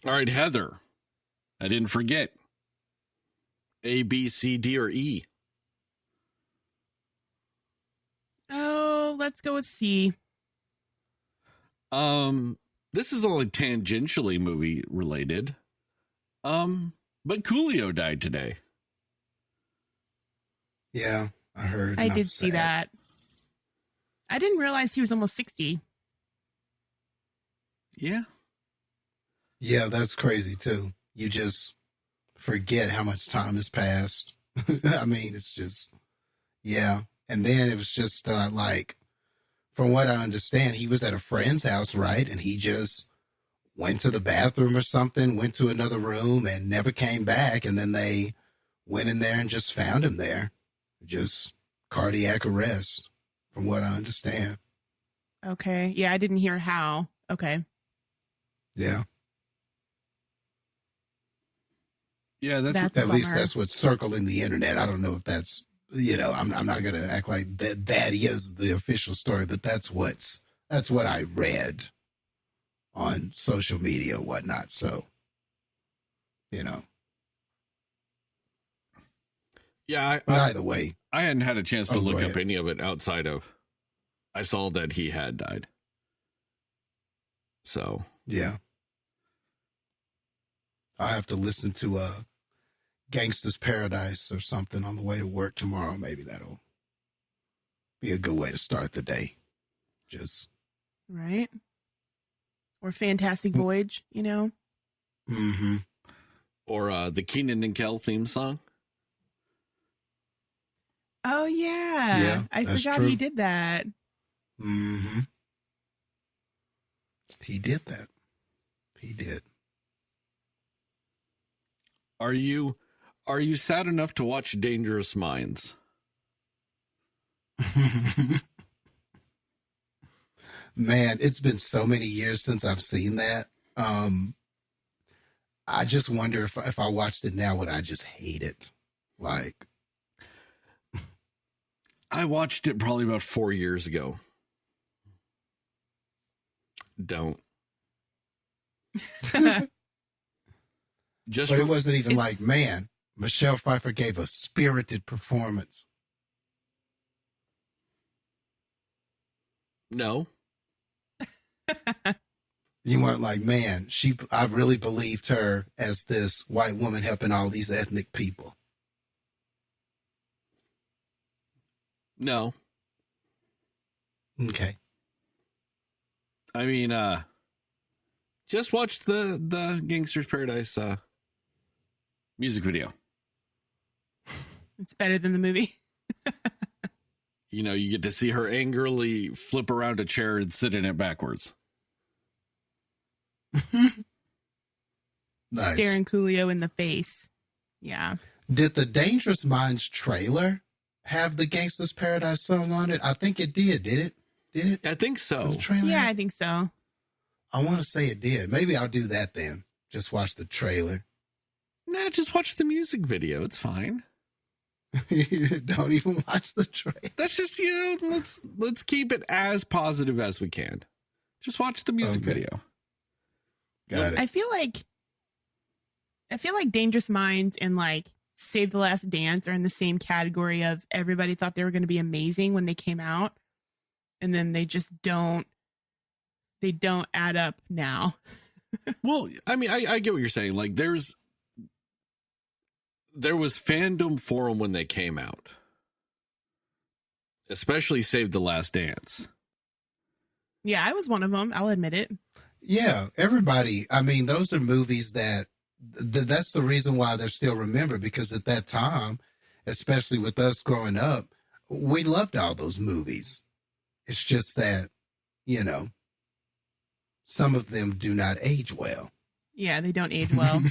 All right, Heather. I didn't forget. A, B, C, D, or E? Oh, let's go with C. This is only tangentially movie related. But Coolio died today. Yeah, I heard. I did see that. I didn't realize he was almost 60. Yeah. Yeah, that's crazy too. You just forget how much time has passed. I mean, it's just, yeah. And then it was just like, from what I understand, he was at a friend's house, right? And he just went to the bathroom or something, went to another room and never came back. And then they went in there and just found him there. Just cardiac arrest, from what I understand. Okay. Yeah, I didn't hear how. Okay. Yeah. Yeah, That's at least that's what's circling the internet. I don't know if that's, I'm not going to act like that is the official story, but that's what I read on social media and whatnot. So, Yeah. But either way, I hadn't had a chance to look up any of it outside of, I saw that he had died. So. Yeah. I have to listen to Gangsta's Paradise or something on the way to work tomorrow. Maybe that'll be a good way to start the day. Just. Right. Or Fantastic Voyage, Mm-hmm. Or the Keenan and Kel theme song. Oh, yeah. Yeah, I forgot he did that. Mm-hmm. He did that. He did. Are you sad enough to watch Dangerous Minds? Man, it's been so many years since I've seen that. I just wonder if I watched it now, would I just hate it? Like, I watched it probably about 4 years ago. Don't. But it wasn't even like, man, Michelle Pfeiffer gave a spirited performance. No. You weren't like, man, I really believed her as this white woman helping all these ethnic people. No. Okay. I mean, just watch the Gangster's Paradise music video. It's better than the movie. You get to see her angrily flip around a chair and sit in it backwards. Nice. Staring Coolio in the face. Yeah. Did the Dangerous Minds trailer have the Gangsta's Paradise song on it? I think it did. Did it? Did it? I think so. Yeah, I think so. I want to say it did. Maybe I'll do that then. Just watch the trailer. Nah, just watch the music video. It's fine. Don't even watch the trailer. That's just, let's keep it as positive as we can. Just watch the music video. Got it. I feel like Dangerous Minds and like Save the Last Dance are in the same category of everybody thought they were going to be amazing when they came out, and then they just don't add up now. Well, I mean, I get what you're saying. Like there was fandom for them when they came out, especially Save the Last Dance. Yeah, I was one of them. I'll admit it. Yeah, everybody. I mean, those are movies that's the reason why they're still remembered, because at that time, especially with us growing up, we loved all those movies. It's just that, some of them do not age well. Yeah, they don't age well.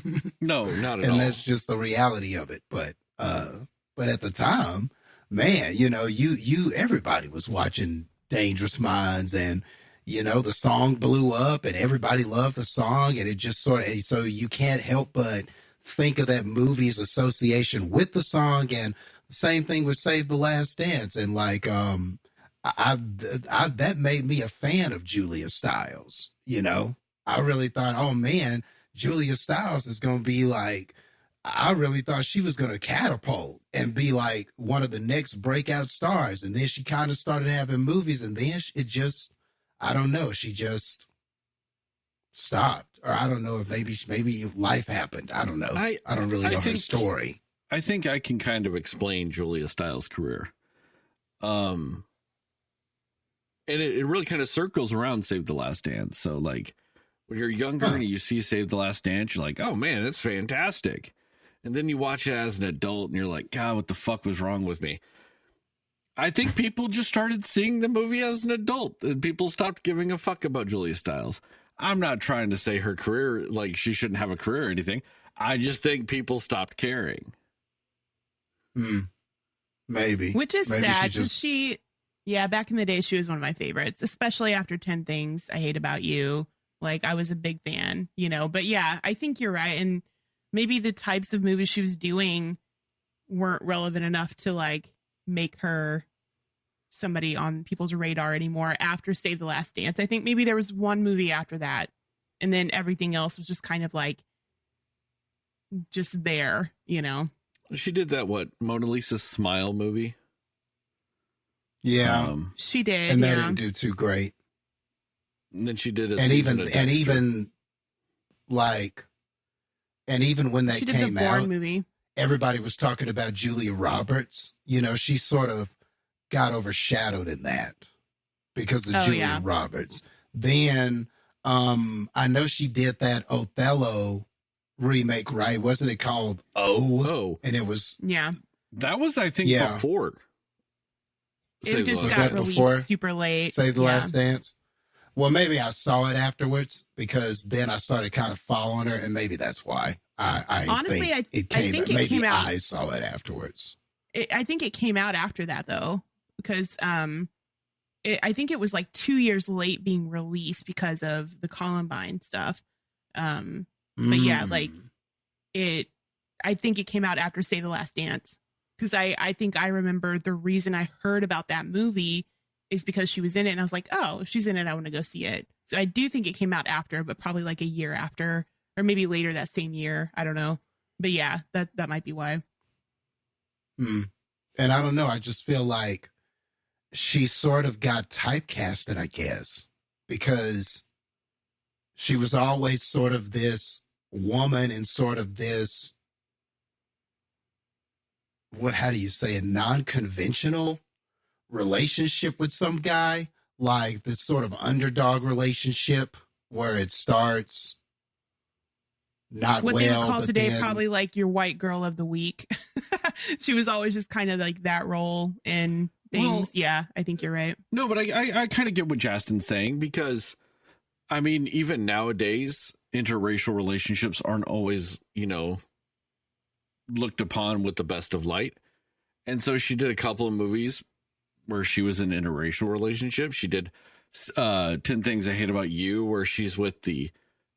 No, not at all. And that's just the reality of it. But at the time, man, everybody was watching Dangerous Minds, and the song blew up and everybody loved the song, and it just so you can't help but think of that movie's association with the song. And the same thing with Save the Last Dance. And like, that made me a fan of Julia Stiles. I really thought, oh man, Julia Stiles is going to be like, I really thought she was going to catapult and be like one of the next breakout stars. And then she kind of started having movies, and then it just, I don't know, she just stopped. Or I don't know if maybe life happened. I don't know. I don't really know her story. I think I can kind of explain Julia Stiles' career. And it really kind of circles around Save the Last Dance. So like when you're younger and you see Save the Last Dance, you're like, oh man, that's fantastic. And then you watch it as an adult and you're like, God, what the fuck was wrong with me? I think people just started seeing the movie as an adult and people stopped giving a fuck about Julia Stiles. I'm not trying to say her career, like she shouldn't have a career or anything. I just think people stopped caring. Maybe. Which is sad because back in the day, she was one of my favorites, especially after 10 Things I Hate About You. Like, I was a big fan, but yeah, I think you're right. And maybe the types of movies she was doing weren't relevant enough to like make her somebody on people's radar anymore after Save the Last Dance. I think maybe there was one movie after that, and then everything else was just kind of like just there, She did that, Mona Lisa's Smile movie? Yeah. She did. And that didn't do too great. And then she did even when that she did came the Bourne out, movie. Everybody was talking about Julia Roberts. She sort of got overshadowed in that because of Julia Roberts. Then I know she did that Othello remake, right? Wasn't it called Oh? And it was that was, I think, before. It just got released super late. Save the Last Dance. Well, maybe I saw it afterwards because then I started kind of following her, and maybe that's why. Honestly, I think it came out. I saw it afterwards. I think it came out after that though, because I think it was like 2 years late being released because of the Columbine stuff. But yeah, like I think it came out after Save the Last Dance, because I think I remember the reason I heard about that movie is because she was in it, and I was like, oh, if she's in it, I want to go see it. So I do think it came out after, but probably like a year after, or maybe later that same year. I don't know. But yeah, that might be why. And I don't know. I just feel like she sort of got typecasted, I guess, because she was always sort of this woman in sort of this, how do you say it, non-conventional relationship with some guy, like this sort of underdog relationship where it starts not what well. What they would call today then, probably like your white girl of the week. She was always just kind of like that role in things. Well, yeah, I think you're right. No, but I kind of get what Jastin's saying, because I mean, even nowadays, interracial relationships aren't always, looked upon with the best of light. And so she did a couple of movies where she was in an interracial relationship. She did 10 Things I Hate About You, where she's with the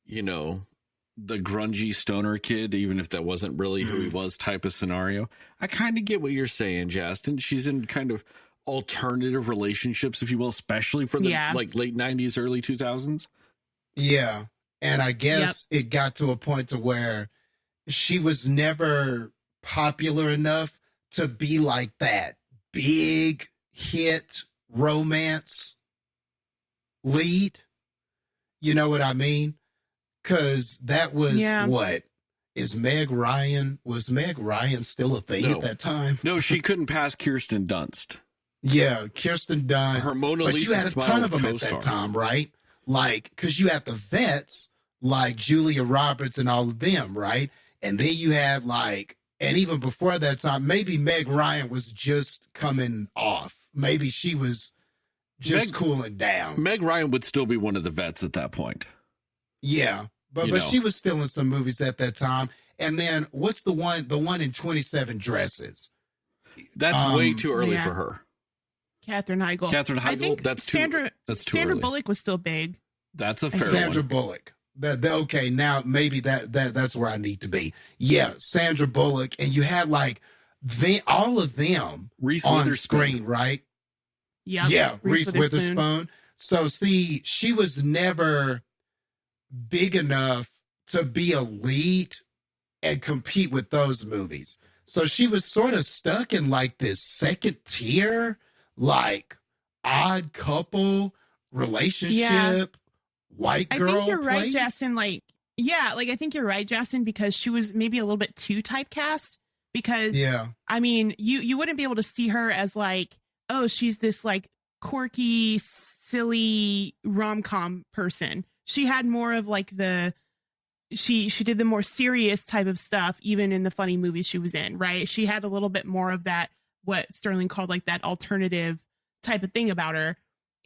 grungy stoner kid, even if that wasn't really who he was, type of scenario. I kind of get what you're saying, Jastin. She's in kind of alternative relationships, if you will, especially for the like late 90s, early 2000s. Yeah. And I guess it got to a point to where she was never popular enough to be like that big hit romance lead. You know what I mean? Because that was what is was Meg Ryan still a thing at that time? No, she couldn't pass Kirsten Dunst. Yeah, Kirsten Dunst. Her Mona Lisa, but you had a ton of them co-star at that time, right? Like, because you had the vets like Julia Roberts and all of them, right? And then you had like, and even before that time, maybe Meg Ryan was just coming off. Maybe she was just cooling down. Meg Ryan would still be one of the vets at that point. Yeah, but she was still in some movies at that time. And then what's the one in 27 Dresses? That's way too early for her. Katherine Heigl. That's too. Sandra early. Bullock was still big. That's a fair Sandra one. Bullock. Okay, now maybe that's where I need to be. Yeah, Sandra Bullock, and you had like all of them Reese on Witherspoon. screen, right? Yep. Yeah, Reese Witherspoon. So see, she was never big enough to be a lead and compete with those movies. So she was sort of stuck in like this second tier, like odd couple relationship, white girl. I think you're right, place. Jastin. Like, yeah, like I think you're right, Jastin, because she was maybe a little bit too typecast. Because I mean, you wouldn't be able to see her as like, oh, she's this like quirky, silly rom-com person. She had more of like she did the more serious type of stuff, even in the funny movies she was in, right? She had a little bit more of that, what Sterling called like that alternative type of thing about her.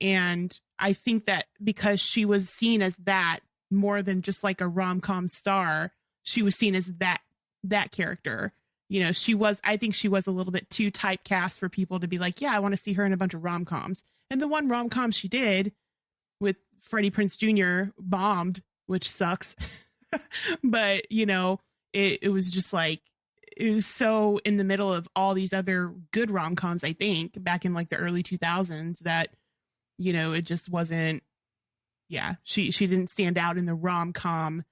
And I think that because she was seen as that more than just like a rom-com star, she was seen as that character. You know, I think she was a little bit too typecast for people to be like, yeah, I want to see her in a bunch of rom-coms. And the one rom-com she did with Freddie Prinze Jr. bombed, which sucks. But, you know, it was just like, it was so in the middle of all these other good rom-coms, I think, back in like the early 2000s that, you know, it just wasn't, she didn't stand out in the rom-com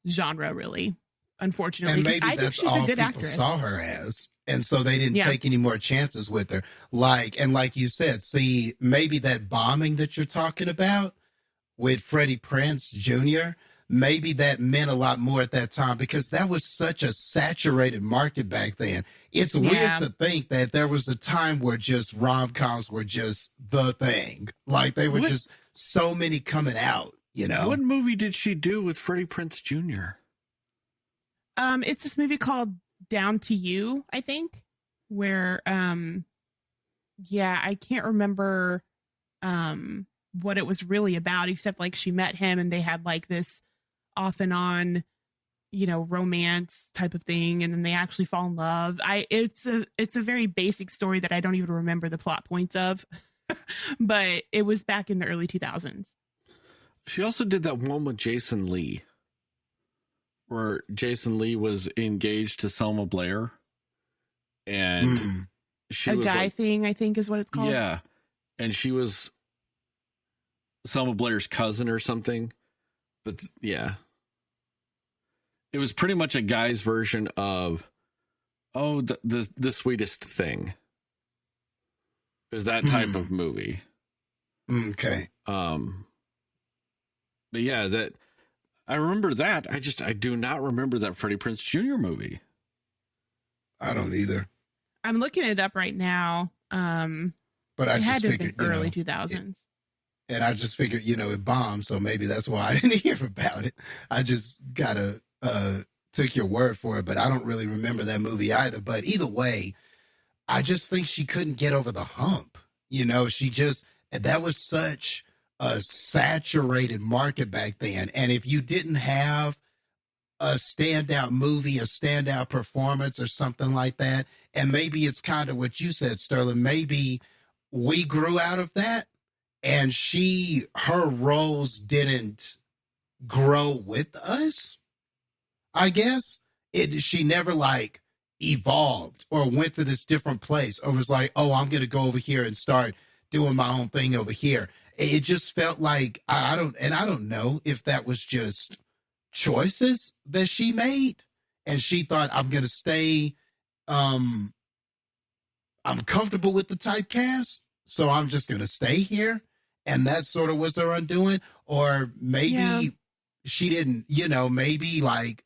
genre, really, unfortunately. And maybe I think she's a good actress. Saw her as, and so they didn't take any more chances with her. Like you said, see, maybe that bombing that you're talking about with Freddie Prinze Jr., maybe that meant a lot more at that time because that was such a saturated market back then. It's weird to think that there was a time where just rom-coms were just the thing. Like they were just so many coming out, you know? What movie did she do with Freddie Prinze Jr.? It's this movie called Down to You, I think, where, I can't remember what it was really about, except like she met him and they had like this off and on, you know, romance type of thing, and then they actually fall in love. It's a very basic story that I don't even remember the plot points of, but it was back in the early 2000s. She also did that one with Jason Lee, where Jason Lee was engaged to Selma Blair, and she was a guy thing, I think is what it's called. Yeah, and she was Selma Blair's cousin or something. But yeah, it was pretty much a guy's version of, the Sweetest Thing. It was that type of movie. Okay. But yeah, that I remember that. I do not remember that Freddie Prinze Jr. movie. I don't either. I'm looking it up right now. But I just figured, have been early 2000s. And I just figured, it bombed, so maybe that's why I didn't hear about it. I just took your word for it, but I don't really remember that movie either. But either way, I just think she couldn't get over the hump. That was such a saturated market back then. And if you didn't have a standout movie, a standout performance or something like that, and maybe it's kind of what you said, Sterling, maybe we grew out of that. And her roles didn't grow with us, I guess. She never like evolved or went to this different place or was like, oh, I'm going to go over here and start doing my own thing over here. It just felt like, I don't know if that was just choices that she made. And she thought, I'm going to stay, I'm comfortable with the typecast, so I'm just going to stay here. And that sort of was her undoing. Or maybe she didn't, maybe like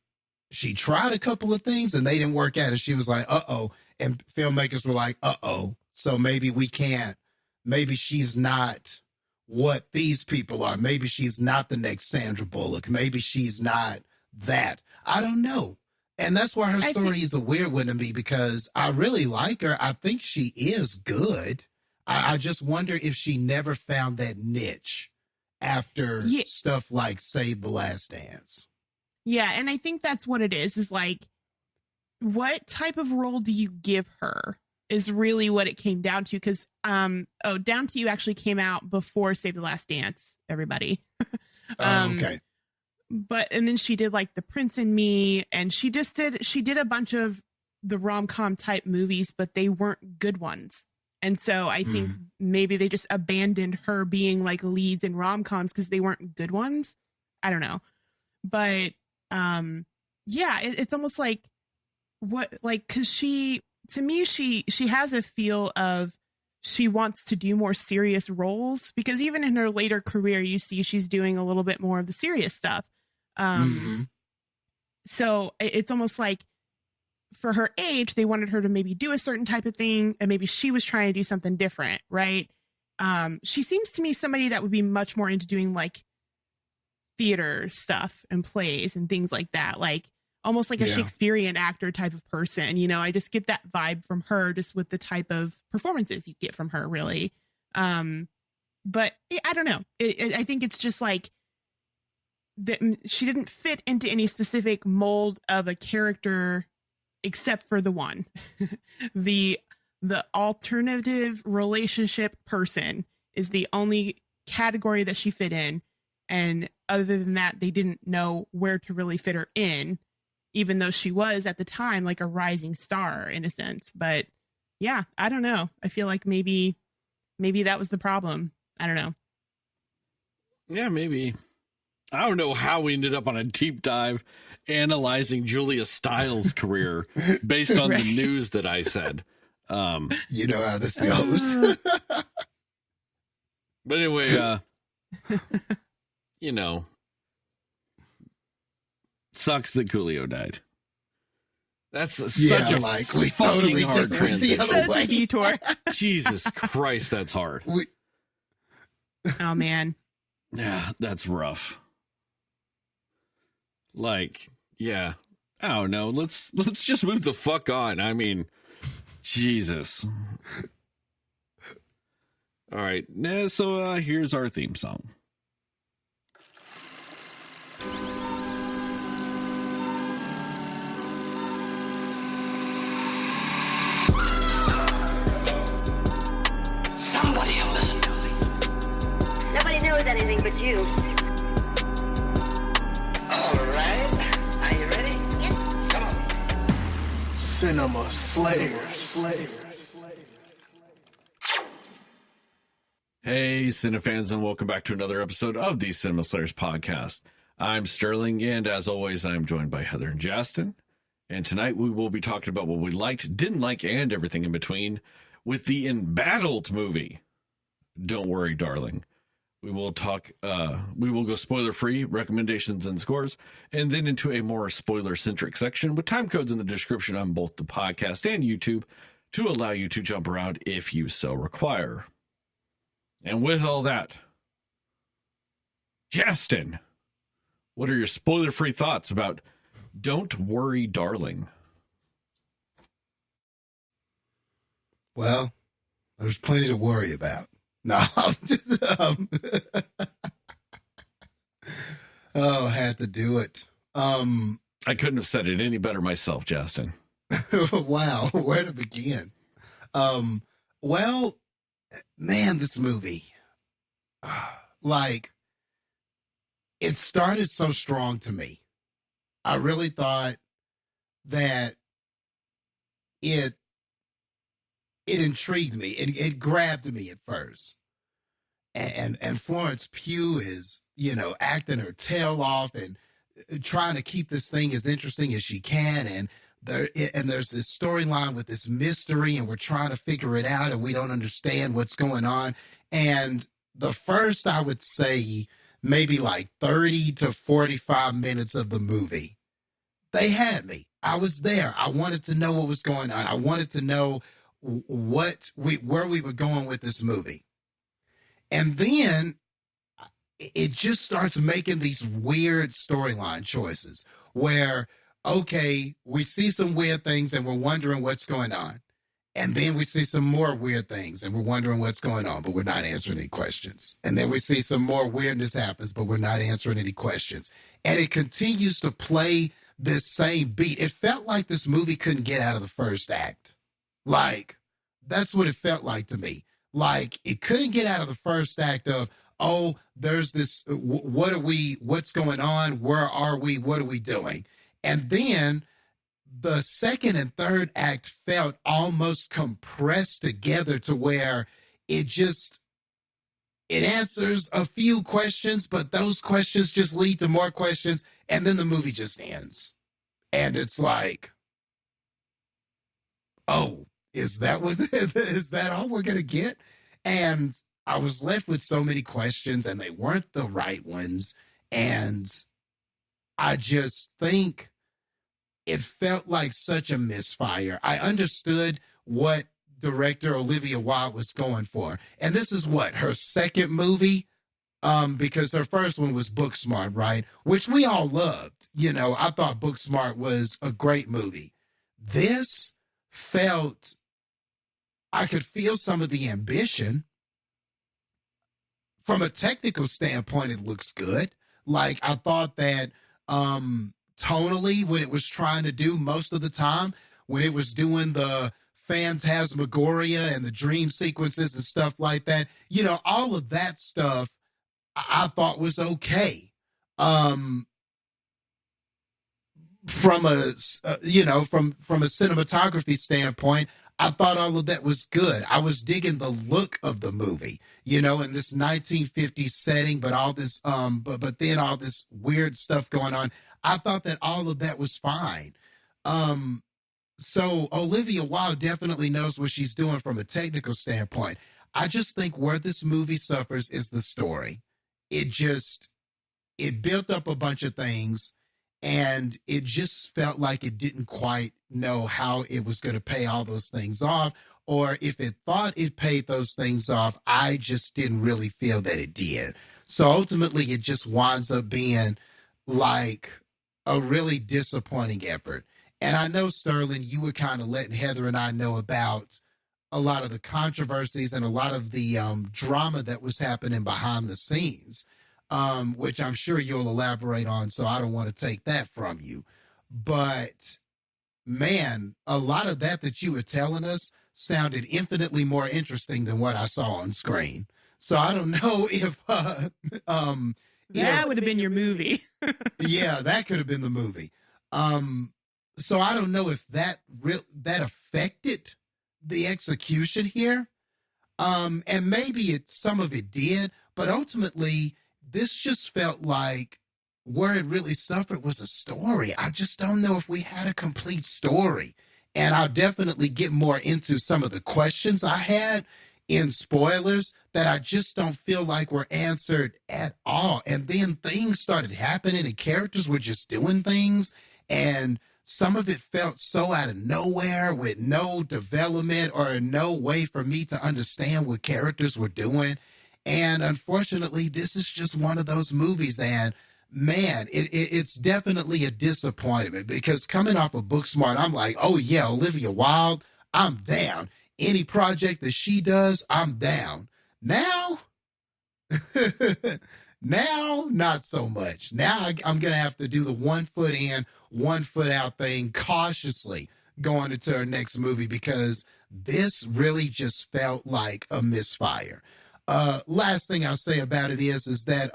she tried a couple of things and they didn't work out. And she was like, uh-oh. And filmmakers were like, uh-oh. So maybe maybe she's not what these people are. Maybe she's not the next Sandra Bullock. Maybe she's not that. I don't know. And that's why her story is a weird one to me, because I really like her. I think she is good. I just wonder if she never found that niche after stuff like Save the Last Dance. Yeah, and I think that's what it is like, what type of role do you give her is really what it came down to. Because, Down to You actually came out before Save the Last Dance, everybody. Okay. And then she did like The Prince and Me, and she did a bunch of the rom-com type movies, but they weren't good ones. And so I think maybe they just abandoned her being like leads in rom-coms because they weren't good ones. I don't know. But yeah, it's almost like because to me she has a feel of she wants to do more serious roles, because even in her later career you see she's doing a little bit more of the serious stuff. So it's almost like for her age they wanted her to maybe do a certain type of thing, and maybe she was trying to do something different, right? She seems to me somebody that would be much more into doing like theater stuff and plays and things like that, like almost like a Shakespearean actor type of person. I just get that vibe from her just with the type of performances you get from her, really. But I don't know. I think it's just like that she didn't fit into any specific mold of a character except for the one, the alternative relationship person is the only category that she fit in. And other than that, they didn't know where to really fit her in, even though she was at the time like a rising star in a sense. But yeah, I don't know. I feel like maybe that was the problem. I don't know. Yeah, maybe. I don't know how we ended up on a deep dive analyzing Julia Stiles' career based on the news that I said. You know how this goes. But anyway, sucks that Coolio died. That's such a like we fucking totally hard just went the transition. other way. Such a detour. Jesus Christ, that's hard. Oh man. Yeah, that's rough. Like, yeah, I don't know. Let's just move the fuck on. I mean, Jesus. All right, so here's our theme song. Somebody will listen to me. Nobody knows anything but you. All right. Are you ready? Yes. Come on. Cinema Slayers. Hey, Cinefans, and welcome back to another episode of the Cinema Slayers podcast. I'm Sterling, and as always, I'm joined by Heather and Jastin. And tonight we will be talking about what we liked, didn't like, and everything in between with the Embattled movie. Don't worry, darling. We will go spoiler-free, recommendations and scores, and then into a more spoiler-centric section with time codes in the description on both the podcast and YouTube to allow you to jump around if you so require. And with all that, Jastin, what are your spoiler-free thoughts about Don't Worry, Darling? Well, there's plenty to worry about. No, I'm just, I had to do it. I couldn't have said it any better myself, Jastin. Wow, where to begin? Well, man, this movie, like, it started so strong to me. I really thought that it intrigued me. It grabbed me at first. And Florence Pugh is, acting her tail off and trying to keep this thing as interesting as she can. And there's this storyline with this mystery, and we're trying to figure it out, and we don't understand what's going on. And the first, I would say, maybe like 30 to 45 minutes of the movie, they had me. I was there. I wanted to know what was going on. I wanted to know where we were going with this movie. And then it just starts making these weird storyline choices where, okay, we see some weird things and we're wondering what's going on. And then we see some more weird things and we're wondering what's going on, but we're not answering any questions. And then we see some more weirdness happens, but we're not answering any questions. And it continues to play this same beat. It felt like this movie couldn't get out of the first act. Like, that's what it felt like to me. Like, it couldn't get out of the first act of, oh, there's this, what's going on? Where are we? What are we doing? And then the second and third act felt almost compressed together to where it just, it answers a few questions, but those questions just lead to more questions, and then the movie just ends. And it's like, oh, is that what is that all we're gonna get? And I was left with so many questions, and they weren't the right ones. And I just think it felt like such a misfire. I understood what director Olivia Wilde was going for. And this is what, her second movie? Because her first one was Booksmart, right? Which we all loved. You know, I thought Booksmart was a great movie. This felt, I could feel some of the ambition. From a technical standpoint, it looks good. Like, I thought that tonally, what it was trying to do most of the time, when it was doing the phantasmagoria and the dream sequences and stuff like that, you know, all of that stuff I thought was okay. From a from a cinematography standpoint, I thought all of that was good. I was digging the look of the movie, you know, in this 1950s setting, but all this but then all this weird stuff going on. I thought that all of that was fine. So Olivia Wilde definitely knows what she's doing from a technical standpoint. I just think where this movie suffers is the story. It built up a bunch of things, and it just felt like it didn't quite know how it was going to pay all those things off, or if it thought it paid those things off, I just didn't really feel that it did. So ultimately, it just winds up being like a really disappointing effort. And I know, Sterling, you were kind of letting Heather and I know about a lot of the controversies and a lot of the drama that was happening behind the scenes, which I'm sure you'll elaborate on, so I don't want to take that from you. But, man, a lot of that you were telling us sounded infinitely more interesting than what I saw on screen. So I don't know if that would have been your movie. Yeah, that could have been the movie. So I don't know if that affected the execution here. And maybe some of it did, but ultimately this just felt like where it really suffered was a story. I just don't know if we had a complete story. And I'll definitely get more into some of the questions I had in spoilers that I just don't feel like were answered at all. And then things started happening and characters were just doing things, and some of it felt so out of nowhere with no development or no way for me to understand what characters were doing. And unfortunately, this is just one of those movies. And man, it's definitely a disappointment, because coming off of Booksmart, I'm like, oh yeah, Olivia Wilde, I'm down. Any project that she does, I'm down. Now, now, not so much. Now I'm going to have to do the 1 foot in, 1 foot out thing cautiously going into her next movie, because this really just felt like a misfire. Last thing I'll say about it is that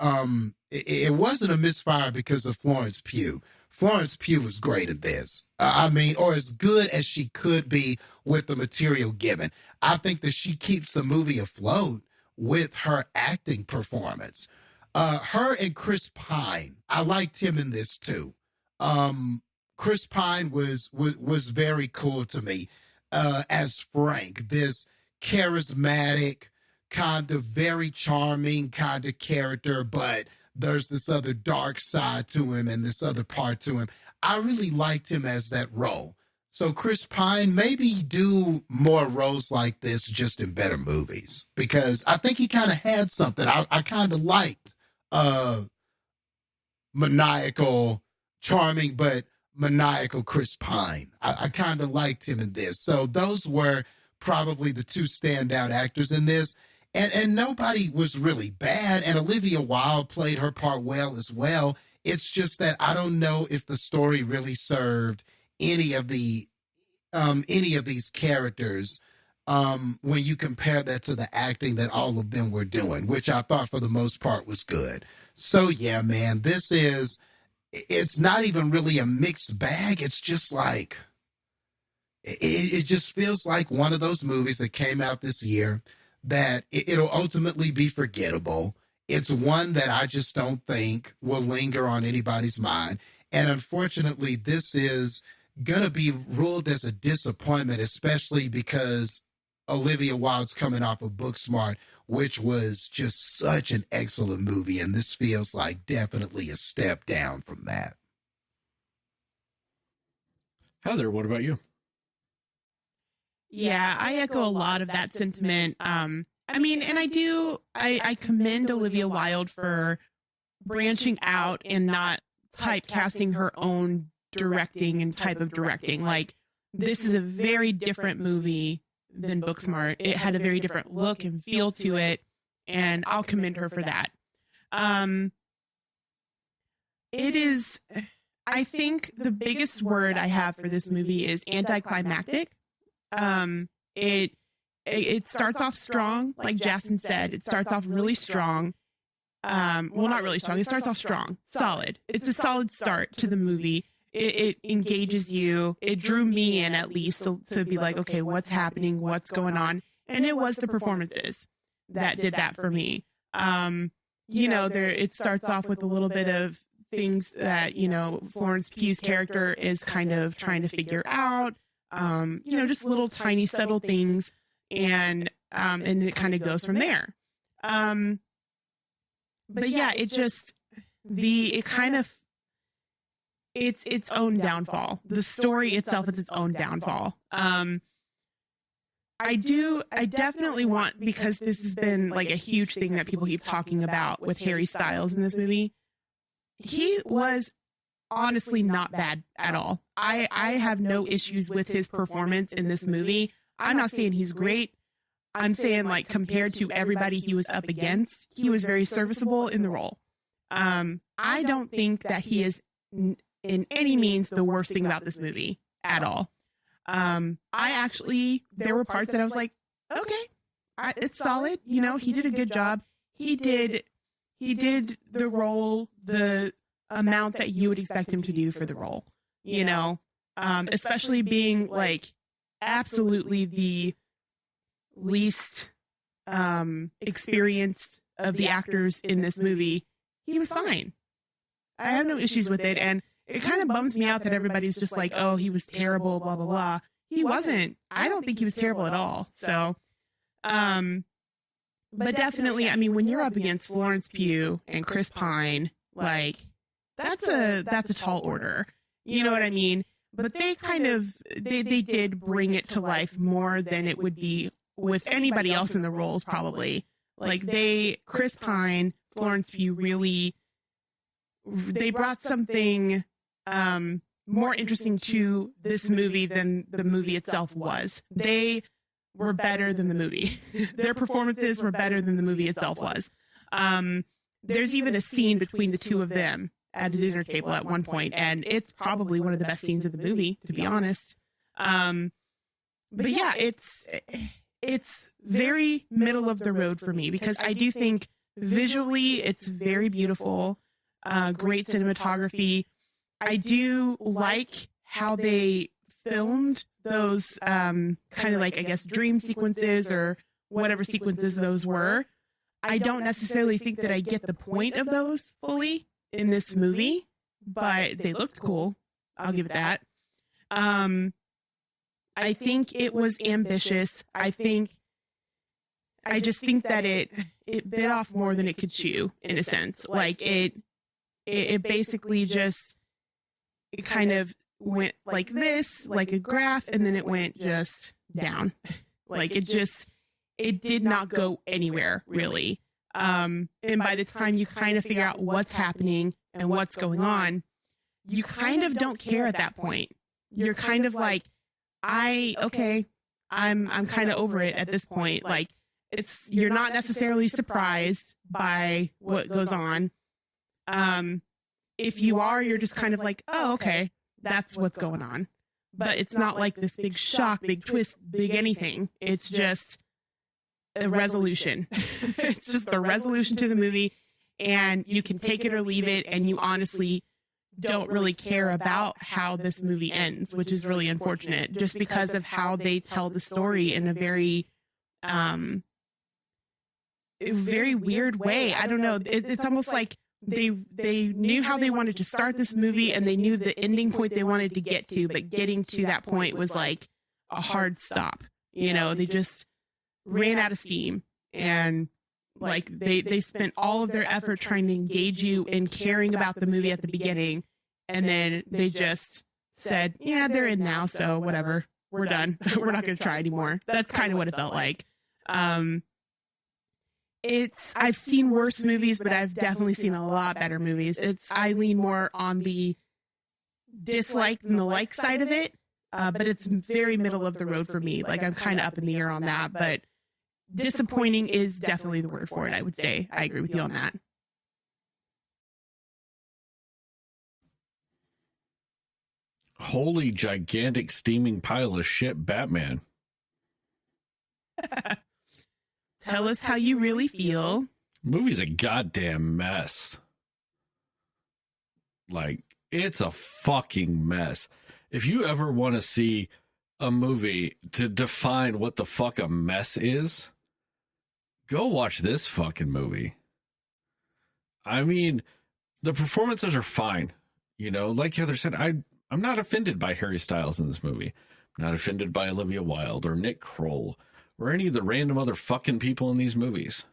it wasn't a misfire because of Florence Pugh. Florence Pugh was great at this. I mean, or as good as she could be with the material given. I think that she keeps the movie afloat with her acting performance. Her and Chris Pine, I liked him in this too. Chris Pine was very cool to me as Frank, this charismatic, kind of very charming kind of character, but there's this other dark side to him and this other part to him. I really liked him as that role. So Chris Pine, maybe do more roles like this just in better movies, because I think he kind of had something. I kind of liked maniacal, charming, but maniacal Chris Pine. I kind of liked him in this. So those were probably the two standout actors in this. And nobody was really bad. And Olivia Wilde played her part well as well. It's just that I don't know if the story really served any of these characters when you compare that to the acting that all of them were doing, which I thought for the most part was good. So yeah, man, it's not even really a mixed bag. It's just like, it just feels like one of those movies that came out this year that it'll ultimately be forgettable. It's one that I just don't think will linger on anybody's mind. And unfortunately, this is going to be ruled as a disappointment, especially because Olivia Wilde's coming off of Booksmart, which was just such an excellent movie. And this feels like definitely a step down from that. Heather, what about you? Yeah, I echo a lot of that sentiment. I mean, and I commend Olivia Wilde for branching out and not typecasting her own directing and type of directing. Like, this is a very different movie than Booksmart. It had a very different look and feel to it, and I'll commend her for that. It is, I think the biggest word I have for this movie is anticlimactic. It starts off strong, like Jastin said. It starts off really strong. Well, not really strong. It starts off strong, solid. It's a solid start to the movie. It engages you. It drew me in, at least, to be like, okay, what's happening? What's going on? And it was the performances that did that for me. It starts off with a little bit of things that, Florence Pugh's character is kind of trying to figure out, just little tiny subtle things. And it kind of goes from there. But yeah, it's its own downfall. The story itself is its own downfall. I definitely want, because this has been like a huge thing that people keep talking about with Harry Styles in this movie. He was honestly not bad at all. I have no issues with his performance in this movie. I'm not saying he's great. I'm saying, like, compared to everybody he was up against, he was very serviceable in the role. I don't think that he is in any means the worst thing about this movie at all. There were parts that I was like, okay, it's solid. He did a good job. He did the role, the amount that you would expect him to do for the role, especially being like absolutely the least experienced of the actors in this movie. He was fine. I have no issues with it. And it kind of bums me out that everybody's just like, oh, he was terrible, blah, blah, blah. He wasn't. I don't think he was terrible at all. So, but definitely, I mean, when you're up against Florence Pugh and Chris Pine, like, that's a tall order. You know what I mean? But they they did bring it to life more than it would be with anybody else in the roles, probably. Like, Chris Pine, Florence Pugh, really, they brought something more interesting to this movie than the movie itself was. They were better than the movie. Their performances were better than the movie itself was. There's even a scene between the two of them at a dinner table at one point, and it's probably one of the best scenes of the movie, to be honest. But yeah, it's very middle of the road for me, because I do think visually it's very beautiful, great cinematography. I do like how they filmed those kind of like, I guess, dream sequences or whatever sequences those were. I don't necessarily think that I get the point of those fully in this movie, but they looked cool. I'll give it that. I think it was ambitious. I just think that it bit off more than it could chew, in a sense. Like, it basically just, it kind of went like this, like a graph, and then it went just down. Like, it did not go anywhere, really. And by the time you kind of figure out what's happening and what's going on, you kind of don't care at that point. You're kind of like, I'm kind of over it at this point. Like, you're not necessarily surprised by what goes on. If you are, you're just kind of like, oh, okay, that's what's going on. But it's not like this big shock, big twist, big anything. It's just a resolution. It's just the resolution to the movie, and you can take it or leave it, and you honestly don't really care about how this movie ends, which is really unfortunate, just because of how they tell the story in a very very weird way. I don't know. It's almost like they knew how they wanted to start this movie and they knew the ending point they wanted to get to, but getting to that point was like a hard stop. You know, they just ran out of steam, and like they spent all of their effort trying to engage you in caring about the movie at the beginning, and then they just said, yeah, they're in now, so whatever, we're done. We're not going to try anymore. That's kind of what it felt like. I've seen worse movies, but I've definitely seen a lot better movies. I lean more on the dislike than the like side of it. But it's very middle of the road for me. Like, I'm kind of up in the air on that, but disappointing is definitely the word for it, I would say. I agree with you on that. Holy gigantic steaming pile of shit, Batman. Tell us how you really feel. The movie's a goddamn mess. Like, it's a fucking mess. If you ever want to see a movie to define what the fuck a mess is, go watch this fucking movie. I mean, the performances are fine. You know, like Heather said, I'm not offended by Harry Styles in this movie. I'm not offended by Olivia Wilde or Nick Kroll or any of the random other fucking people in these movies.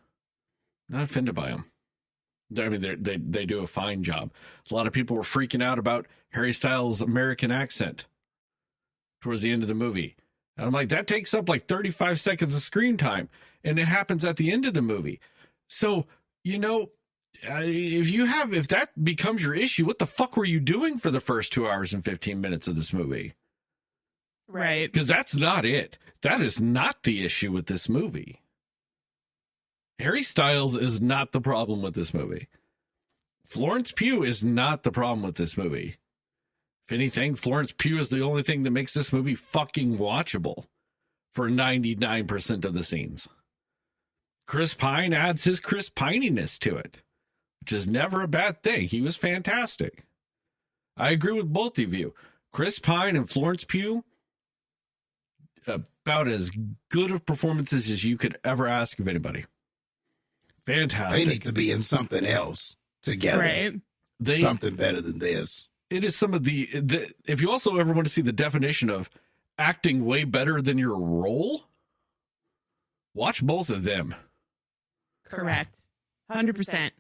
I'm not offended by them. I mean, they do a fine job. A lot of people were freaking out about Harry Styles' American accent towards the end of the movie. And I'm like, that takes up like 35 seconds of screen time. And it happens at the end of the movie. So, you know, if that becomes your issue, what the fuck were you doing for the first 2 hours and 15 minutes of this movie? Right. Because that's not it. That is not the issue with this movie. Harry Styles is not the problem with this movie. Florence Pugh is not the problem with this movie. If anything, Florence Pugh is the only thing that makes this movie fucking watchable for 99% of the scenes. Chris Pine adds his Chris Pininess to it, which is never a bad thing. He was fantastic. I agree with both of you. Chris Pine and Florence Pugh, about as good of performances as you could ever ask of anybody. Fantastic. They need to be in something else together. Right. Something better than this. It is some of the, if you also ever want to see the definition of acting way better than your role, watch both of them. Correct. 100%.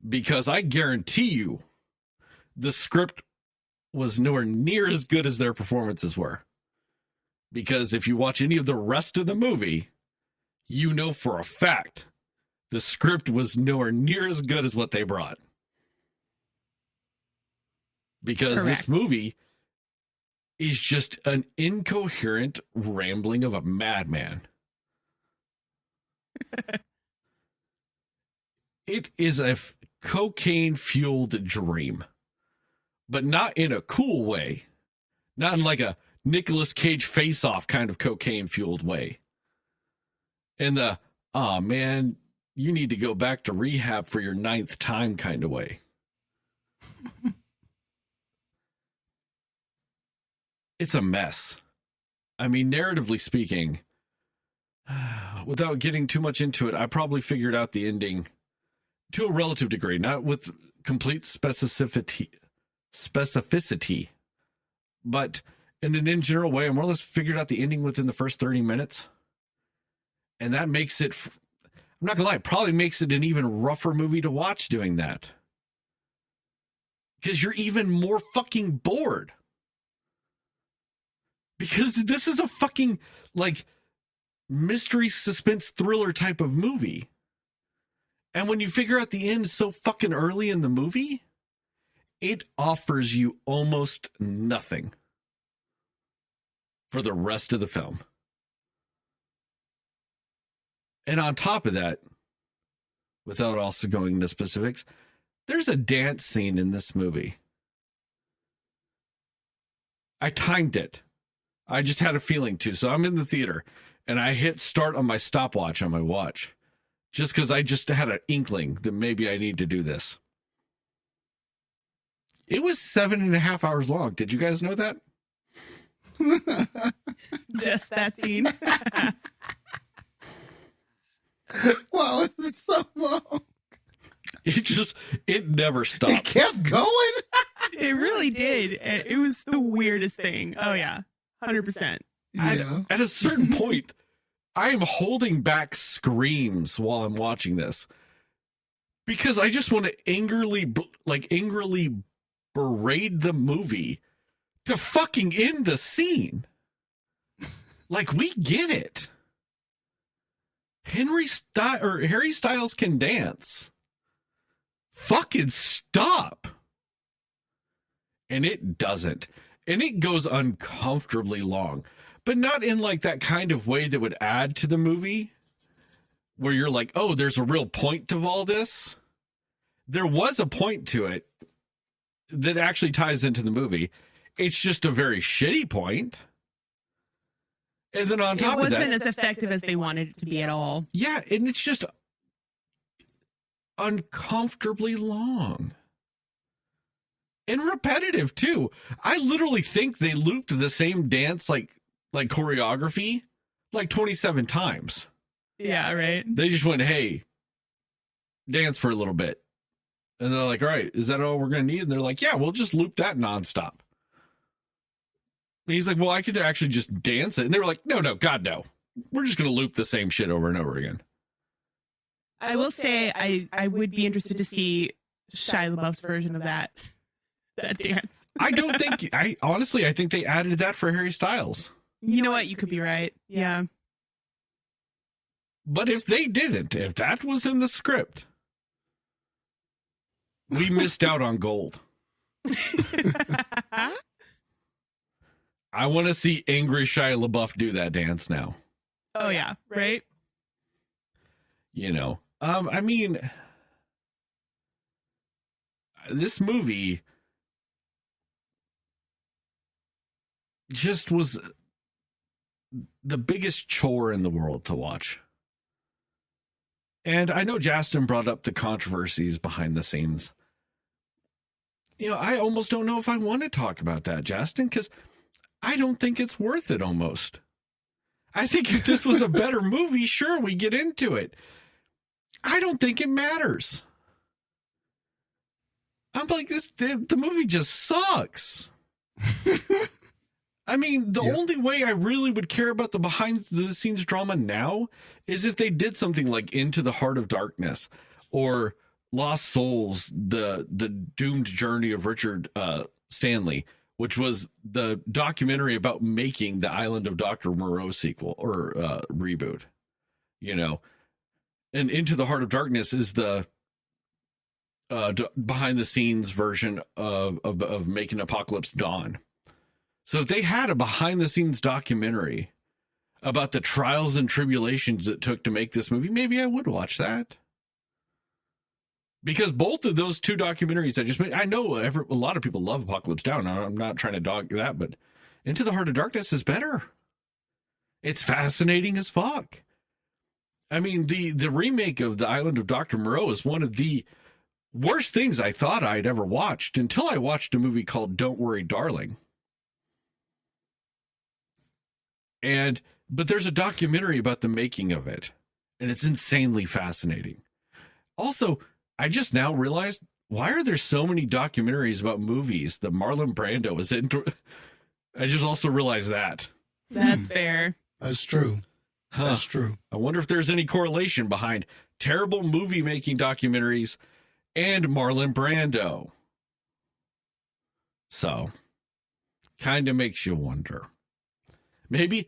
Because I guarantee you the script was nowhere near as good as their performances were. Because if you watch any of the rest of the movie, you know for a fact the script was nowhere near as good as what they brought. Because Correct. This movie is just an incoherent rambling of a madman. It is a cocaine-fueled dream, but not in a cool way. Not in like a Nicolas Cage face-off kind of cocaine-fueled way. In the, oh man, you need to go back to rehab for your 9th time kind of way. It's a mess. I mean, narratively speaking, without getting too much into it, I probably figured out the ending to a relative degree, not with complete specificity, but in an in general way, I more or less figured out the ending within the first 30 minutes. And that makes it, I'm not gonna lie, it probably makes it an even rougher movie to watch doing that. Because you're even more fucking bored. Because this is a fucking, like, mystery suspense thriller type of movie. And when you figure out the end so fucking early in the movie, it offers you almost nothing for the rest of the film. And on top of that, without also going into specifics, there's a dance scene in this movie. I timed it. I just had a feeling to. So I'm in the theater and I hit start on my stopwatch on my watch just because I just had an inkling that maybe I need to do this. It was 7.5 hours long. Did you guys know that? Just that scene. Wow, is this so long? It never It stopped. kept going. It really did. It was the weirdest thing. Oh yeah, 100%. Yeah. At a certain point, I am holding back screams while I'm watching this because I just want to angrily berate the movie to fucking end the scene. Like, we get it. Harry Styles can dance. Fucking stop. And it doesn't. And it goes uncomfortably long, but not in like that kind of way that would add to the movie where you're like, oh, there's a real point to all this. There was a point to it that actually ties into the movie. It's just a very shitty point. And then on top It of that, wasn't as effective as they wanted it to be at all. yeah, and it's just uncomfortably long. And repetitive too. I literally think they looped the same dance like choreography like 27 times. Yeah, right. They just went, hey, dance for a little bit. And they're like, all right, is that all we're going to need? And they're like, yeah, we'll just loop that nonstop. And he's like, well, I could actually just dance it. And they were like, no, God, no. We're just going to loop the same shit over and over again. I will say I would be interested to see Shia LaBeouf's version of that dance. I think they added that for Harry Styles. You know what? You could be right. Yeah. But if they didn't, if that was in the script, we missed out on gold. I want to see angry Shia LaBeouf do that dance now. Oh yeah, right? You know, I mean, this movie just was the biggest chore in the world to watch. And I know Jastin brought up the controversies behind the scenes. You know, I almost don't know if I want to talk about that, Jastin, because I don't think it's worth it almost. I think if this was a better movie, sure, we get into it. I don't think it matters. I'm like, the movie just sucks. I mean, the only way I really would care about the behind the scenes drama now is if they did something like Into the Heart of Darkness or Lost Souls, the doomed journey of Richard Stanley, which was the documentary about making the Island of Dr. Moreau sequel or reboot, you know. And Into the Heart of Darkness is the behind the scenes version of making Apocalypse Dawn. So if they had a behind the scenes documentary about the trials and tribulations it took to make this movie, maybe I would watch that. Because both of those two documentaries I just made, I know a lot of people love Apocalypse Down. I'm not trying to dog that, but Into the Heart of Darkness is better. It's fascinating as fuck. I mean, the remake of The Island of Dr. Moreau is one of the worst things I thought I'd ever watched until I watched a movie called Don't Worry, Darling. But there's a documentary about the making of it, and it's insanely fascinating. Also, I just now realized, why are there so many documentaries about movies that Marlon Brando is in? I just also realized that. That's fair. That's true. Huh. That's true. I wonder if there's any correlation behind terrible movie making documentaries and Marlon Brando. So, kind of makes you wonder. Maybe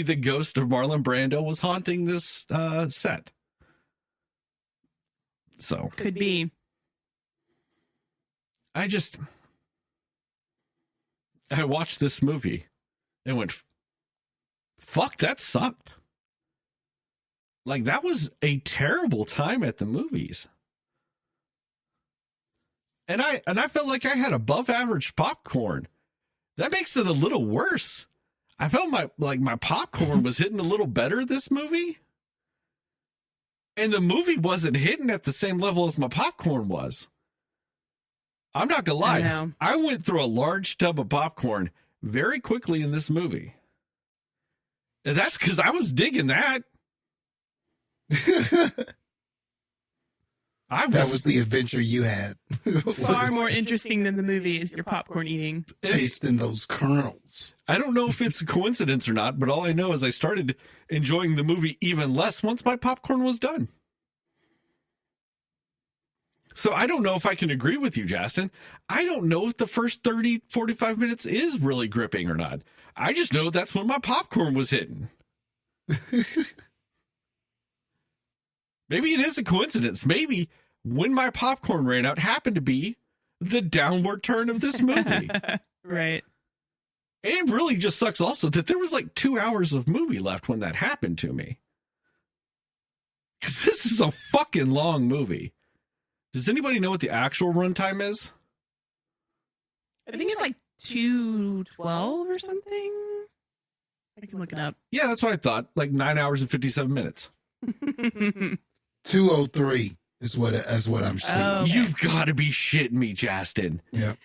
the ghost of Marlon Brando was haunting this set. So Could be. I watched this movie and went, fuck, that sucked. Like, that was a terrible time at the movies. And I felt like I had above average popcorn. That makes it a little worse. I felt my popcorn was hitting a little better this movie. And the movie wasn't hitting at the same level as my popcorn was. I'm not going to lie. I went through a large tub of popcorn very quickly in this movie. And that's because I was digging that. That was the adventure you had. Far more interesting than the movie is your popcorn eating. Tasting those kernels. I don't know if it's a coincidence or not, but all I know is I started enjoying the movie even less once my popcorn was done. So I don't know if I can agree with you, Jastin. I don't know if the first 30, 45 minutes is really gripping or not. I just know that's when my popcorn was hitting. Maybe it is a coincidence. Maybe when my popcorn ran out happened to be the downward turn of this movie. Right. It really just sucks also that there was like 2 hours of movie left when that happened to me. Because this is a fucking long movie. Does anybody know what the actual runtime is? I think it's like 2:12 or something. I can look it up. Yeah, that's what I thought. Like 9 hours and 57 minutes. 2:03 is what I'm seeing. Oh, okay. You've got to be shitting me, Jastin. Yeah.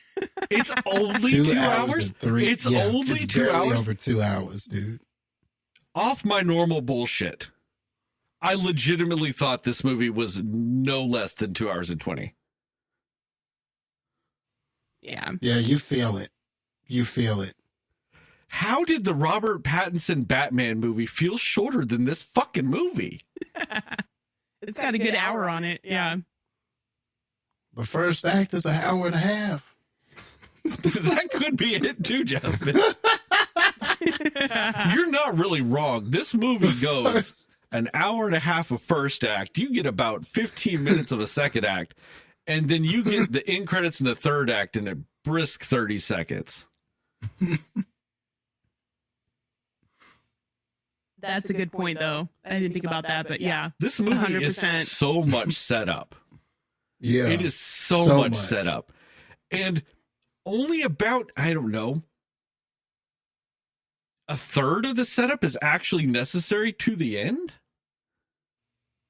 It's only 2 hours? It's only 2 hours? Over 2 hours, dude. Off my normal bullshit. I legitimately thought this movie was no less than 2 hours and 20. Yeah. Yeah, you feel it. You feel it. How did the Robert Pattinson Batman movie feel shorter than this fucking movie? It's got a good hour on it. Yeah. The first act is an hour and a half. That could be it too, Justin. You're not really wrong. This movie goes an hour and a half of first act. You get about 15 minutes of a second act. And then you get the end credits in the third act in a brisk 30 seconds. That's a good point, though. I didn't think about that, but yeah. This movie 100%. is so much set up. Yeah. It is so much set up. And only about, I don't know, a third of the setup is actually necessary to the end?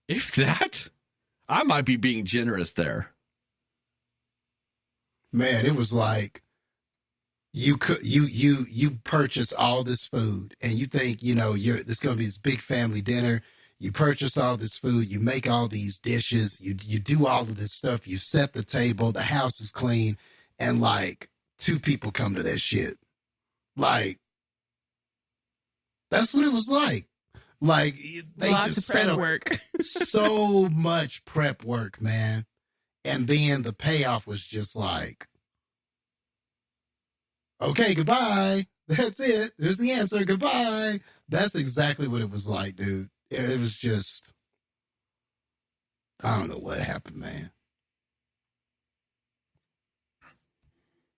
If that, I might be being generous there. Man, it was like you purchase all this food and you think, this going to be this big family dinner. You purchase all this food, you make all these dishes, you do all of this stuff, you set the table, the house is clean, and like 2 people come to that shit. Like, that's what it was like. Like, they Lots just of set prep up work. so much prep work, man. And then the payoff was just like, okay, goodbye. That's it. There's the answer. Goodbye. That's exactly what it was like, dude. It was just, I don't know what happened, man.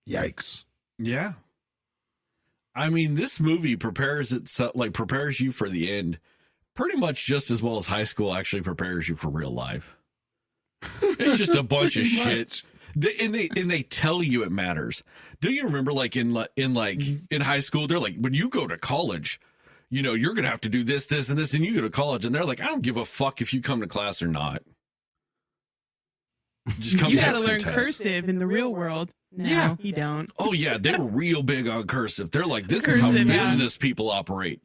Yikes. Yeah. I mean, this movie prepares you for the end pretty much just as well as high school actually prepares you for real life. It's just a bunch of shit. And they tell you it matters. Do you remember in high school, they're like, when you go to college, you're going to have to do this, this, and this, and you go to college. And they're like, I don't give a fuck if you come to class or not. Just come You take got to some learn tests. cursive in the real world. No, Yeah. you don't. Oh, yeah. They were real big on cursive. They're like, this is Cursive, how yeah. business people operate.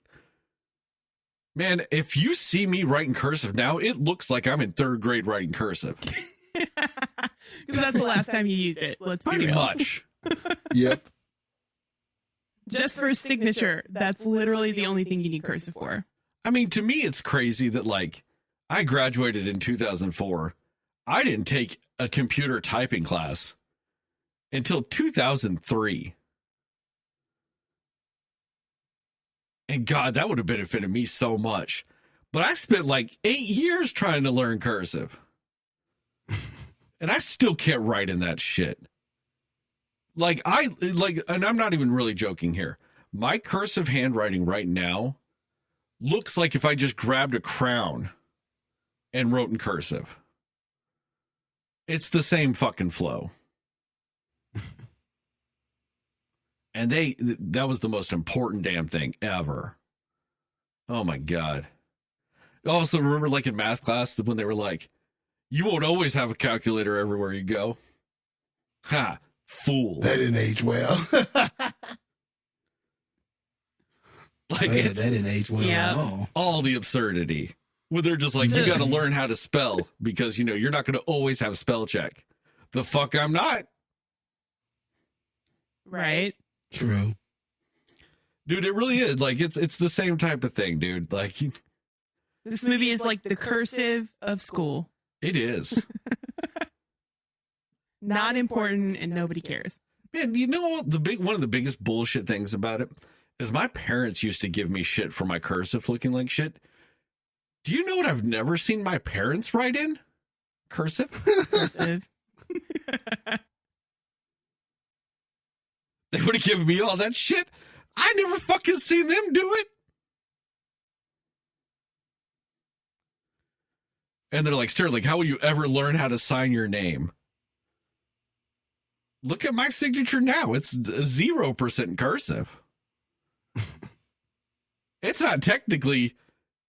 Man, if you see me writing cursive now, it looks like I'm in 3rd grade writing cursive. Because that's the last time you use it. Let's be Pretty real. much. Yep. Just for a signature. That's literally the only thing you need cursive for. I mean, to me, it's crazy that I graduated in 2004. I didn't take a computer typing class until 2003. And God, that would have benefited me so much. But I spent 8 years trying to learn cursive. And I still can't write in that shit. And I'm not even really joking here. My cursive handwriting right now looks like if I just grabbed a crayon and wrote in cursive. It's the same fucking flow. And that was the most important damn thing ever. Oh my God. Also, remember in math class when they were like, you won't always have a calculator everywhere you go. Ha, fools. That didn't age well. That didn't age well Yeah. at all. All the absurdity. Where they're just like, you got to learn how to spell because, you're not going to always have spell check. The fuck I'm not. Right. True. Dude, it really is. Like, it's the same type of thing, dude. Like, this movie is like the cursive of school. it is. Not important and nobody cares. Man, you know one of the biggest bullshit things about it is my parents used to give me shit for my cursive looking like shit. Do you know what I've never seen my parents write in? Cursive? Cursive. They would have given me all that shit. I never fucking seen them do it. And they're like, Sterling, how will you ever learn how to sign your name? Look at my signature now. It's 0% cursive. It's not technically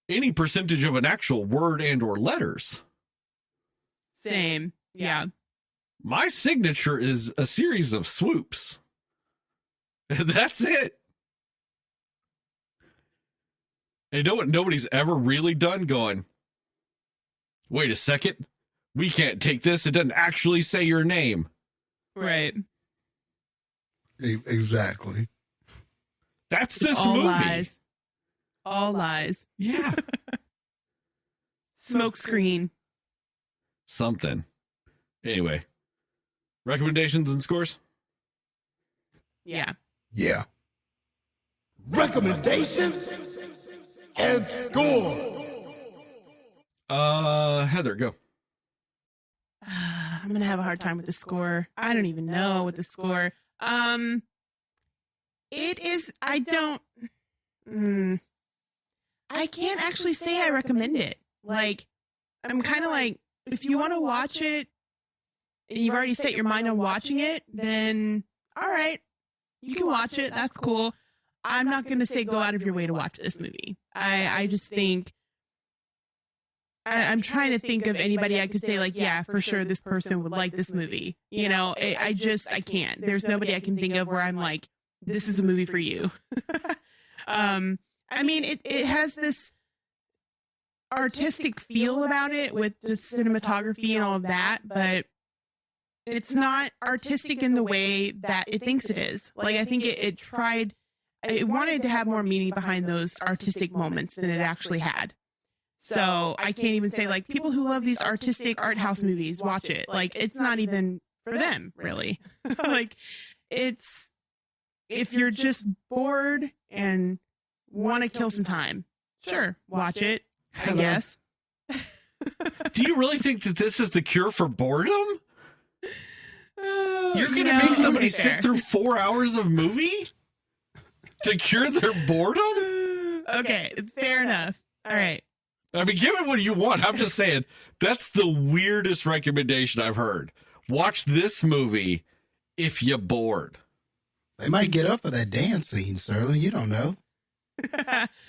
any percentage of an actual word and or letters. Same. Yeah. My signature is a series of swoops. That's it. And you know what nobody's ever really done? Going, wait a second. We can't take this. It doesn't actually say your name. Right. Exactly. That's this All movie. lies. All lies. Yeah. Smoke screen. Something. Anyway. Recommendations and scores? Yeah. Yeah. Recommendations and score. Heather, go. I'm going to have a hard time with the score. I don't even know what the score. It is, I can't actually say I recommend it. Like, I'm kind of like, if you want to watch it and you've already set your mind on watching it, then all right, you can watch it. That's cool. I'm not going to say go out of your way to watch this movie. I just think, I'm trying to think of anybody I could say like, yeah, for sure this person would like this movie. I can't. There's nobody I can think of where I'm like, this is a movie for you. I mean, it has this artistic feel about it with the cinematography and all of that, but it's not artistic in the way that it thinks it is. Like, I think it wanted to have more meaning behind those artistic moments than it actually had. So I can't even say like people who love these artistic art house movies, watch it. Like, it's not even for them, really. Like, it's, if you're just bored and want to kill some time, sure, watch it, I guess. Do you really think that this is the cure for boredom? You're going to make somebody sit through 4 hours of movie to cure their boredom? Okay, fair enough. All right. I mean, give it what you want. I'm just saying, that's the weirdest recommendation I've heard. Watch this movie if you're bored. They might get up for that dance scene, Sterling. You don't know.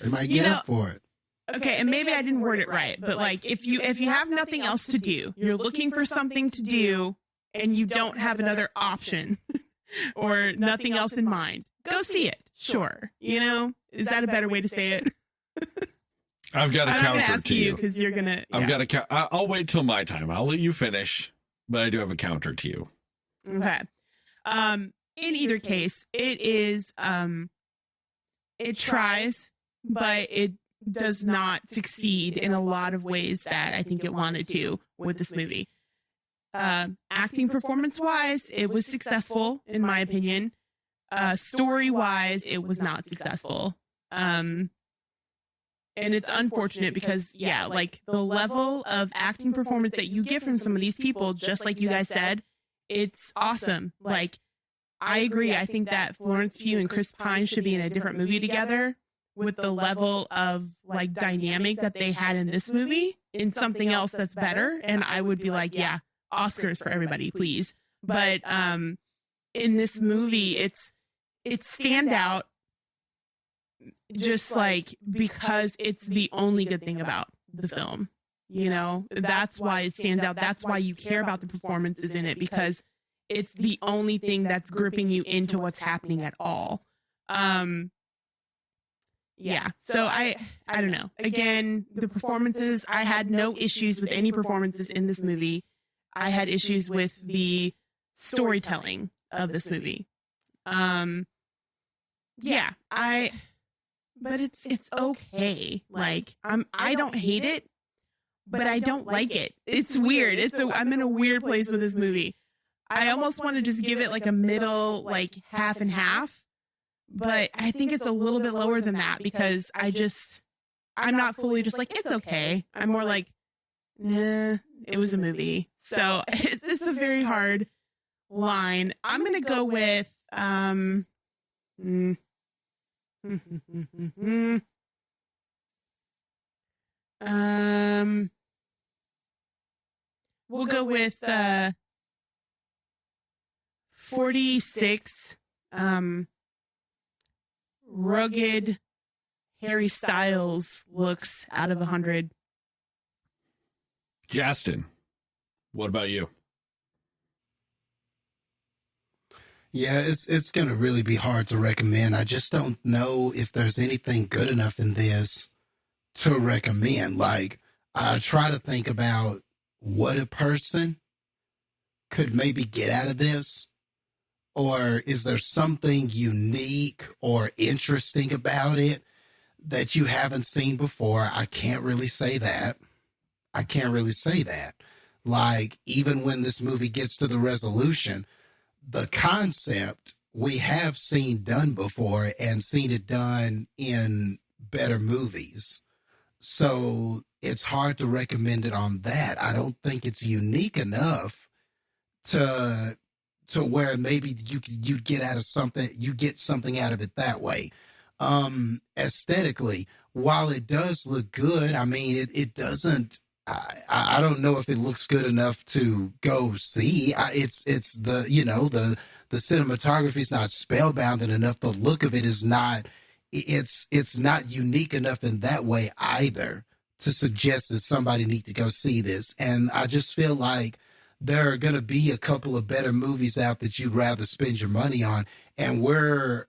They might get up for it. Okay, and maybe I didn't word it right, but like if you have nothing else to do, you're looking for something to do and you don't have another option or nothing else in mind, go see it. Sure. Is that a better way to say it? I've got a counter to you because you're gonna. I've got a I'll wait till my time. I'll let you finish, but I do have a counter to you. Okay. In either case, it is. It tries, but it does not succeed in a lot of ways that I think it wanted to with this movie. Acting performance wise, it was successful in my opinion. Story wise, it was not successful. And it's unfortunate because, yeah, like the level of acting performance that you get from some of these people, just like you guys said, it's awesome. Like, I agree. I think that Florence Pugh and Chris Pine should be in a different movie together with the level of like dynamic that they had in this movie in something else that's better. And I would be like, yeah, Oscars for everybody, please. But in this movie, it's standout. Just like because it's the only good thing about the film, that's why it stands out. That's why you care about the performances in it, because it's the only thing that's gripping you into what's happening at all. yeah. So I don't know. Again, the performances, I had no issues with any performances in this movie. I had issues with the storytelling of this movie. Yeah, but it's okay. Like I don't hate it, but I don't like it. It's weird. I'm in a weird place with this movie. I almost want to just give it like a middle, like half and half, but I think it's a little bit lower than that because I'm not fully just like, it's okay. I'm more like, nah, it was a movie. So it's a very hard line. I'm going to go with, we'll go with 46 rugged Harry Styles looks out of 100. Jastin, what about you? Yeah, it's going to really be hard to recommend. I just don't know if there's anything good enough in this to recommend. Like, I try to think about what a person could maybe get out of this, or is there something unique or interesting about it that you haven't seen before? I can't really say that. Like, even when this movie gets to the resolution, the concept we have seen done before and seen it done in better movies. So it's hard to recommend it on that. I don't think it's unique enough to where maybe you get something out of it that way. Aesthetically, while it does look good, I mean, it doesn't. I don't know if it looks good enough to go see. It's the cinematography is not spellbounding enough. The look of it is not. It's not unique enough in that way either to suggest that somebody need to go see this. And I just feel like there are going to be a couple of better movies out that you'd rather spend your money on. And we're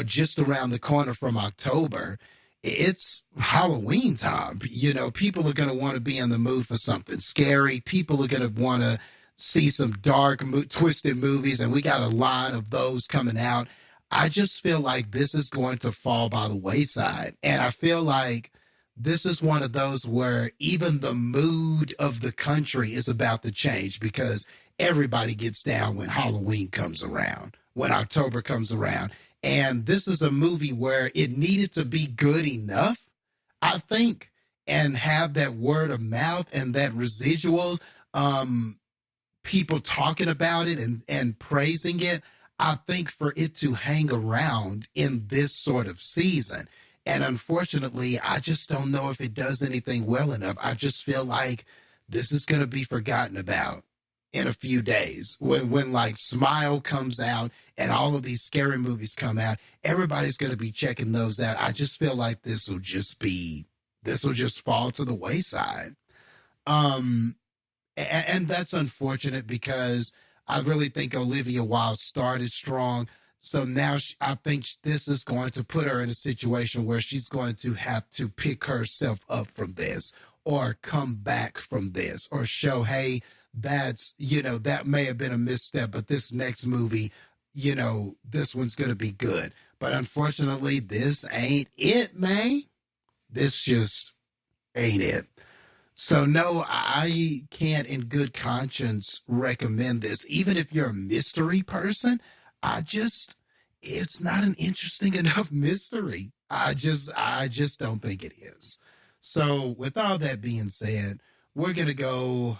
just around the corner from October. It's Halloween time. You know, people are going to want to be in the mood for something scary. People are going to want to see some dark, twisted movies. And we got a line of those coming out. I just feel like this is going to fall by the wayside. And I feel like this is one of those where even the mood of the country is about to change because everybody gets down when Halloween comes around, when October comes around. And this is a movie where it needed to be good enough, I think, and have that word of mouth and that residual people talking about it and praising it. I think for it to hang around in this sort of season. And unfortunately, I just don't know if it does anything well enough. I just feel like this is going to be forgotten about in a few days when like Smile comes out and all of these scary movies come out. Everybody's going to be checking those out. I just feel like this will just fall to the wayside. And that's unfortunate because I really think Olivia Wilde started strong. So now I think this is going to put her in a situation where she's going to have to pick herself up from this or come back from this or show, hey, that may have been a misstep, but this next movie, this one's going to be good. But unfortunately, this ain't it, man. This just ain't it. So no, I can't in good conscience recommend this. Even if you're a mystery person, it's not an interesting enough mystery. I just don't think it is. So with all that being said, we're going to go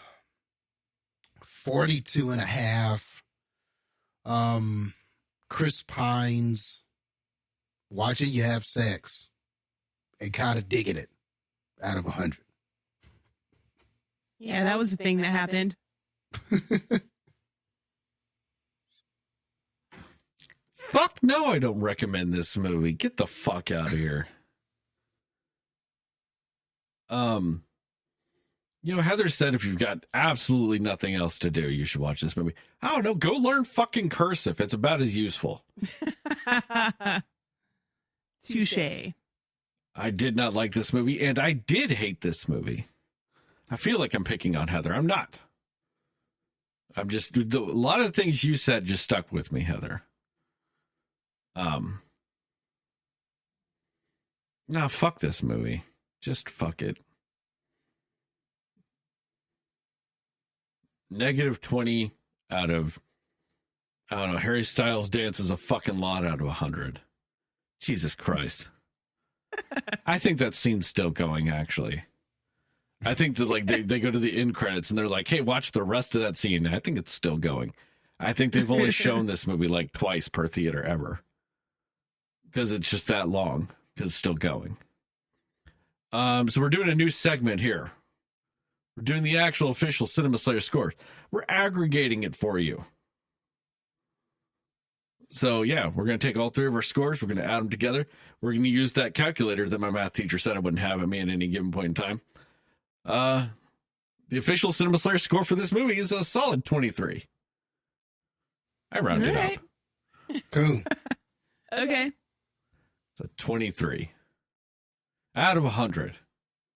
42 and a half. Chris Pine's watching you have sex and kind of digging it out of 100. Yeah, that was a thing that happened. Fuck no, I don't recommend this movie. Get the fuck out of here. Heather said if you've got absolutely nothing else to do, you should watch this movie. I don't know, go learn fucking cursive. It's about as useful. Touche. I did not like this movie, and I did hate this movie. I feel like I'm picking on Heather. I'm not. I'm just, a lot of the things you said just stuck with me, Heather. Nah, fuck this movie. Just fuck it. -20 out of, I don't know, Harry Styles dance is a fucking lot out of 100. Jesus Christ. I think that scene's still going, actually. I think that like they go to the end credits and they're like, hey, watch the rest of that scene. I think it's still going. I think they've only shown this movie like twice per theater ever. Because it's just that long. Because it's still going. So we're doing a new segment here. We're doing the actual official Cinema Slayer score. We're aggregating it for you. So, yeah, we're going to take all three of our scores. We're going to add them together. We're going to use that calculator that my math teacher said I wouldn't have at me at any given point in time. The official Cinema Slayer score for this movie is a solid 23. I rounded it up. Cool. Okay. It's a 23 out of 100.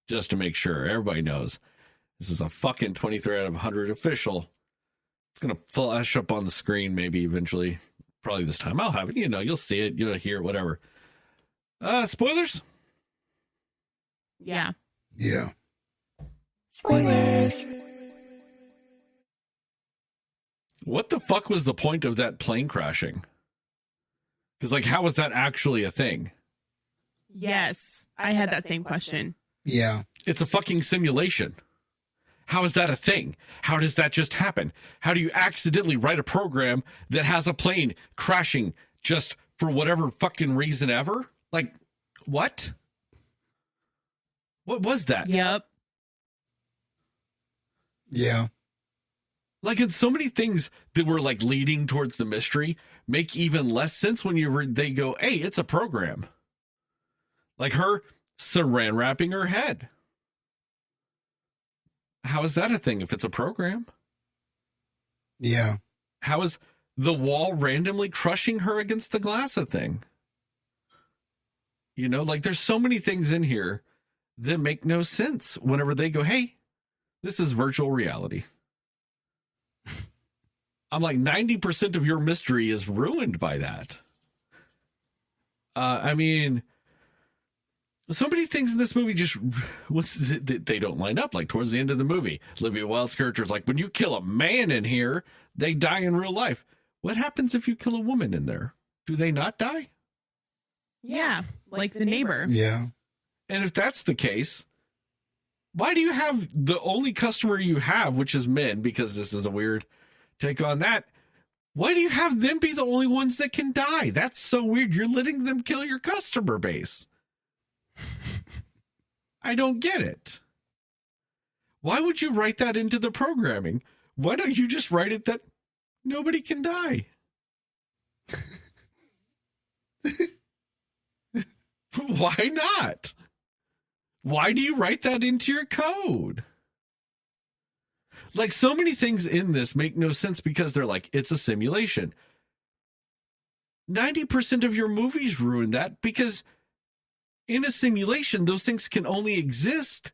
Just to make sure everybody knows. This is a fucking 23 out of 100 official. It's going to flash up on the screen maybe eventually. Probably this time. I'll have it. You know, you'll see it. You'll hear it, whatever. Spoilers? Yeah. Yeah. Spoilers. What the fuck was the point of that plane crashing? Because, like, how was that actually a thing? Yes. I had that same question. Yeah. It's a fucking simulation. How is that a thing? How does that just happen? How do you accidentally write a program that has a plane crashing just for whatever fucking reason ever? Like, what? What was that? Yep. Yeah. Like, and so many things that were like leading towards the mystery make even less sense when they go, hey, it's a program. Like her saran wrapping her head. How is that a thing if it's a program? Yeah. How is the wall randomly crushing her against the glass a thing? You know, like there's so many things in here that make no sense whenever they go, hey, this is virtual reality. I'm like 90% of your mystery is ruined by that. I mean, so many things in this movie just they don't line up. Like towards the end of the movie, Olivia Wilde's character is like, when you kill a man in here, they die in real life. What happens if you kill a woman in there? Do they not die? Yeah. Like the neighbor. Yeah. And if that's the case, why do you have the only customer you have, which is men, because this is a weird take on that. Why do you have them be the only ones that can die? That's so weird. You're letting them kill your customer base. I don't get it. Why would you write that into the programming? Why don't you just write it that nobody can die? Why not? Why do you write that into your code? Like so many things in this make no sense because they're like, it's a simulation. 90% of your movies ruin that because in a simulation, those things can only exist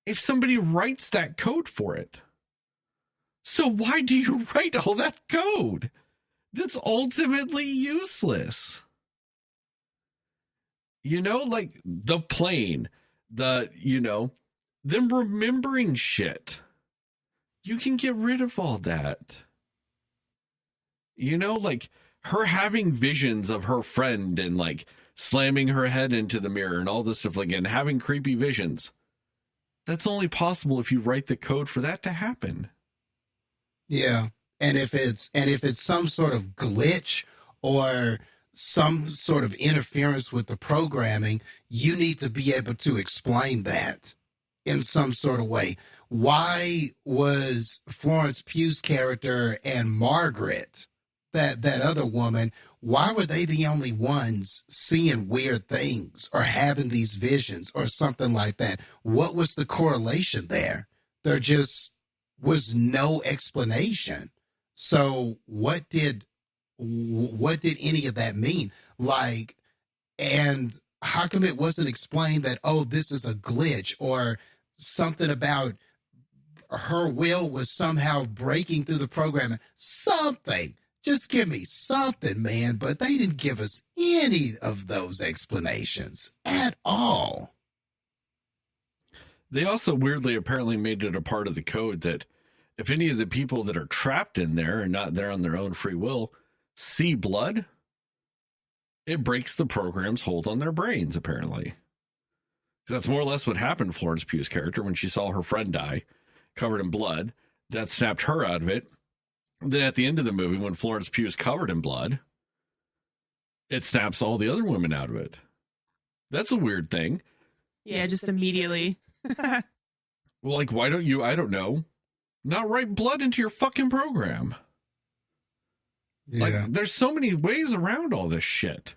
if somebody writes that code for it. So why do you write all that code? That's ultimately useless. You know, like the plane, them remembering shit. You can get rid of all that. You know, like her having visions of her friend and like slamming her head into the mirror and all this stuff, like, and having creepy visions. That's only possible if you write the code for that to happen. Yeah. And if it's some sort of glitch or some sort of interference with the programming, you need to be able to explain that in some sort of way. Why was Florence Pugh's character and Margaret, that other woman, why were they the only ones seeing weird things or having these visions or something like that? What was the correlation there? There just was no explanation. So what did any of that mean? Like, and how come it wasn't explained that, oh, this is a glitch, or something about her will was somehow breaking through the programming? Something. Just give me something, man. But they didn't give us any of those explanations at all. They also weirdly apparently made it a part of the code that if any of the people that are trapped in there and not there on their own free will see blood, it breaks the program's hold on their brains, apparently. That's more or less what happened to Florence Pugh's character when she saw her friend die covered in blood. That snapped her out of it. Then at the end of the movie, when Florence Pugh is covered in blood, it snaps all the other women out of it. That's a weird thing. Yeah, just immediately. Well, like, why don't you, I don't know, not write blood into your fucking program? Yeah. Like, there's so many ways around all this shit.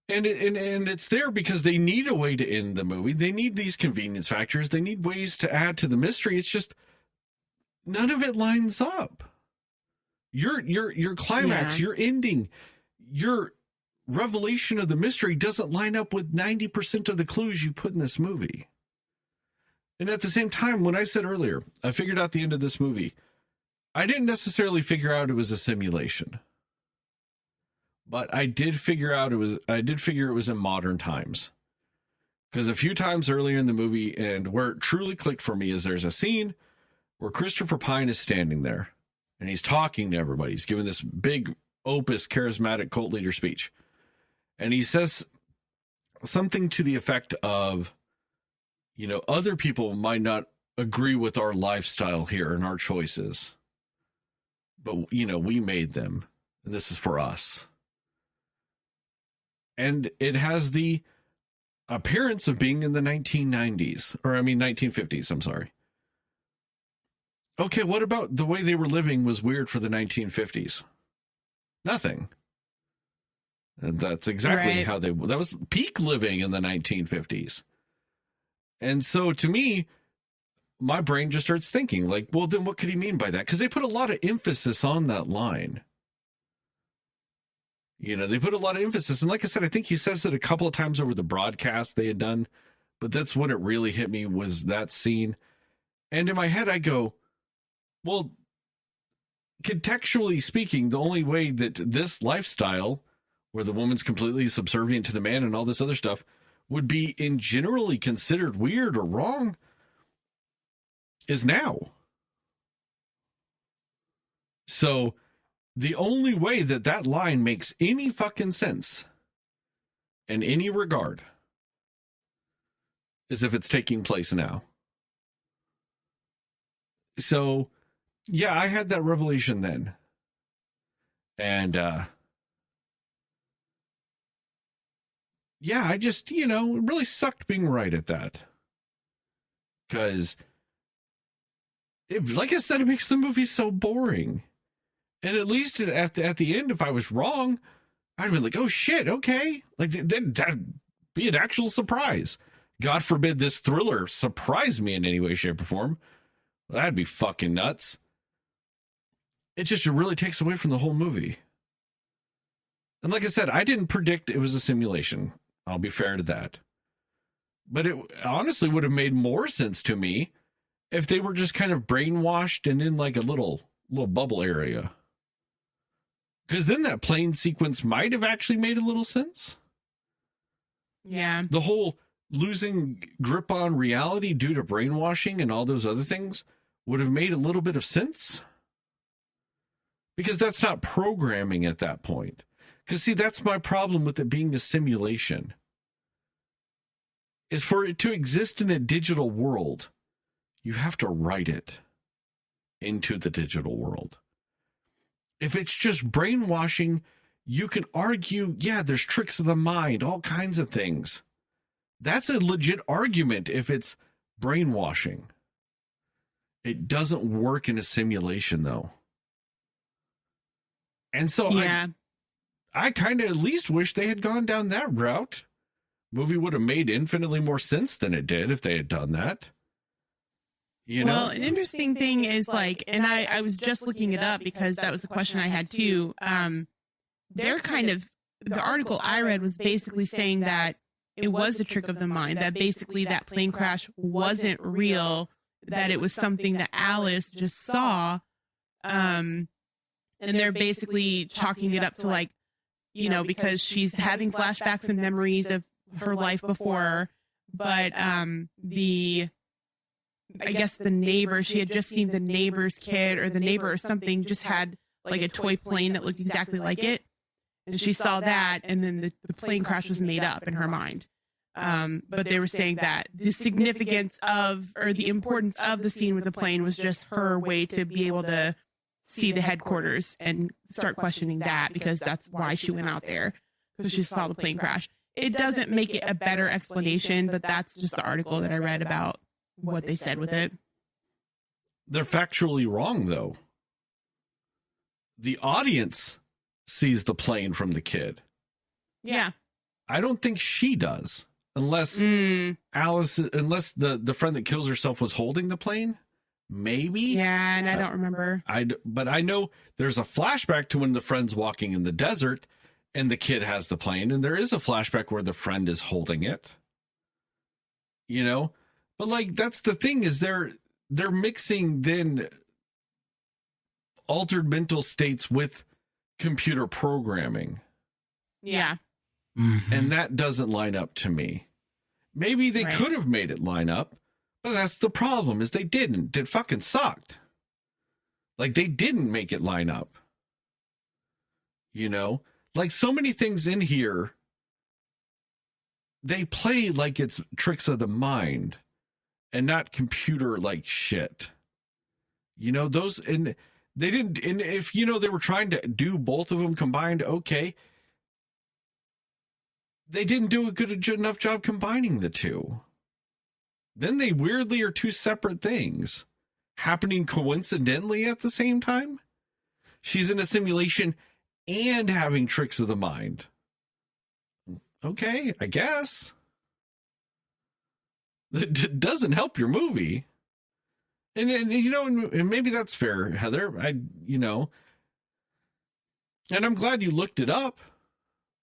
And it's there because they need a way to end the movie. They need these convenience factors. They need ways to add to the mystery. It's just none of it lines up. Your climax, your ending, your revelation of the mystery doesn't line up with 90% of the clues you put in this movie. And at the same time, when I said earlier, I figured out the end of this movie, I didn't necessarily figure out it was a simulation. But I did figure it was in modern times. Because a few times earlier in the movie, and where it truly clicked for me, is there's a scene where Christopher Pine is standing there and he's talking to everybody. He's giving this big opus charismatic cult leader speech. And he says something to the effect of, you know, other people might not agree with our lifestyle here and our choices, but, you know, we made them and this is for us. And it has the appearance of being in the 1950s. I'm sorry. Okay, what about the way they were living was weird for the 1950s? Nothing. And that's exactly how that was peak living in the 1950s. And so to me, my brain just starts thinking like, well, then what could he mean by that? Because they put a lot of emphasis on that line. You know, they put a lot of emphasis. And like I said, I think he says it a couple of times over the broadcast they had done. But that's when it really hit me, was that scene. And in my head, I go, well, contextually speaking, the only way that this lifestyle, where the woman's completely subservient to the man and all this other stuff, would be in generally considered weird or wrong, is now. So the only way that that line makes any fucking sense in any regard is if it's taking place now. So, yeah, I had that revelation then. And, yeah, I just, you know, it really sucked being right at that. Because, like I said, it makes the movie so boring. And at least at the end, if I was wrong, I'd be like, oh, shit, okay. Like, that'd be an actual surprise. God forbid this thriller surprised me in any way, shape, or form. Well, that'd be fucking nuts. It just really takes away from the whole movie. And like I said, I didn't predict it was a simulation. I'll be fair to that. But it honestly would have made more sense to me if they were just kind of brainwashed and in like a little bubble area. Because then that plane sequence might have actually made a little sense. Yeah. The whole losing grip on reality due to brainwashing and all those other things would have made a little bit of sense. Because that's not programming at that point. Because, see, that's my problem with it being a simulation. Is for it to exist in a digital world, you have to write it into the digital world. If it's just brainwashing, you can argue, yeah, there's tricks of the mind, all kinds of things. That's a legit argument if it's brainwashing. It doesn't work in a simulation, though. And so yeah. I kind of at least wish they had gone down that route. Movie would have made infinitely more sense than it did if they had done that. You know? Well, an interesting thing is like, and I was just looking it up because that was a question I had too. They're kind of the article I read was basically saying that it was a trick of the mind, that basically that plane crash wasn't real, that it was something that Alice just saw. And they're basically chalking it up to like, you know, because she's having flashbacks and memories of her life before. But I guess the neighbor, she had just seen the neighbor's kid or the neighbor or something just had like a toy plane that looked exactly like it. And she saw that, and then the plane crash was made up in her mind. But they were saying that the significance of, or the importance of the scene with the plane was just her way to be able to see the headquarters and start questioning that, because that's why she went out there, because she saw the plane crash. It doesn't make it a better explanation, but that's just the article that I read about what they said with it. They're factually wrong, though. The audience sees the plane from the kid. Yeah. I don't think she does, unless Alice, unless the friend that kills herself was holding the plane. Maybe. Yeah, and I don't remember. But I know there's a flashback to when the friend's walking in the desert and the kid has the plane, and there is a flashback where the friend is holding it. You know? But like, that's the thing, is they're mixing then altered mental states with computer programming. Yeah. And that doesn't line up to me. Maybe they could have made it line up, but that's the problem, is they didn't. It fucking sucked. Like, they didn't make it line up. You know? Like, so many things in here, they play like it's tricks of the mind and not computer like shit. You know, those, and they didn't, and if, you know, they were trying to do both of them combined, okay. They didn't do a good enough job combining the two. Then they weirdly are two separate things happening coincidentally at the same time. She's in a simulation and having tricks of the mind. Okay, I guess. That doesn't help your movie. And you know, and maybe that's fair, Heather. You know, and I'm glad you looked it up.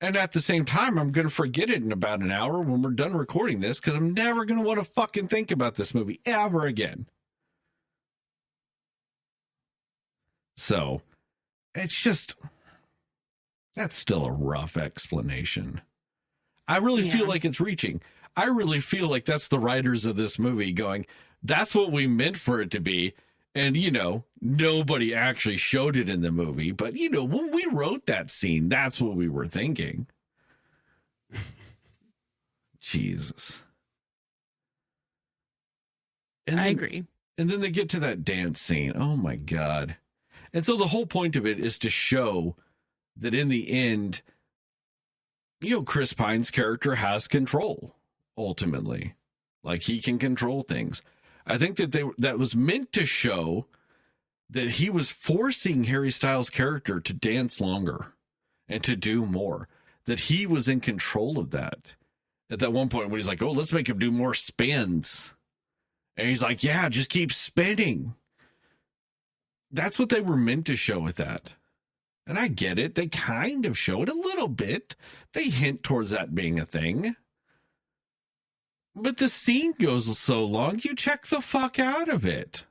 And at the same time, I'm going to forget it in about an hour when we're done recording this, because I'm never going to want to fucking think about this movie ever again. So, it's just, that's still a rough explanation. I really feel like it's reaching. I really feel like that's the writers of this movie going, that's what we meant for it to be. And, you know, nobody actually showed it in the movie. But, you know, when we wrote that scene, that's what we were thinking. Jesus. And I agree. And then they get to that dance scene. Oh, my God. And so the whole point of it is to show that in the end, you know, Chris Pine's character has control, ultimately. Like, he can control things. I think that that was meant to show that he was forcing Harry Styles' character to dance longer and to do more, that he was in control of that. At that one point when he's like, oh, let's make him do more spins. And he's like, yeah, just keep spinning. That's what they were meant to show with that. And I get it. They kind of show it a little bit. They hint towards that being a thing. But the scene goes so long, you check the fuck out of it.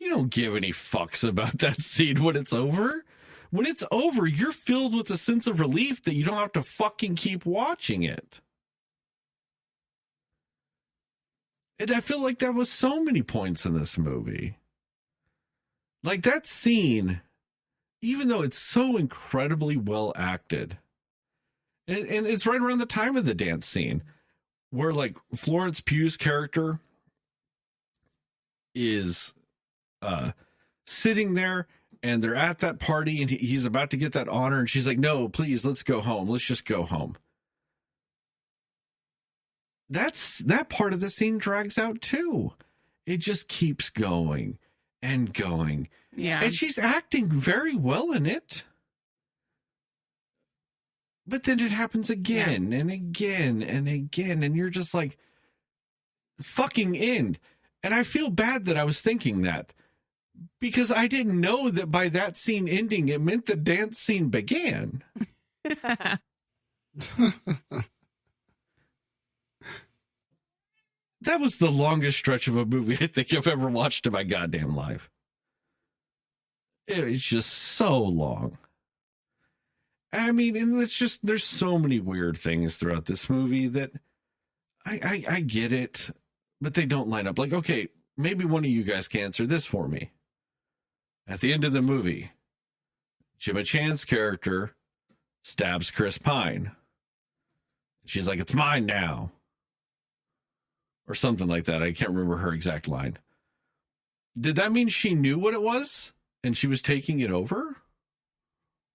You don't give any fucks about that scene when it's over. When it's over, you're filled with a sense of relief that you don't have to fucking keep watching it. And I feel like that was so many points in this movie. Like, that scene, even though it's so incredibly well acted, and it's right around the time of the dance scene, where, like, Florence Pugh's character is sitting there, and they're at that party, and he's about to get that honor, and she's like, no, please, let's go home. Let's just go home. That part of the scene drags out, too. It just keeps going and going. Yeah. And she's acting very well in it. But then it happens again and again and again. And you're just like, fucking end. And I feel bad that I was thinking that, because I didn't know that by that scene ending, it meant the dance scene began. That was the longest stretch of a movie I think I've ever watched in my goddamn life. It was just so long. I mean, and it's just, there's so many weird things throughout this movie that I get it, but they don't line up. Like, okay, maybe one of you guys can answer this for me. At the end of the movie, Gemma Chan's character stabs Chris Pine. She's like, it's mine now. Or something like that. I can't remember her exact line. Did that mean she knew what it was and she was taking it over?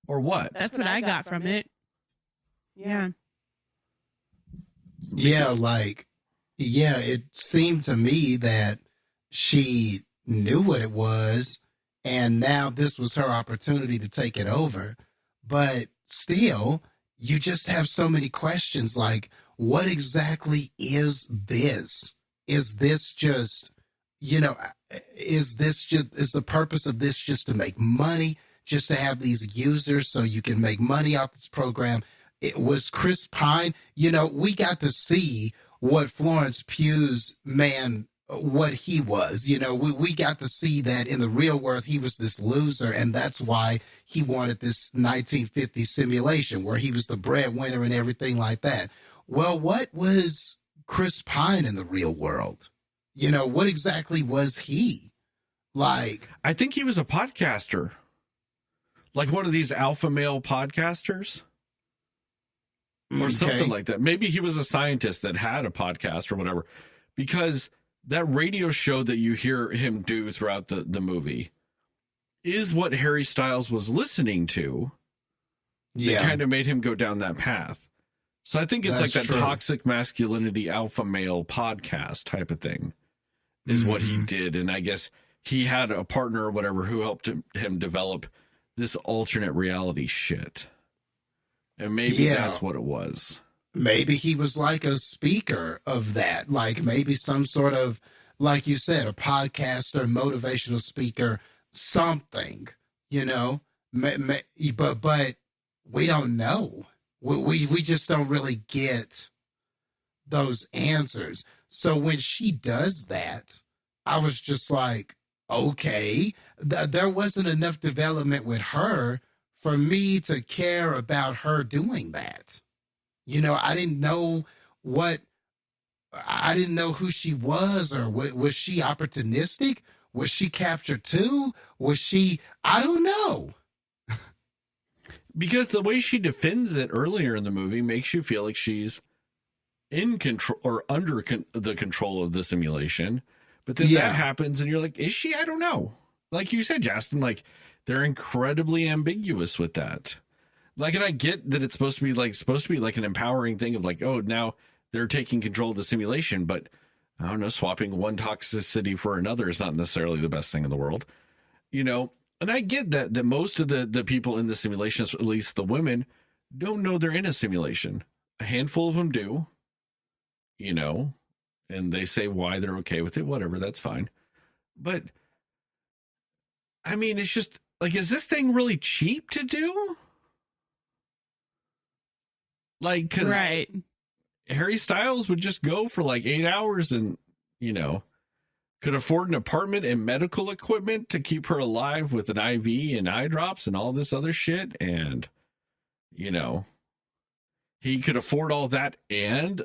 Or what? That's what I got from it. Yeah. Yeah, it seemed to me that she knew what it was, and now this was her opportunity to take it over. But still, you just have so many questions like, what exactly is this? Is this just, is the purpose of this just to make money, just to have these users so you can make money off this program? It was Chris Pine. We got to see what Florence Pugh's what he was. We got to see that in the real world, he was this loser. And that's why he wanted this 1950 simulation where he was the breadwinner and everything like that. Well, what was Chris Pine in the real world? What exactly was he? Like, I think he was a podcaster. Like one of these alpha male podcasters. Or something like that. Maybe he was a scientist that had a podcast or whatever. Because that radio show that you hear him do throughout the movie is what Harry Styles was listening to. Yeah. That kind of made him go down that path. So I think it's That's like that true. toxic masculinity alpha male podcast type of thing is what he did. And I guess he had a partner or whatever who helped him develop this alternate reality shit. And maybe that's what it was. Maybe he was like a speaker of that, like maybe some sort of, like you said, a podcaster, motivational speaker, something, but we don't know. We just don't really get those answers. So when she does that, I was just like, okay, there wasn't enough development with her for me to care about her doing that. I didn't know I didn't know who she was, or was she opportunistic? Was she captured too? I don't know. Because the way she defends it earlier in the movie makes you feel like she's in control or under the control of the simulation. But then that happens and you're like, is she? I don't know. Like you said, Jastin, like they're incredibly ambiguous with that. Like, and I get that it's supposed to be like an empowering thing of like, oh, now they're taking control of the simulation. But I don't know, swapping one toxicity for another is not necessarily the best thing in the world, And I get that most of the people in the simulation, at least the women, don't know they're in a simulation. A handful of them do, and they say why they're okay with it, whatever, that's fine. But, I mean, it's just, like, is this thing really cheap to do? Like, because Harry Styles would just go for like 8 hours and, could afford an apartment and medical equipment to keep her alive with an IV and eye drops and all this other shit. And, he could afford all that and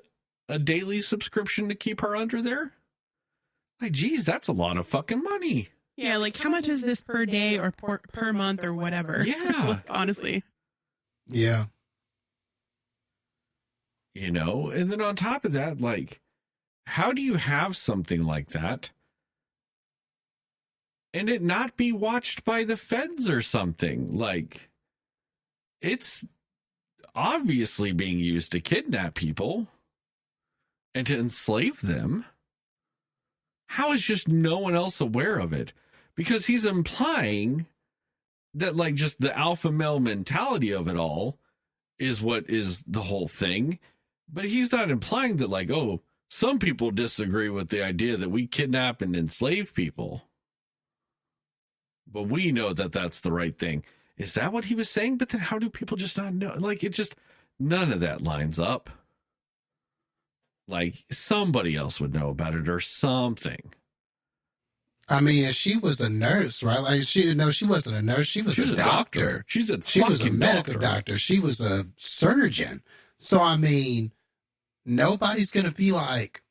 a daily subscription to keep her under there. Like, geez, that's a lot of fucking money. Yeah, like how much is this per day or per month or whatever? Yeah. Honestly. Yeah. And then on top of that, like, how do you have something like that and it not be watched by the feds or something? Like, it's obviously being used to kidnap people and to enslave them. How is just no one else aware of it? Because he's implying that, like, just the alpha male mentality of it all is what is the whole thing. But he's not implying that, like, oh, some people disagree with the idea that we kidnap and enslave people. But we know that that's the right thing. is that what he was saying? But then how do people just not know? Like, it just, none of that lines up. Like, somebody else would know about it or something. I mean, and she was a nurse, right? Like she wasn't a nurse. She was a doctor. She was a medical doctor. She was a surgeon. So, I mean, nobody's going to be like,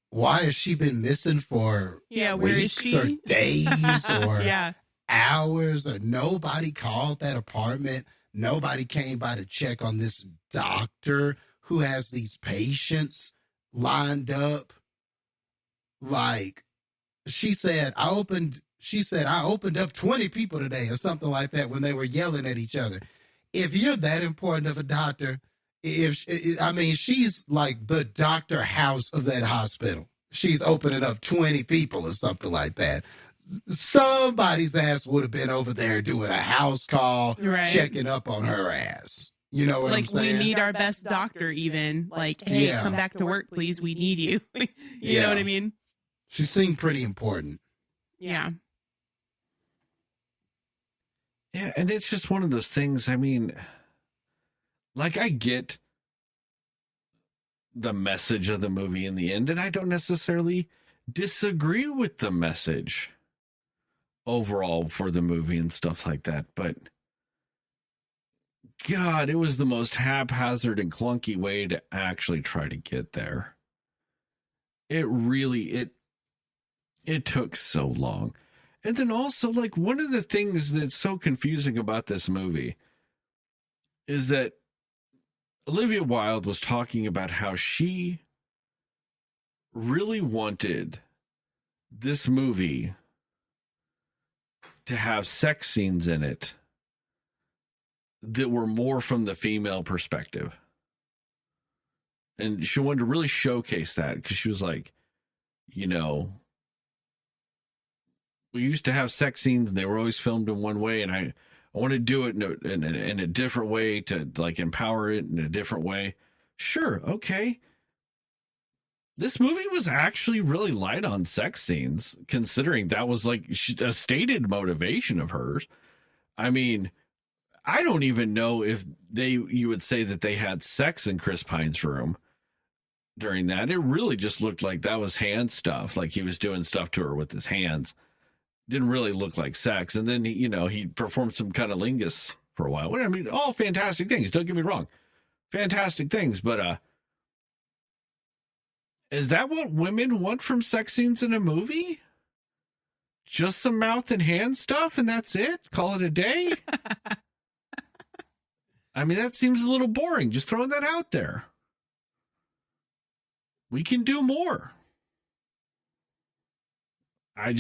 why has she been missing for Yeah, where is weeks she? or days or Yeah. hours? Or nobody called that apartment. Nobody came by to check on this doctor who has these patients lined up. Like, she said, I opened up 20 people today or something like that when they were yelling at each other. If you're that important of a doctor, she's like the doctor house of that hospital. She's opening up 20 people or something like that. Somebody's ass would have been over there doing a house call, Right. checking up on her ass. You know what I'm Like, saying? we need our best doctor even. Like, hey, Yeah. come back to work, please. We need you. You Yeah. know what I mean? She seemed pretty important. Yeah. Yeah, and it's just one of those things. I mean, like, I get the message of the movie in the end, and I don't necessarily disagree with the message overall for the movie and stuff like that. But God, it was the most haphazard and clunky way to actually try to get there. It really, it took so long. And then also, like, one of the things that's so confusing about this movie is that Olivia Wilde was talking about how she really wanted this movie to have sex scenes in it that were more from the female perspective. And she wanted to really showcase that because she was like, you know, we used to have sex scenes and they were always filmed in one way. And I want to do it in a different way to like empower it in a different way. Sure. Okay. This movie was actually really light on sex scenes, considering that was like a stated motivation of hers. I mean, I don't even know if you would say that they had sex in Chris Pine's room during that. It really just looked like that was hand stuff. Like he was doing stuff to her with his hands. Didn't really look like sex. And then, he performed some kind of lingus for a while. I mean, all fantastic things. Don't get me wrong. Fantastic things. But is that what women want from sex scenes in a movie? Just some mouth and hand stuff and that's it? Call it a day? I mean, that seems a little boring. Just throwing that out there. We can do more. I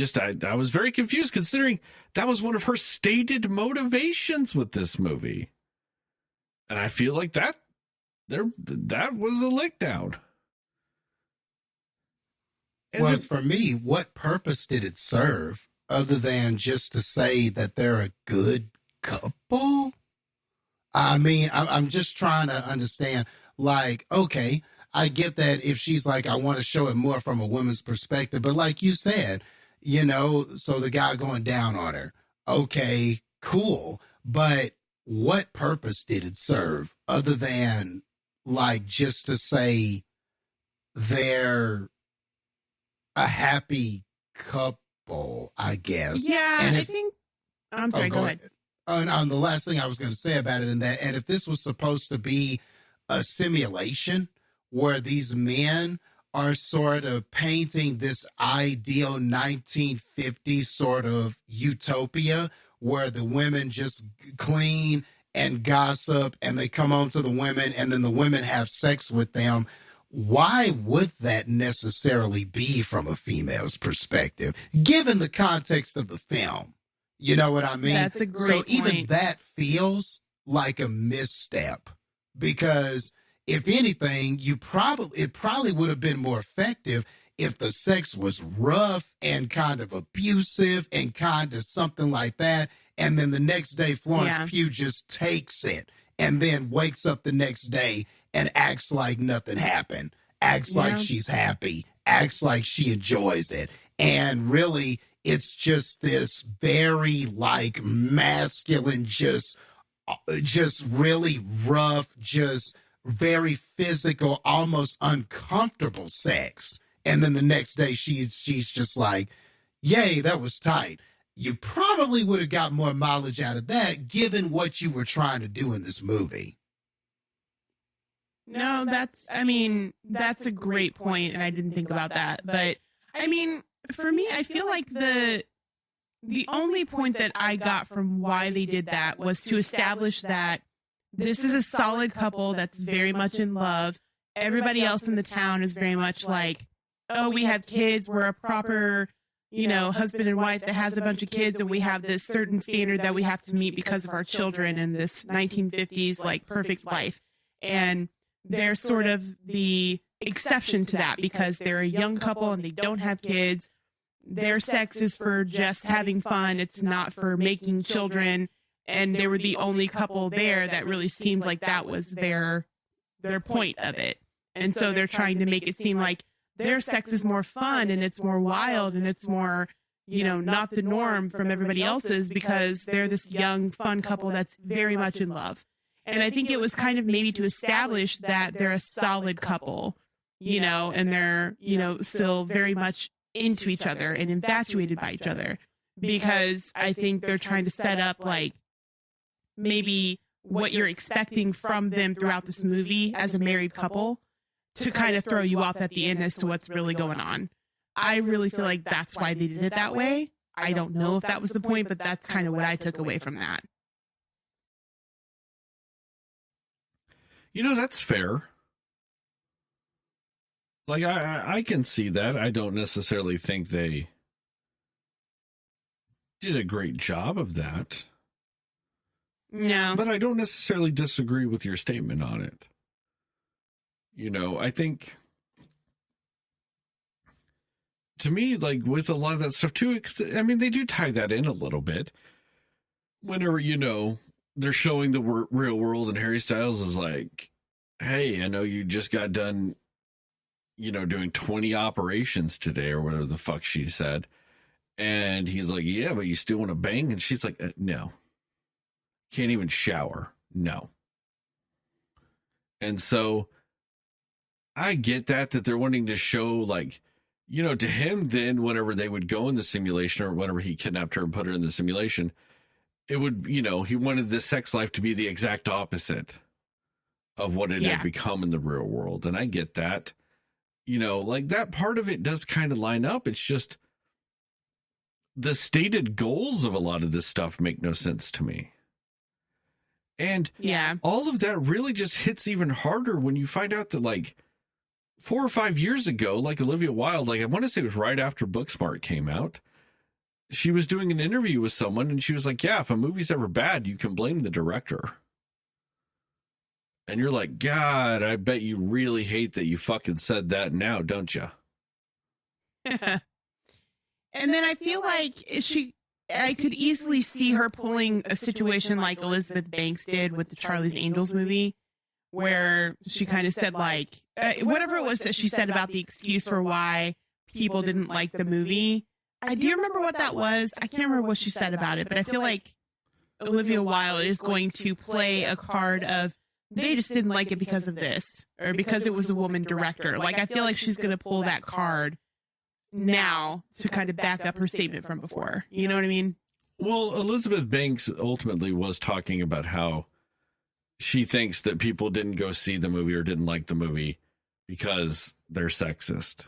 was very confused considering that was one of her stated motivations with this movie. And I feel like that was a lick down. Well, for me, what purpose did it serve other than just to say that they're a good couple? I mean, I'm just trying to understand, like, okay, I get that if she's like, I want to show it more from a woman's perspective, but like you said, so the guy going down on her, okay, cool. But what purpose did it serve other than like just to say they're a happy couple, I guess? Yeah, And I think. I'm sorry, go ahead. And the last thing I was going to say about it and if this was supposed to be a simulation where these men are sort of painting this ideal 1950s sort of utopia where the women just clean and gossip and they come home to the women and then the women have sex with them, why would that necessarily be from a female's perspective, given the context of the film? You know what I mean? That's a great So even point. that feels like a misstep because if anything, it probably would have been more effective if the sex was rough and kind of abusive and kind of something like that. And then the next day, Florence Pugh just takes it and then wakes up the next day and acts like nothing happened, acts like she's happy, acts like she enjoys it. And really, it's just this very like masculine, just really rough, just very physical, almost uncomfortable sex. And then the next day she's just like, yay, that was tight. You probably would have got more mileage out of that given what you were trying to do in this movie. No, that's a great point, and I didn't think about that. But I mean, for me, I feel like the only point that I got from why they did that was to establish that this is a solid couple that's very much in love. Everybody else in the town is very much like, oh, we have kids, we're a proper, husband and wife that has a bunch of kids, and we have this certain standard that we have to meet because of our children in this 1950s like perfect life. And they're sort of the exception to that because they're a young couple and they don't have kids. Their sex is for just having fun. It's not for making children. And they were the only couple there that really seemed like that was their point of it. And so they're trying to make it seem like their sex is more fun and it's more wild and it's more, not the norm from everybody else's because they're this young, fun couple that's very much in love. And I think it was kind of maybe to establish that they're a solid couple, and they're, still very much into each other and infatuated by each other, because I think they're trying to set up like maybe what you're expecting from them throughout this movie as a married couple to kind of throw you off at the end as to what's really going on. I really feel like that's why they did it that way. I don't know if that was the point, but that's kind of what I took away from that. That's fair. Like, I can see that. I don't necessarily think they did a great job of that. No. But I don't necessarily disagree with your statement on it. I think, to me, like, with a lot of that stuff, too, they do tie that in a little bit. Whenever, they're showing the real world, and Harry Styles is like, hey, I know you just got done, doing 20 operations today or whatever the fuck she said. And he's like, yeah, but you still want to bang? And she's like, no. Can't even shower. No. And so I get that they're wanting to show, like, to him then whenever they would go in the simulation or whenever he kidnapped her and put her in the simulation, it would, he wanted the sex life to be the exact opposite of what it had become in the real world. And I get that, like that part of it does kind of line up. It's just the stated goals of a lot of this stuff make no sense to me. And all of that really just hits even harder when you find out that like 4 or 5 years ago, like Olivia Wilde, like I want to say it was right after Booksmart came out, she was doing an interview with someone and she was like, yeah, if a movie's ever bad, you can blame the director. And you're like, God, I bet you really hate that you fucking said that now, don't you? And then I feel like I could easily see her pulling a situation like Elizabeth Banks did with the Charlie's Angels movie, where she kind of said like, whatever it was that she said about the excuse for why people didn't like the movie. Do you remember what that was? I can't remember what she said about it, but I feel like Olivia Wilde is going to play a card of, they just didn't like it because of this, or because it was a woman director. Like, I feel like she's going to pull that card now to kind of back up her statement from before. You know what I mean? Well, Elizabeth Banks ultimately was talking about how she thinks that people didn't go see the movie or didn't like the movie because they're sexist.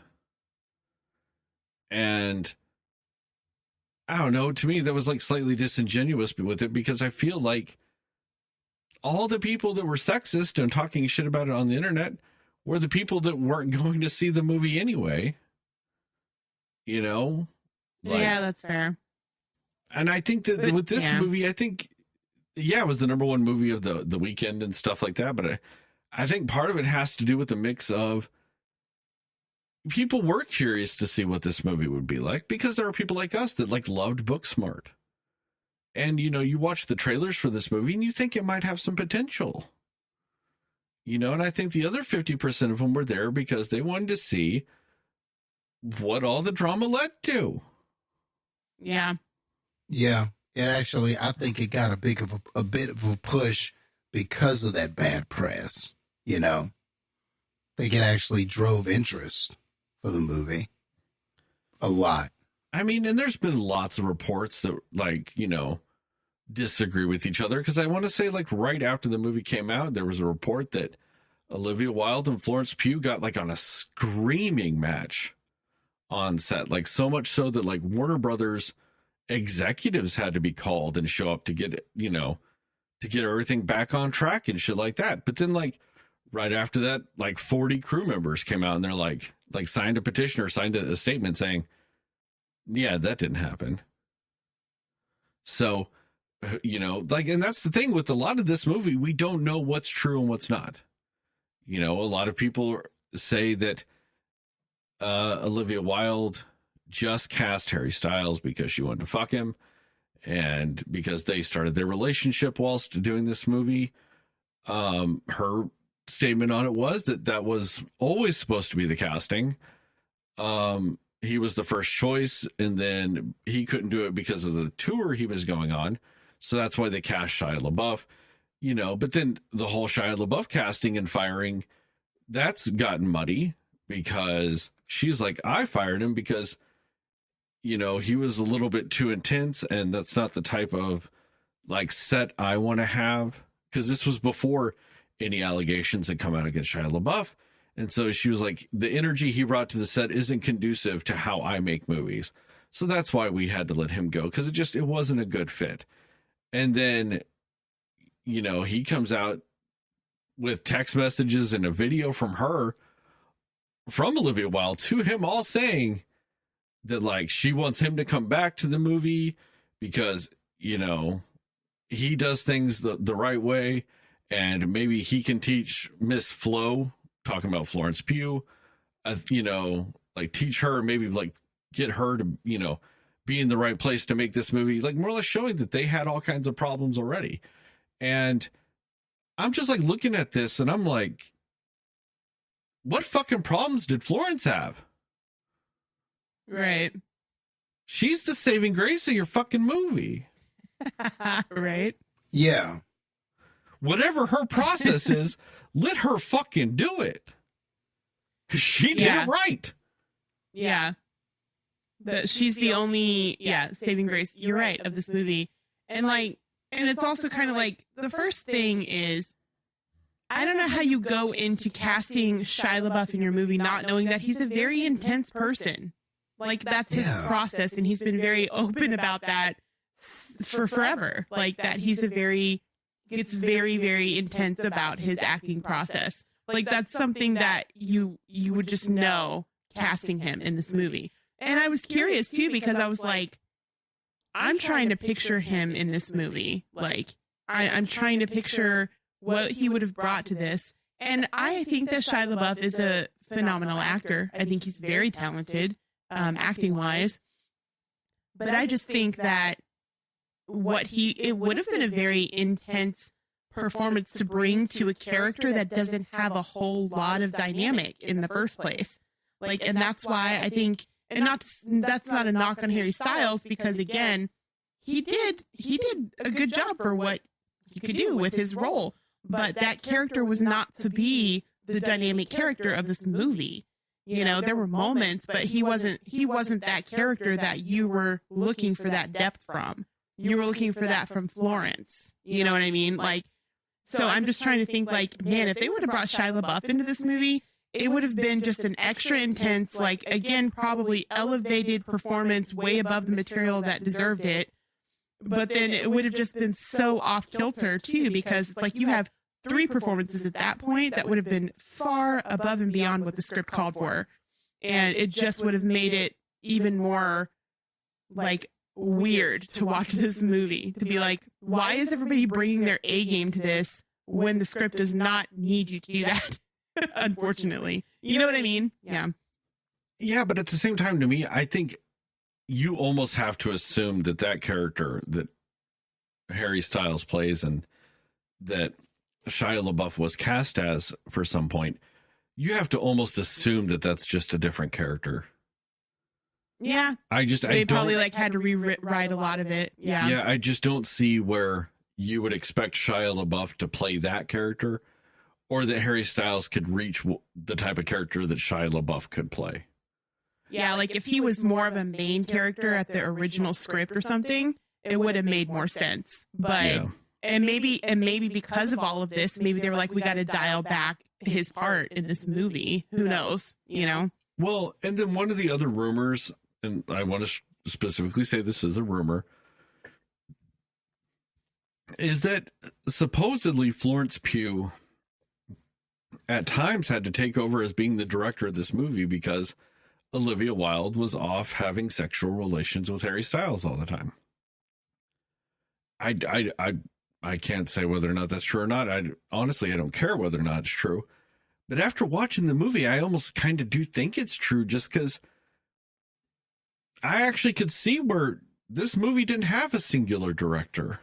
And I don't know, to me, that was like slightly disingenuous with it, because I feel like all the people that were sexist and talking shit about it on the internet were the people that weren't going to see the movie anyway. Like, Yeah, that's fair. And I think that with this movie, I think, it was the number one movie of the weekend and stuff like that. But I think part of it has to do with the mix of people were curious to see what this movie would be like, because there are people like us that like loved Booksmart. And, you watch the trailers for this movie and you think it might have some potential. And I think the other 50% of them were there because they wanted to see what all the drama led to. Yeah. Yeah. It actually, I think it got a bit of a push because of that bad press. You know, I think it actually drove interest for the movie a lot. I mean, and there's been lots of reports that, like, you know, disagree with each other. Because I want to say, like, right after the movie came out, there was a report that Olivia Wilde and Florence Pugh got, like, on a screaming match on set. Like, so much so that, like, Warner Brothers executives had to be called and show up to get it, you know, to get everything back on track and shit like that. But then, like, right after that, like 40 crew members came out and they're like signed a petition or signed a statement saying, yeah, that didn't happen. So, you know, like, and that's the thing with a lot of this movie, we don't know what's true and what's not. You know, a lot of people say that Olivia Wilde just cast Harry Styles because she wanted to fuck him and because they started their relationship whilst doing this movie. Her statement on it was that was always supposed to be the casting. He was the first choice, and then he couldn't do it because of the tour he was going on. So that's why they cast Shia LaBeouf, you know, but then the whole Shia LaBeouf casting and firing, that's gotten muddy because she's like, I fired him because, you know, he was a little bit too intense and that's not the type of like set I want to have. Because this was before any allegations had come out against Shia LaBeouf. And so she was like, the energy he brought to the set isn't conducive to how I make movies. So that's why we had to let him go, because it wasn't a good fit. And then, you know, he comes out with text messages and a video from Olivia Wilde to him, all saying that, like, she wants him to come back to the movie because, you know, he does things the right way. And maybe he can teach Miss Flo, talking about Florence Pugh, you know, like teach her, maybe like get her to, you know, be in the right place to make this movie, like more or less showing that they had all kinds of problems already. And I'm just like looking at this and I'm like, what fucking problems did Florence have? Right. She's the saving grace of your fucking movie. Right. Yeah. Whatever her process is, let her fucking do it. Because she did it right. Yeah. She's the only, saving grace, you're right, of this movie. And like, and it's also kind of like, the first thing is, I don't know how you go into casting Shia LaBeouf in your movie not knowing that he's a very intense person. Like, that's his process, and he's been very open about that for forever. Like, that he's gets very, very intense about his acting process. Like, that's something that you would just know casting him in this movie. And I was curious too, because I was like, I'm trying to picture him in this movie. Like, I'm trying to picture what he would have brought to this. And I think that Shia LaBeouf is a phenomenal actor. I think he's very talented, acting wise. But I just think that it would have been a very intense performance to bring to a character that doesn't have a whole lot of dynamic in the first place. Like, and that's why I think, and that's not a knock on Harry Styles, because again, he did a good job for what he could do with his role, but that character was not to be the dynamic character of this movie. You know, there were moments, but he wasn't that character that you were looking for that depth from. You were looking for that from Florence. You know what I mean? Like, so I'm just trying to think, like, man, if they would have brought Shia LaBeouf into this movie, it would have been just an extra intense, like, again, probably elevated performance way above the material that deserved it. But then it would have just been so off kilter too, because it's like you have 3 performances at that point that would have been far above and beyond what the script called for. And it just would have made it even more, like, weird to watch this movie, to be like, why is everybody bringing their A game to this when the script does not need you to do that? Unfortunately, you know what I mean? Yeah, but at the same time, to me, I think you almost have to assume that character that Harry Styles plays and that Shia LaBeouf was cast as for some point, you have to almost assume that that's just a different character. Yeah. They probably like had to rewrite a lot of it. Yeah. Yeah, I just don't see where you would expect Shia LaBeouf to play that character, or that Harry Styles could reach the type of character that Shia LaBeouf could play. Yeah, like if he was more of a main character at the original script or something, it would have made more sense. But Yeah. and maybe because of all of this, maybe they were like, we got to dial back his part in this movie. Who knows? You know? Well, and then one of the other rumors, and I want to specifically say this is a rumor, is that supposedly Florence Pugh at times had to take over as being the director of this movie because Olivia Wilde was off having sexual relations with Harry Styles all the time. I can't say whether or not that's true or not. Honestly, I don't care whether or not it's true. But after watching the movie, I almost kind of do think it's true, just because I actually could see where this movie didn't have a singular director.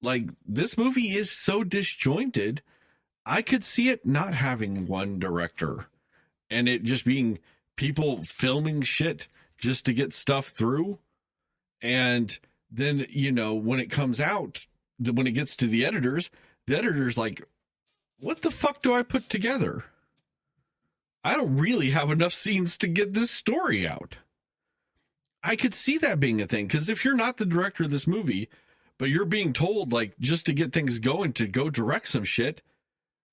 Like, this movie is so disjointed, I could see it not having one director and it just being people filming shit just to get stuff through. And then, you know, when it comes out, when it gets to the editors like, what the fuck do I put together? I don't really have enough scenes to get this story out. I could see that being a thing, because if you're not the director of this movie, but you're being told, like, just to get things going, to go direct some shit,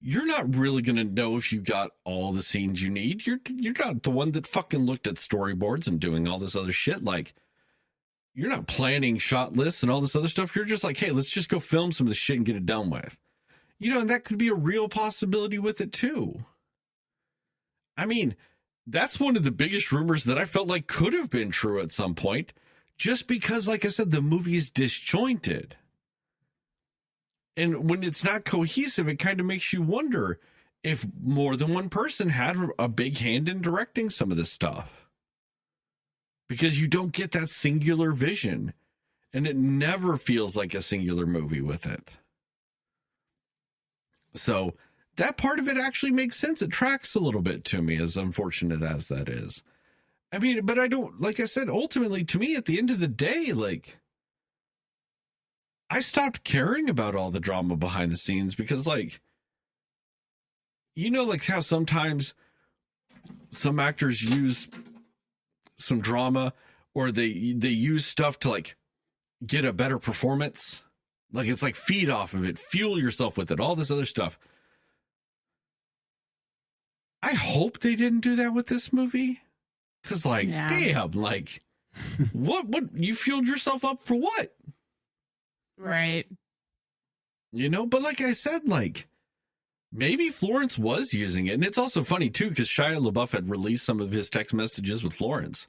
you're not really going to know if you got all the scenes you need. You're not the one that fucking looked at storyboards and doing all this other shit. Like, you're not planning shot lists and all this other stuff. You're just like, hey, let's just go film some of this shit and get it done with. You know, and that could be a real possibility with it too. I mean, that's one of the biggest rumors that I felt like could have been true at some point, just because, like I said, the movie is disjointed. And when it's not cohesive, it kind of makes you wonder if more than one person had a big hand in directing some of this stuff. Because you don't get that singular vision, and it never feels like a singular movie with it. So that part of it actually makes sense. It tracks a little bit to me, as unfortunate as that is. I mean, but I don't, like I said, ultimately, to me, at the end of the day, like, I stopped caring about all the drama behind the scenes because, like, you know, like how sometimes some actors use some drama, or they use stuff to, like, get a better performance. Like, it's like, feed off of it, fuel yourself with it, all this other stuff. I hope they didn't do that with this movie. Because, like, damn, like, what you fueled yourself up for what? Right. You know, but like I said, like, maybe Florence was using it. And it's also funny, too, because Shia LaBeouf had released some of his text messages with Florence.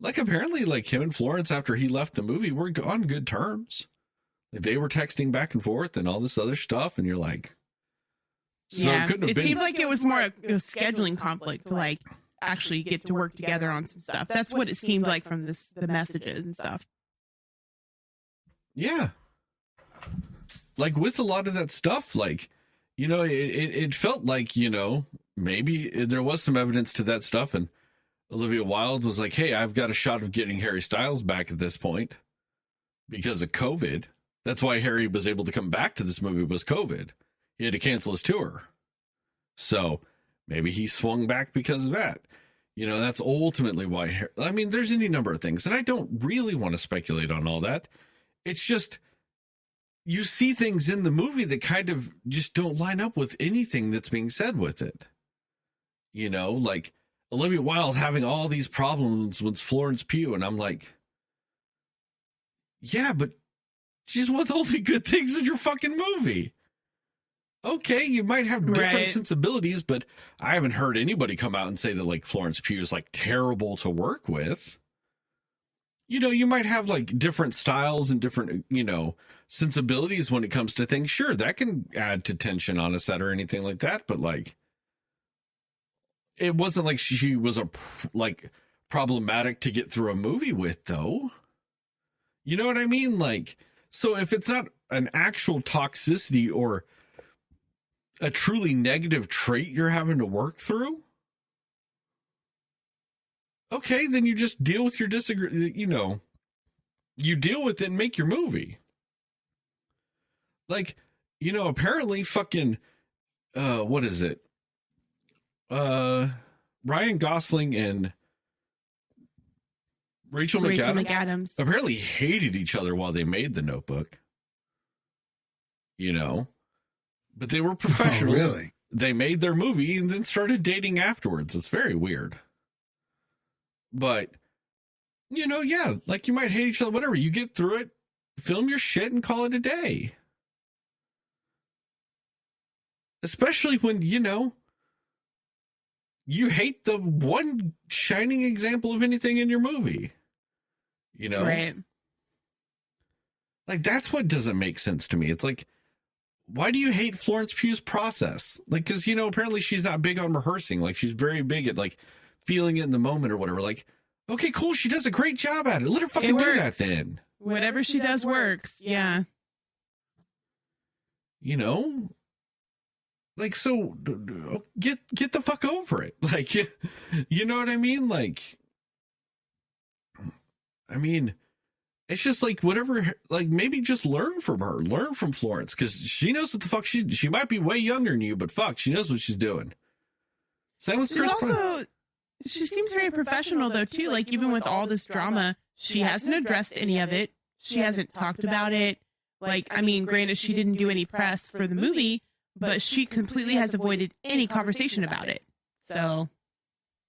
Like, apparently, like, him and Florence, after he left the movie, were on good terms. Like, they were texting back and forth and all this other stuff. And you're like, so yeah. it couldn't have been. It seemed like it was more a scheduling conflict to, like, actually get to work together on some stuff. That's what it seemed like from the messages and stuff. Yeah. Like, with a lot of that stuff, like, you know, it felt like, you know, maybe there was some evidence to that stuff. And Olivia Wilde was like, hey, I've got a shot of getting Harry Styles back at this point because of COVID. That's why Harry was able to come back to this movie, was COVID. He had to cancel his tour. So maybe he swung back because of that. You know, that's ultimately why. I mean, there's any number of things, and I don't really want to speculate on all that. It's just, you see things in the movie that kind of just don't line up with anything that's being said with it. You know, like Olivia Wilde having all these problems with Florence Pugh, and I'm like, yeah, but she's one of the only good things in your fucking movie. Okay, you might have different sensibilities, but I haven't heard anybody come out and say that, like, Florence Pugh is, like, terrible to work with. You know, you might have, like, different styles and different, you know, sensibilities when it comes to things. Sure, that can add to tension on a set or anything like that, but, like, it wasn't like she was problematic to get through a movie with, though. You know what I mean? Like, so if it's not an actual toxicity or a truly negative trait you're having to work through, okay, then you just deal with your disagreement. You know, you deal with it and make your movie. Like, you know, apparently fucking, what is it? Ryan Gosling and Rachel McAdams apparently hated each other while they made The Notebook. You know, but they were professionals. Oh, really? They made their movie and then started dating afterwards. It's very weird. But, you know, yeah, like you might hate each other, whatever. You get through it, film your shit, and call it a day. Especially when, you know, you hate the one shining example of anything in your movie. You know? Right. Like, that's what doesn't make sense to me. It's like, why do you hate Florence Pugh's process? Like, because, you know, apparently she's not big on rehearsing. Like, she's very big at, like, feeling it in the moment or whatever. Like, okay, cool. She does a great job at it. Let her fucking do that then. Whatever she does works. Yeah. You know? Like, so get the fuck over it. Like, you know what I mean? Like, I mean, it's just like whatever, like maybe just learn from her, learn from Florence, because she knows what the fuck she might be way younger than you, but fuck, she knows what she's doing. Same with Chris Pratt. She seems very professional though too. Like even with all this drama, she hasn't addressed any of it. She hasn't talked about it. Like, I mean, granted, she didn't do any press for the movie, but she completely has avoided any conversation about it. So,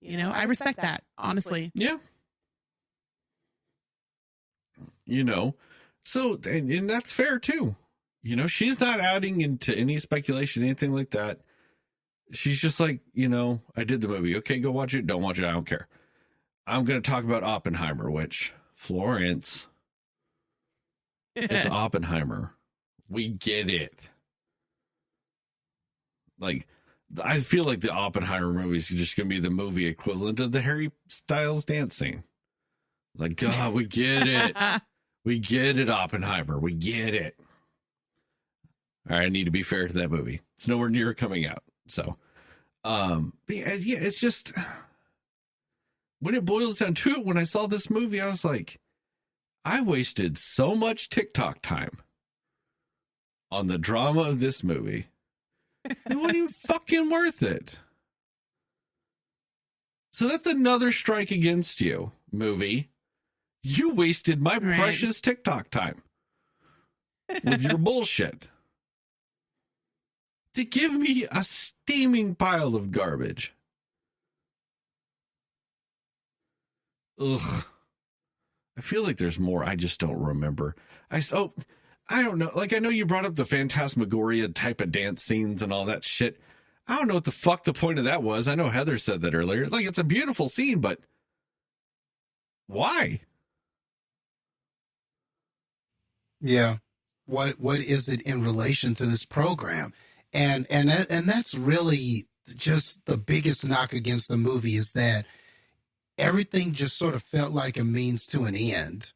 you know, I respect that, honestly. Yeah. You know, so, and that's fair too. You know, she's not adding into any speculation, anything like that. She's just like, you know, I did the movie. Okay, go watch it. Don't watch it. I don't care. I'm going to talk about Oppenheimer, which Florence, it's Oppenheimer. We get it. Like, I feel like the Oppenheimer movie is just going to be the movie equivalent of the Harry Styles dance scene. Like, God, we get it. We get it, Oppenheimer. We get it. All right, I need to be fair to that movie. It's nowhere near coming out. So, but yeah, it's just, when it boils down to it, when I saw this movie, I was like, I wasted so much TikTok time on the drama of this movie. It wasn't even fucking worth it. So that's another strike against you, movie. You wasted my precious TikTok time with your bullshit to give me a steaming pile of garbage. Ugh. I feel like there's more. I just don't remember. I don't know. Like, I know you brought up the Phantasmagoria type of dance scenes and all that shit. I don't know what the fuck the point of that was. I know Heather said that earlier. Like, it's a beautiful scene, but why? Yeah. What is it in relation to this program? And that's really just the biggest knock against the movie, is that everything just sort of felt like a means to an end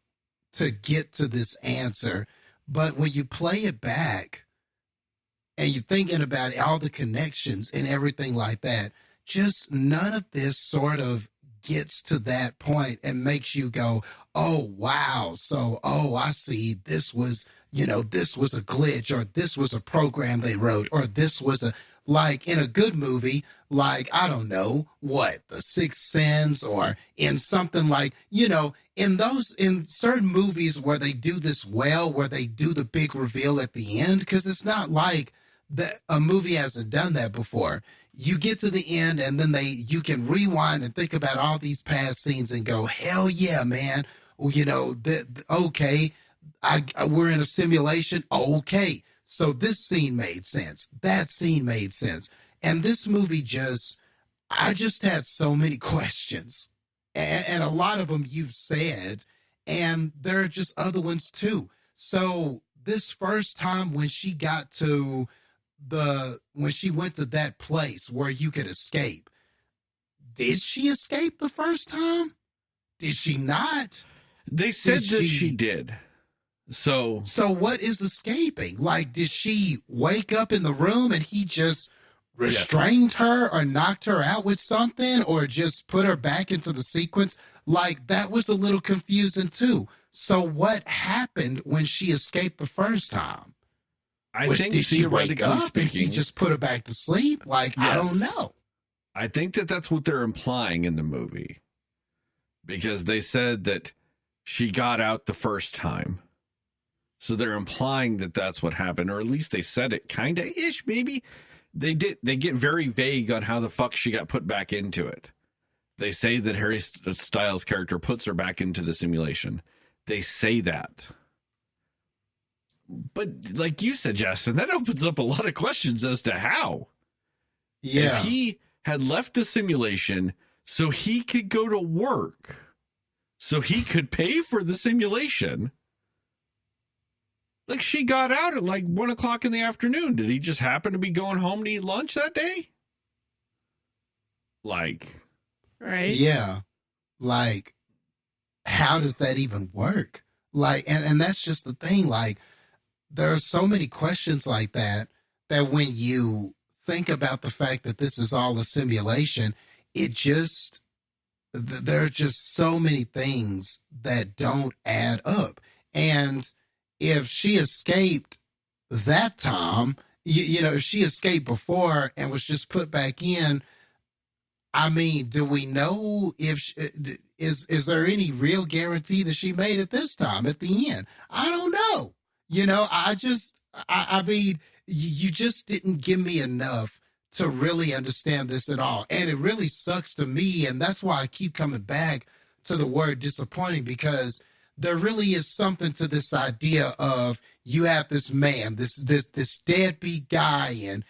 to get to this answer. But when you play it back and you're thinking about all the connections and everything like that, just none of this sort of gets to that point and makes you go, oh, wow. So, oh, I see. This was, this was a glitch, or this was a program they wrote, or this was like in a good movie, like, I don't know what, The Sixth Sense, or in something like, in certain movies where they do this well, where they do the big reveal at the end, because it's not like that a movie hasn't done that before. You get to the end and then you can rewind and think about all these past scenes and go, hell yeah, man. Okay, we're in a simulation. Okay. So this scene made sense. That scene made sense. And this movie I just had so many questions, and a lot of them you've said, and there are just other ones too. So this first time when she got when she went to that place where you could escape, did she escape the first time? Did she not? They said that she did. So what is escaping? Like, did she wake up in the room and he just restrained her or knocked her out with something or just put her back into the sequence. Like, that was a little confusing too. So what happened when she escaped the first time? I think Did she wake theoretically up and he speaking, just put her back to sleep? Like, I don't Yes. know. I think that that's what they're implying in the movie, because they said that she got out the first time. So they're implying that that's what happened, or at least they said it kind of ish. Maybe they get very vague on how the fuck she got put back into it. They say that Harry Styles' character puts her back into the simulation. They say that. But like you said, Jastin, that opens up a lot of questions as to how. Yeah. If he had left the simulation so he could go to work, so he could pay for the simulation, like she got out at like 1 o'clock in the afternoon. Did he just happen to be going home to eat lunch that day? Like, Right. Yeah. Like, how does that even work? Like, and that's just the thing. Like, there are so many questions like that when you think about the fact that this is all a simulation, there are just so many things that don't add up. And if she escaped that time, if she escaped before and was just put back in, I mean, do we know if is there any real guarantee that she made it this time at the end? I don't know. I mean, you just didn't give me enough to really understand this at all. And it really sucks to me. And that's why I keep coming back to the word disappointing, because there really is something to this idea of you have this man, this deadbeat guy, and,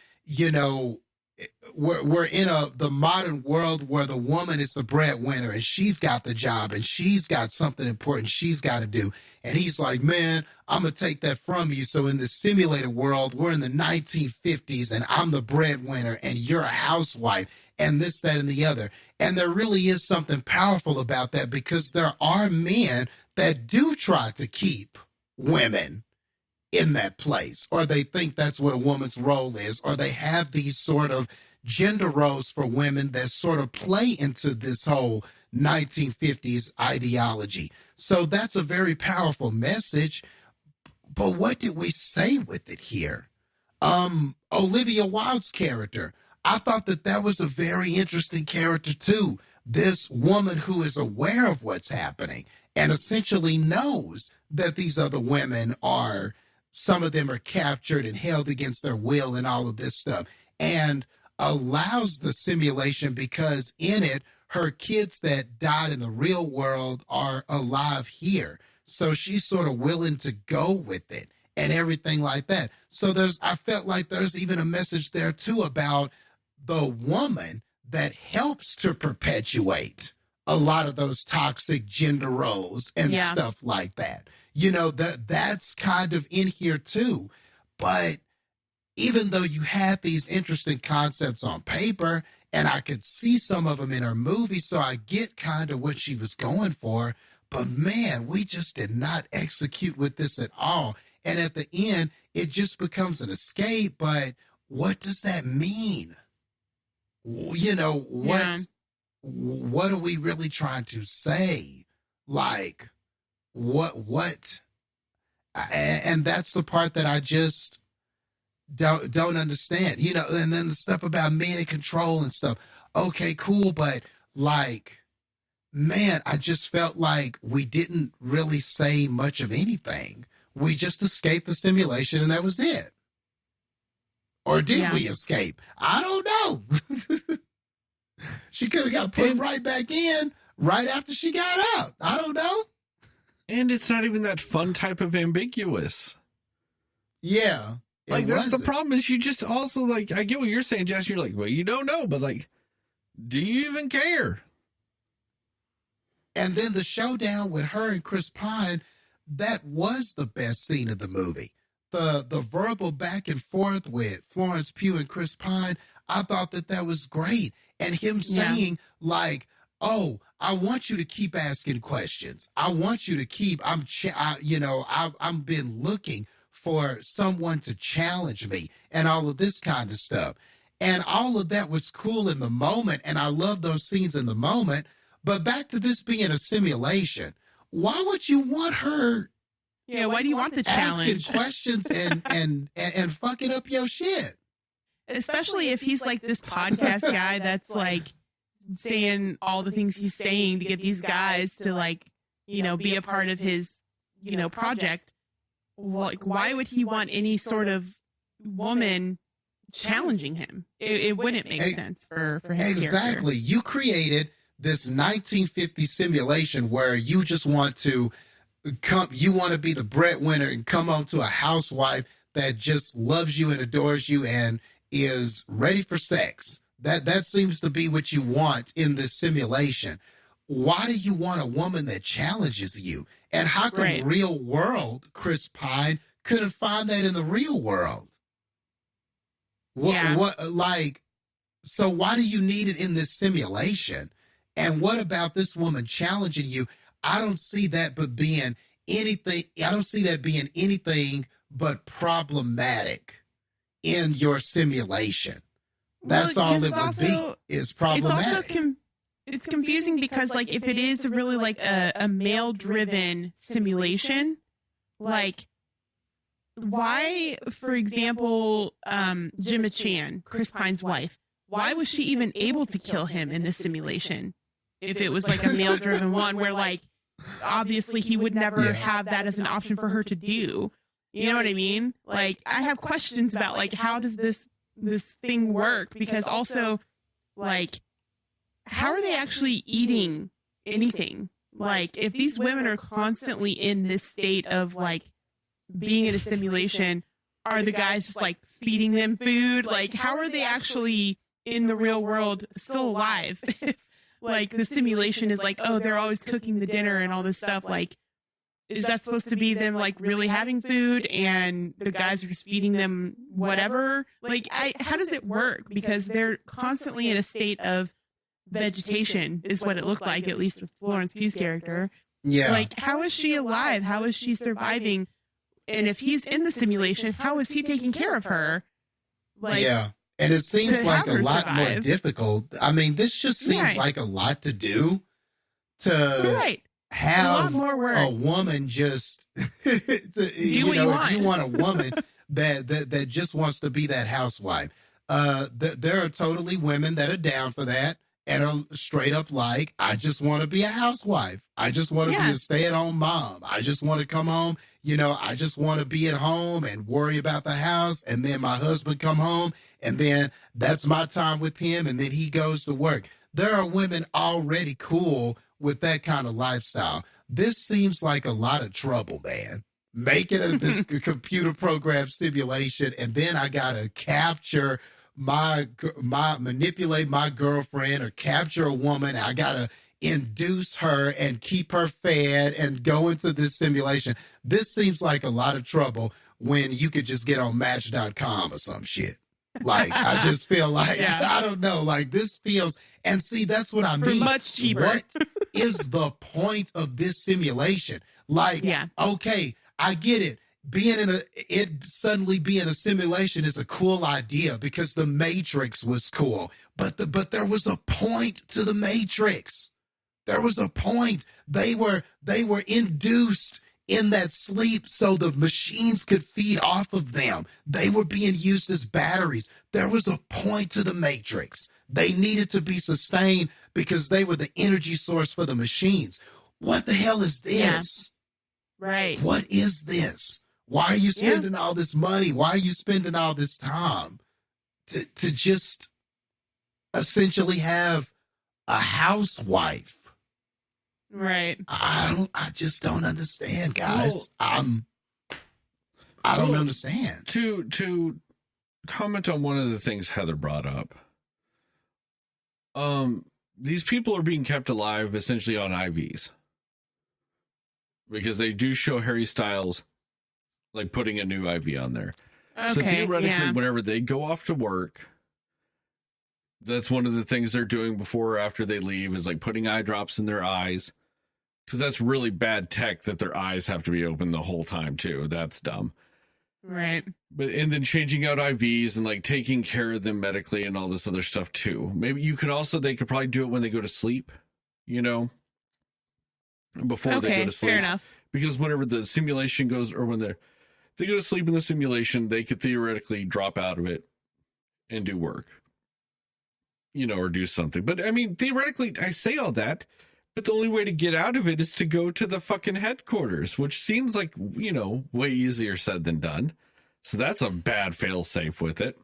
we're in the modern world where the woman is the breadwinner and she's got the job and she's got something important she's got to do. And he's like, man, I'm going to take that from you. So in this simulated world, we're in the 1950s and I'm the breadwinner and you're a housewife and this, that, and the other. And there really is something powerful about that, because there are men that do try to keep women in that place, or they think that's what a woman's role is, or they have these sort of gender roles for women that sort of play into this whole 1950s ideology. So that's a very powerful message. But what did we say with it here? Olivia Wilde's character, I thought that was a very interesting character too. This woman who is aware of what's happening and essentially knows that these other women some of them are captured and held against their will and all of this stuff, and allows the simulation because in it, her kids that died in the real world are alive here. So she's sort of willing to go with it and everything like that. So I felt like there's even a message there too about the woman that helps to perpetuate a lot of those toxic gender roles and stuff like that. That's kind of in here too. But even though you had these interesting concepts on paper, and I could see some of them in her movie, so I get kind of what she was going for, but man, we just did not execute with this at all. And at the end, it just becomes an escape. But what does that mean? What are we really trying to say? Like, what? And that's the part that I just don't understand, and then the stuff about men in control and stuff. Okay, cool. But like, man, I just felt like we didn't really say much of anything. We just escaped the simulation and that was it. Or did we escape? I don't know. She could have got put right back in right after she got out. I don't know. And it's not even that fun type of ambiguous. Yeah. Like, that's the problem, is you just also, like, I get what you're saying, Jess. You're like, well, you don't know, but like, do you even care? And then the showdown with her and Chris Pine, that was the best scene of the movie. The verbal back and forth with Florence Pugh and Chris Pine, I thought that was great. And him saying, like, oh, I want you to keep asking questions. I want you to keep, I've been looking for someone to challenge me and all of this kind of stuff. And all of that was cool in the moment. And I love those scenes in the moment. But back to this being a simulation, why would you want her Yeah, why do you want the asking challenge? questions and fucking up your shit? Especially if he's like this podcast guy that's like saying all the things he's saying to get these guys to like, be a part of his, project. Like, why would he want any sort of woman challenging him? It wouldn't make sense for his Exactly. character. You created this 1950 simulation where you just want to you want to be the breadwinner and come on to a housewife that just loves you and adores you and is ready for sex. That seems to be what you want in this simulation. Why do you want a woman that challenges you? And how come real world Chris Pine couldn't find that in the real world? So why do you need it in this simulation? And what about this woman challenging you? I don't see that being anything but problematic in your simulation. That's all it would be, is problematic. It's confusing because like if it is really like a male driven simulation, like why, for example, Gemma Chan, Chris Pine's wife, why was she even able to kill him in this simulation? If it was like a male driven one where like obviously he would never have that as an option for her to do. You know what I mean? Like I have questions about like how does this thing work? Because also like how are they actually eating anything? Like if these women are constantly in this state of like being in a simulation, are the guys just like feeding them food? Like how are they actually in the real world still alive? Like the simulation is like, oh, they're always cooking the dinner and all this stuff. Like, is that supposed to be them like really having food and the guys are just feeding them whatever? Like, how does it work? Because they're constantly in a state of vegetation is what it looked like, at least with Florence Pugh's character. Yeah. Like, how is she alive? How is she surviving? And if he's in the simulation, how is he taking care of her? Like, yeah. And it seems like a lot more survive. difficult. I mean, this just seems like a lot to do to have a lot more work. A woman just do what you want. If you want a woman that just wants to be that housewife. There are totally women that are down for that and are straight up like, I just want to be a housewife. I just want to be a stay-at-home mom. I just want to come home. I just want to be at home and worry about the house. And then my husband come home and then that's my time with him. And then he goes to work. There are women already cool with that kind of lifestyle. This seems like a lot of trouble, man. Making this computer program simulation. And then I got to capture manipulate my girlfriend or capture a woman. I got to induce her and keep her fed and go into this simulation. This seems like a lot of trouble when you could just get on Match.com or some shit. Like, I just feel like, I don't know, like this feels, and see, that's what I mean. Much cheaper. What is the point of this simulation? Like, okay, I get it. Suddenly being a simulation is a cool idea because the Matrix was cool, but there was a point to the Matrix. There was a point. They were induced in that sleep so the machines could feed off of them. They were being used as batteries. There was a point to the Matrix. They needed to be sustained because they were the energy source for the machines. What the hell is this? Yeah. Right. What is this? Why are you spending all this money? Why are you spending all this time to just essentially have a housewife? Right. I just don't understand, guys. I don't understand. To comment on one of the things Heather brought up. These people are being kept alive essentially on IVs. Because they do show Harry Styles like putting a new IV on there. Okay, so theoretically, whenever they go off to work, that's one of the things they're doing before or after they leave is like putting eye drops in their eyes. Because that's really bad tech that their eyes have to be open the whole time, too. That's dumb. Right. and then changing out IVs and like taking care of them medically and all this other stuff too. Maybe they could probably do it when they go to sleep, before they go to sleep. Fair enough. Because whenever the simulation goes, or when they go to sleep in the simulation, they could theoretically drop out of it and do work, or do something. But I mean, theoretically, I say all that, but the only way to get out of it is to go to the fucking headquarters, which seems like, way easier said than done. So that's a bad failsafe with it.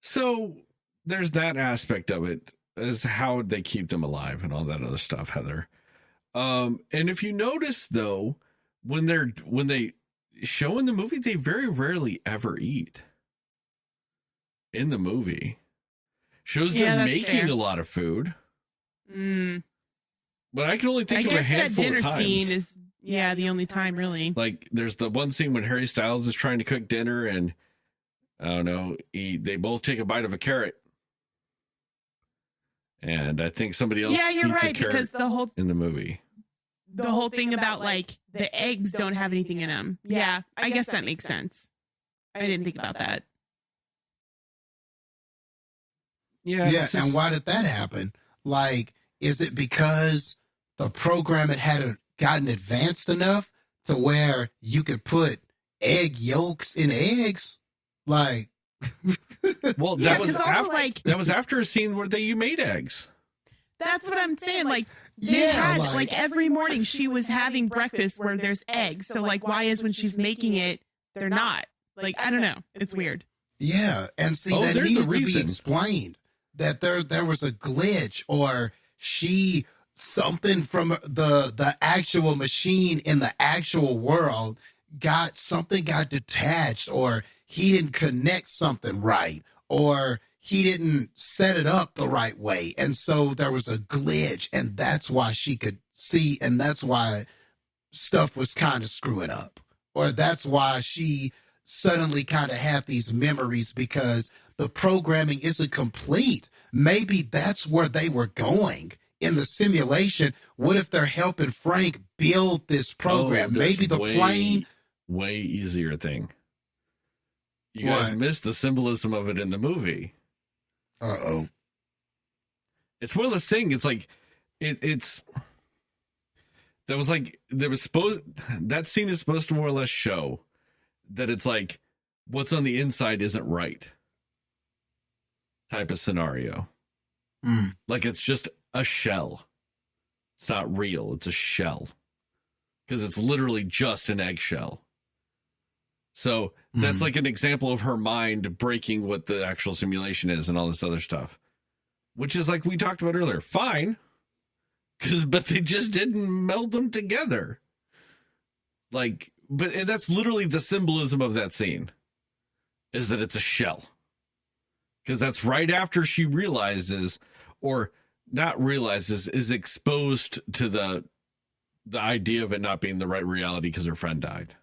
So there's that aspect of it, as how they keep them alive and all that other stuff, Heather. And if you notice though, when they show in the movie, they very rarely ever eat in the movie. Shows them making a lot of food. But I can only think of a handful of times. That dinner scene is, the only time really. Like there's the one scene when Harry Styles is trying to cook dinner and I don't know, they both take a bite of a carrot. And I think somebody else eats a carrot because in the movie. The whole thing about like the eggs don't have anything in them. Yeah, I guess that makes sense. I didn't think about that. Yeah, and why did that happen? Like, is it because the program hadn't gotten advanced enough to where you could put egg yolks in eggs? Like, well, that was after a scene where you made eggs. That's what I'm saying. Like, they had like every morning she was having breakfast where there's eggs. So like, why is when she's making it, they're not? Like, I don't know. It's weird. Yeah, and see, that needed to be explained. That there was a glitch, or something from the actual machine in the actual world got detached, or he didn't connect something right, or he didn't set it up the right way. And so there was a glitch, and that's why she could see, and that's why stuff was kind of screwing up. Or that's why she suddenly kind of had these memories, because the programming isn't complete. Maybe that's where they were going in the simulation. What if they're helping Frank build this program? Maybe the plane. Way easier thing. You guys missed the symbolism of it in the movie. Uh-oh. It's one of those things. It's like, it's, that scene is supposed to more or less show that it's like, what's on the inside isn't right type of scenario. Like it's just a shell. It's not real. It's a shell. Because it's literally just an eggshell. So that's like an example of her mind breaking what the actual simulation is and all this other stuff. Which is like we talked about earlier. Fine. But they just didn't meld them together. And that's literally the symbolism of that scene. Is that it's a shell. Because that's right after she realizes, or not realizes, is exposed to the idea of it not being the right reality because her friend died.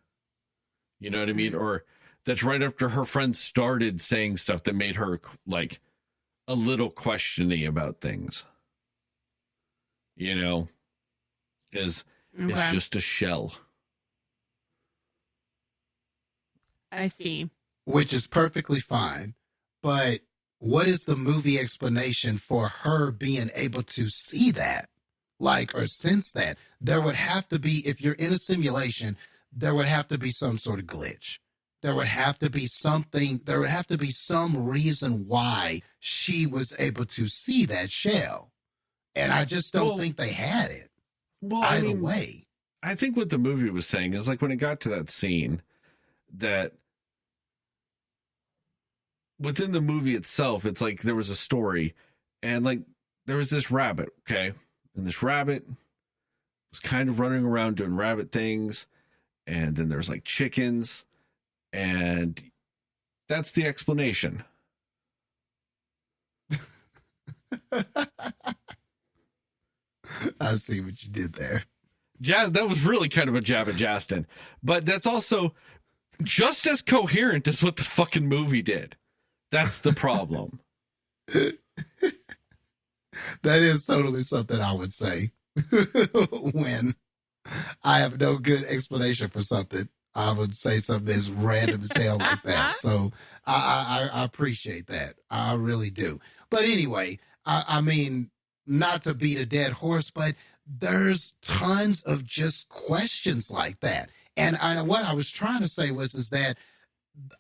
You know what I mean? Or that's right after her friend started saying stuff that made her like a little questioning about things. It's just a shell. I see. Which is perfectly fine. But what is the movie explanation for her being able to see that? Or sense that? There would have to be, if you're in a simulation, there would have to be some sort of glitch. There would have to be something, there would have to be some reason why she was able to see that shell. And I just don't think they had it. Either way. I think what the movie was saying is like when it got to that scene, that within the movie itself, it's like there was a story, and like there was this rabbit, okay? And this rabbit was kind of running around doing rabbit things, and then there's like chickens, and that's the explanation. I see what you did there. That was really kind of a jab at Jastin, but that's also just as coherent as what the fucking movie did. That's the problem. That is totally something I would say when I have no good explanation for something. I would say something as random as hell like that. So I appreciate that. I really do. But anyway, I mean, not to beat a dead horse, but there's tons of just questions like that. And what I was trying to say is that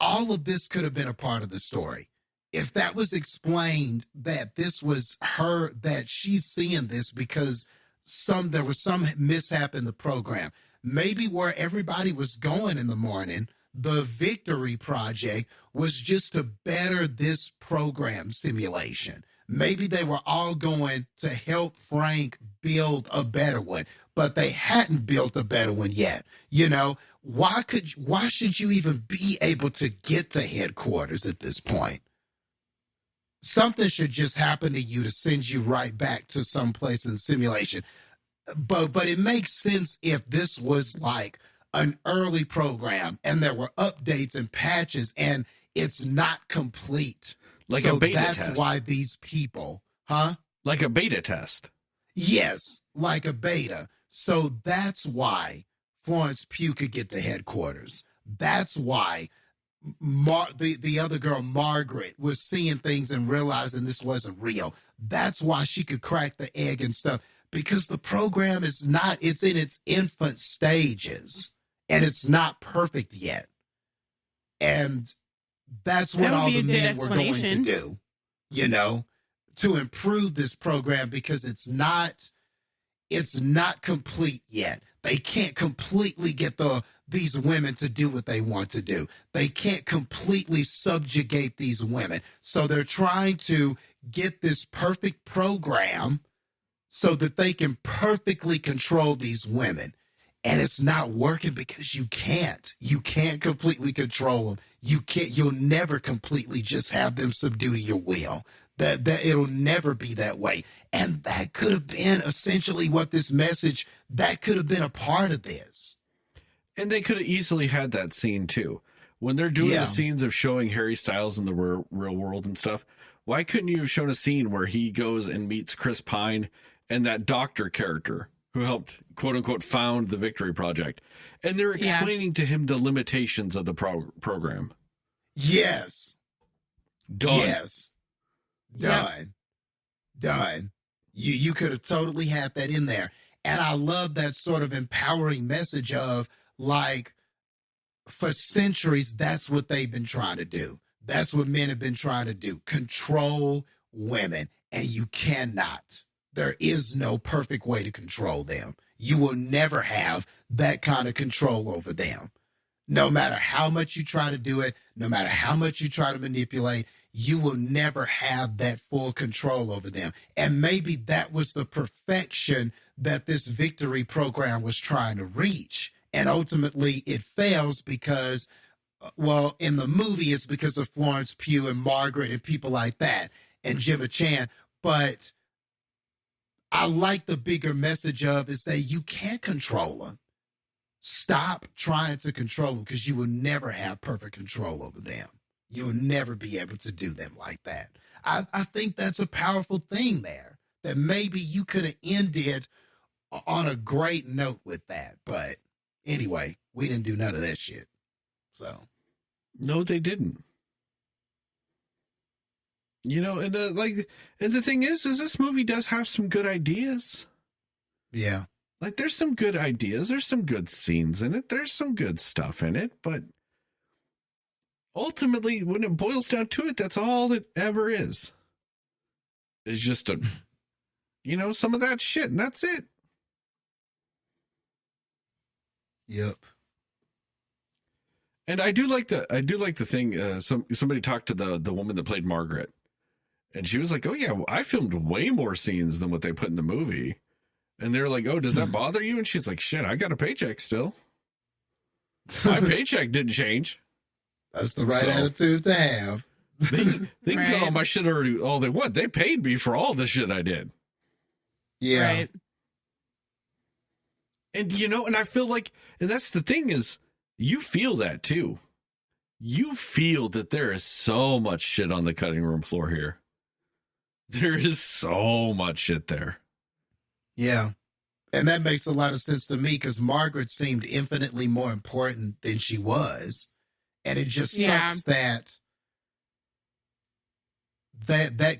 all of this could have been a part of the story. If that was explained that this was her, that she's seeing this because there was some mishap in the program, maybe where everybody was going in the morning, the Victory Project was just to better this program simulation. Maybe they were all going to help Frank build a better one, but they hadn't built a better one yet. You know, why should you even be able to get to headquarters at this point? Something should just happen to you to send you right back to some place in the simulation. But it makes sense if this was like an early program and there were updates and patches and it's not complete. Like so a beta that's test. why these people, Like a beta test. Yes, like a beta. So that's why Florence Pugh could get to headquarters. That's why the other girl, Margaret, was seeing things and realizing this wasn't real. That's why she could crack the egg and stuff. Because the program it's in its infant stages and it's not perfect yet. And that's what That would all be the a good men were going to explanation. do, you know, to improve this program because it's not complete yet. They can't completely get these women to do what they want to do. They can't completely subjugate these women. So they're trying to get this perfect program so that they can perfectly control these women. And it's not working because you can't completely control them. You'll never completely just have them subdue to your will. That it'll never be that way. And that could have been essentially what this message, that could have been a part of this. And they could have easily had that scene too. When they're doing Yeah. the scenes of showing Harry Styles in the real world and stuff, why couldn't you have shown a scene where he goes and meets Chris Pine and that doctor character who helped, quote unquote, found the Victory Project? And they're Yeah. explaining to him the limitations of the program. Yes. Done. Yes. Done. You could have totally had that in there. And I love that sort of empowering message of like, for centuries, that's what they've been trying to do. That's what men have been trying to do. Control women. And you cannot. There is no perfect way to control them. You will never have that kind of control over them. No matter how much you try to do it, no matter how much you try to manipulate, you will never have that full control over them. And maybe that was the perfection that this Victory program was trying to reach. And ultimately it fails because, well, in the movie, it's because of Florence Pugh and Margaret and people like that and Gemma Chan. But I like the bigger message of is that you can't control them. Stop trying to control them because you will never have perfect control over them. You'll never be able to do them like that. I think that's a powerful thing there, that maybe you could have ended on a great note with that. But anyway, we didn't do none of that shit. So. No, they didn't. You know, and the thing is this movie does have some good ideas. Yeah. Like, there's some good ideas. There's some good scenes in it. There's some good stuff in it. But ultimately, when it boils down to it, that's all it ever is. It's just some of that shit, and that's it. Yep. And I do like the thing. Somebody talked to the woman that played Margaret, and she was like, "Oh yeah, I filmed way more scenes than what they put in the movie." And they're like, "Oh, does that bother you?" And she's like, "Shit, I got a paycheck still. My paycheck didn't change." That's the right attitude to have. They can cut Right. all my shit all they want. They paid me for all the shit I did. Yeah. Right. And and I feel like, and that's the thing is, you feel that too. You feel that there is so much shit on the cutting room floor here. There is so much shit there. Yeah. And that makes a lot of sense to me because Margaret seemed infinitely more important than she was. And it just sucks that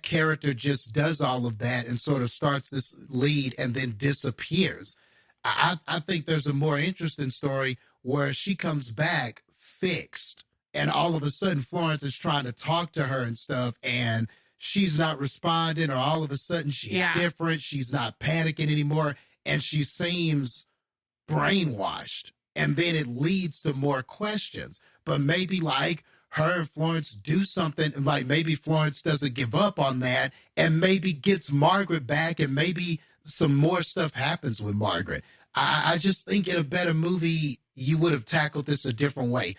character just does all of that and sort of starts this lead and then disappears. I think there's a more interesting story where she comes back fixed and all of a sudden Florence is trying to talk to her and stuff and she's not responding, or all of a sudden she's different. She's not panicking anymore and she seems brainwashed. And then it leads to more questions. But maybe like her and Florence do something, like maybe Florence doesn't give up on that and maybe gets Margaret back and maybe some more stuff happens with Margaret. I just think in a better movie, you would have tackled this a different way.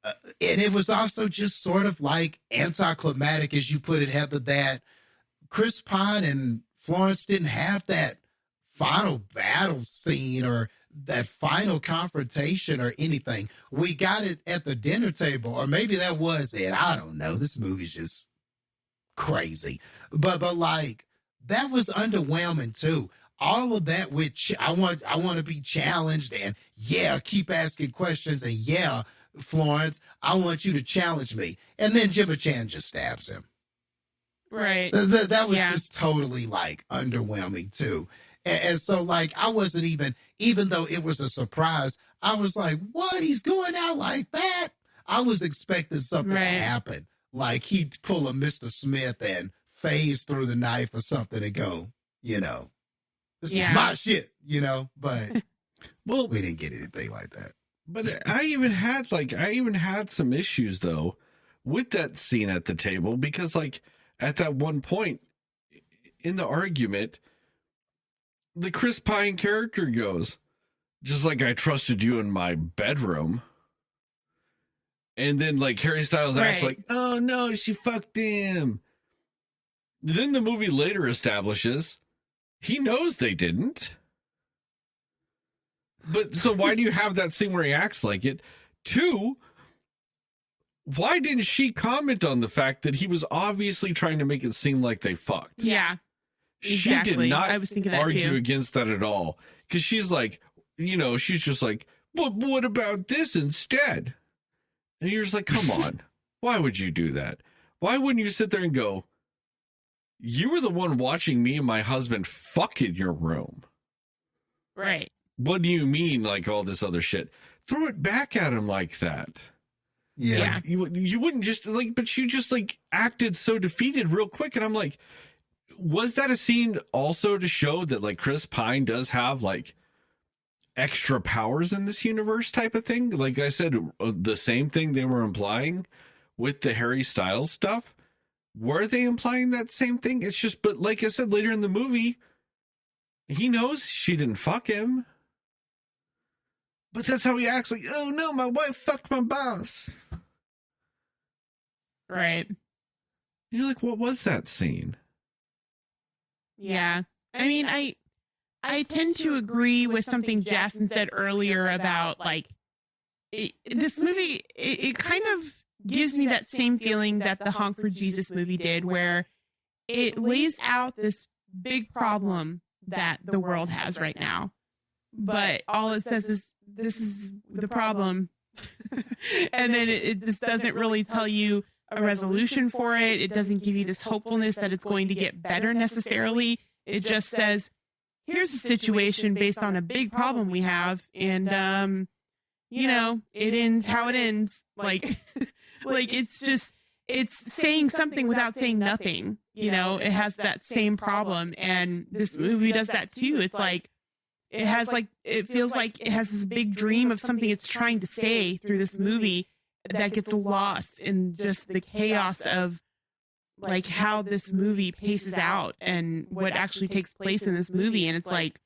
And it was also just sort of like anticlimactic, as you put it, Heather, that Chris Pine and Florence didn't have that final battle scene or that final confrontation or anything. We got it at the dinner table, or maybe that was it. I don't know. This movie's just crazy. But like, that was underwhelming too. All of that with I want to be challenged, and keep asking questions, and Florence, I want you to challenge me. And then Jimmy Chan just stabs him. Right. That was just totally like underwhelming too. And so like, I wasn't even though it was a surprise, I was like, what? He's going out like that? I was expecting something to happen. Like he'd pull a Mr. Smith and phase through the knife or something and go, this is my shit, but well, we didn't get anything like that. But I even had some issues though with that scene at the table, because like at that one point in the argument, the Chris Pine character goes, just like I trusted you in my bedroom. And then like Harry Styles acts like, oh no, she fucked him. Then the movie later establishes he knows they didn't. But so why do you have that scene where he acts like it? 2, why didn't she comment on the fact that he was obviously trying to make it seem like they fucked? Yeah. She did not I was thinking that argue too. against that at all. Because she's like, she's just like, what about this instead? And you're just like, come on. Why would you do that? Why wouldn't you sit there and go, you were the one watching me and my husband fuck in your room. Right. What do you mean, like all this other shit? Throw it back at him like that. Yeah. Like, you wouldn't just like, but you just like acted so defeated real quick. And I'm like, was that a scene also to show that like Chris Pine does have like extra powers in this universe type of thing? Like I said, the same thing they were implying with the Harry Styles stuff. Were they implying that same thing? It's just, but like I said, later in the movie, he knows she didn't fuck him. But that's how he acts, like, oh no, my wife fucked my boss. Right. And you're like, what was that scene? Yeah. I mean, I tend to agree with something Jastin said earlier about like this movie. It kind of gives me that same feeling that the Honk for Jesus movie did, where it lays out this big problem that the world has right now. But all it says is, this is the problem. And then it just doesn't really tell you a resolution for it. It doesn't give you this hopefulness that it's going to get better necessarily. It just says, here's a situation based on a big problem we have. And, it ends how it ends. Like, like it's saying something without saying nothing. It has that same problem. And this movie does that too. It's like, it feels like it has this big dream of something it's trying to say through this movie that gets lost in just the chaos of like how this movie paces out and what actually takes place in this movie. And it's like,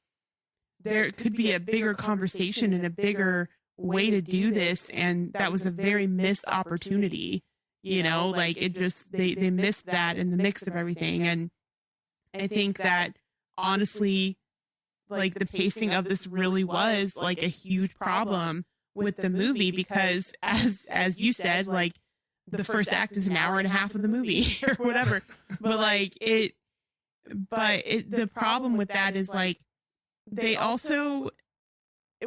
there could be a bigger conversation and a bigger way to do this. And that was a very missed opportunity, like it just, they missed that in the mix of everything. And I think that honestly, like the pacing of this really was like a huge problem with the movie, because as you said, like the first act is an hour and a half of the movie or whatever. But the problem with that is like, they also,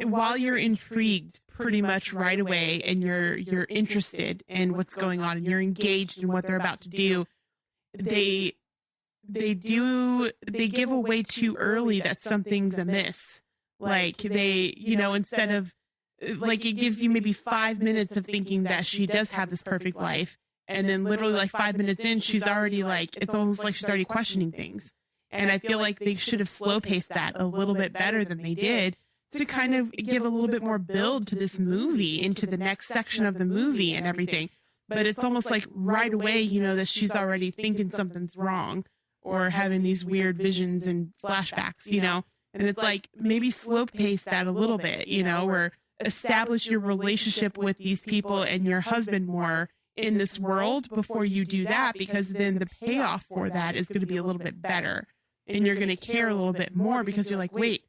while you're intrigued pretty much right away and you're interested in what's going on and you're engaged in what they're about to do, they give away too early that something's amiss. Like they, instead of like, it gives you maybe 5 minutes of thinking that she does have this perfect life. And then literally like 5 minutes in, she's already like, it's almost like she's already questioning things. And I feel like they should have slow paced that a little bit better than they did, to kind of give a little bit more build to this movie, into the next section of the movie and everything. But it's almost like right away, that she's already thinking something's wrong or having these weird visions and flashbacks, and it's like, maybe slow pace that a little bit, or establish your relationship with these people and your husband more in this world before you do that, because then the payoff for that is going to be a little bit better and you're going to care a little bit more, because you're like, wait,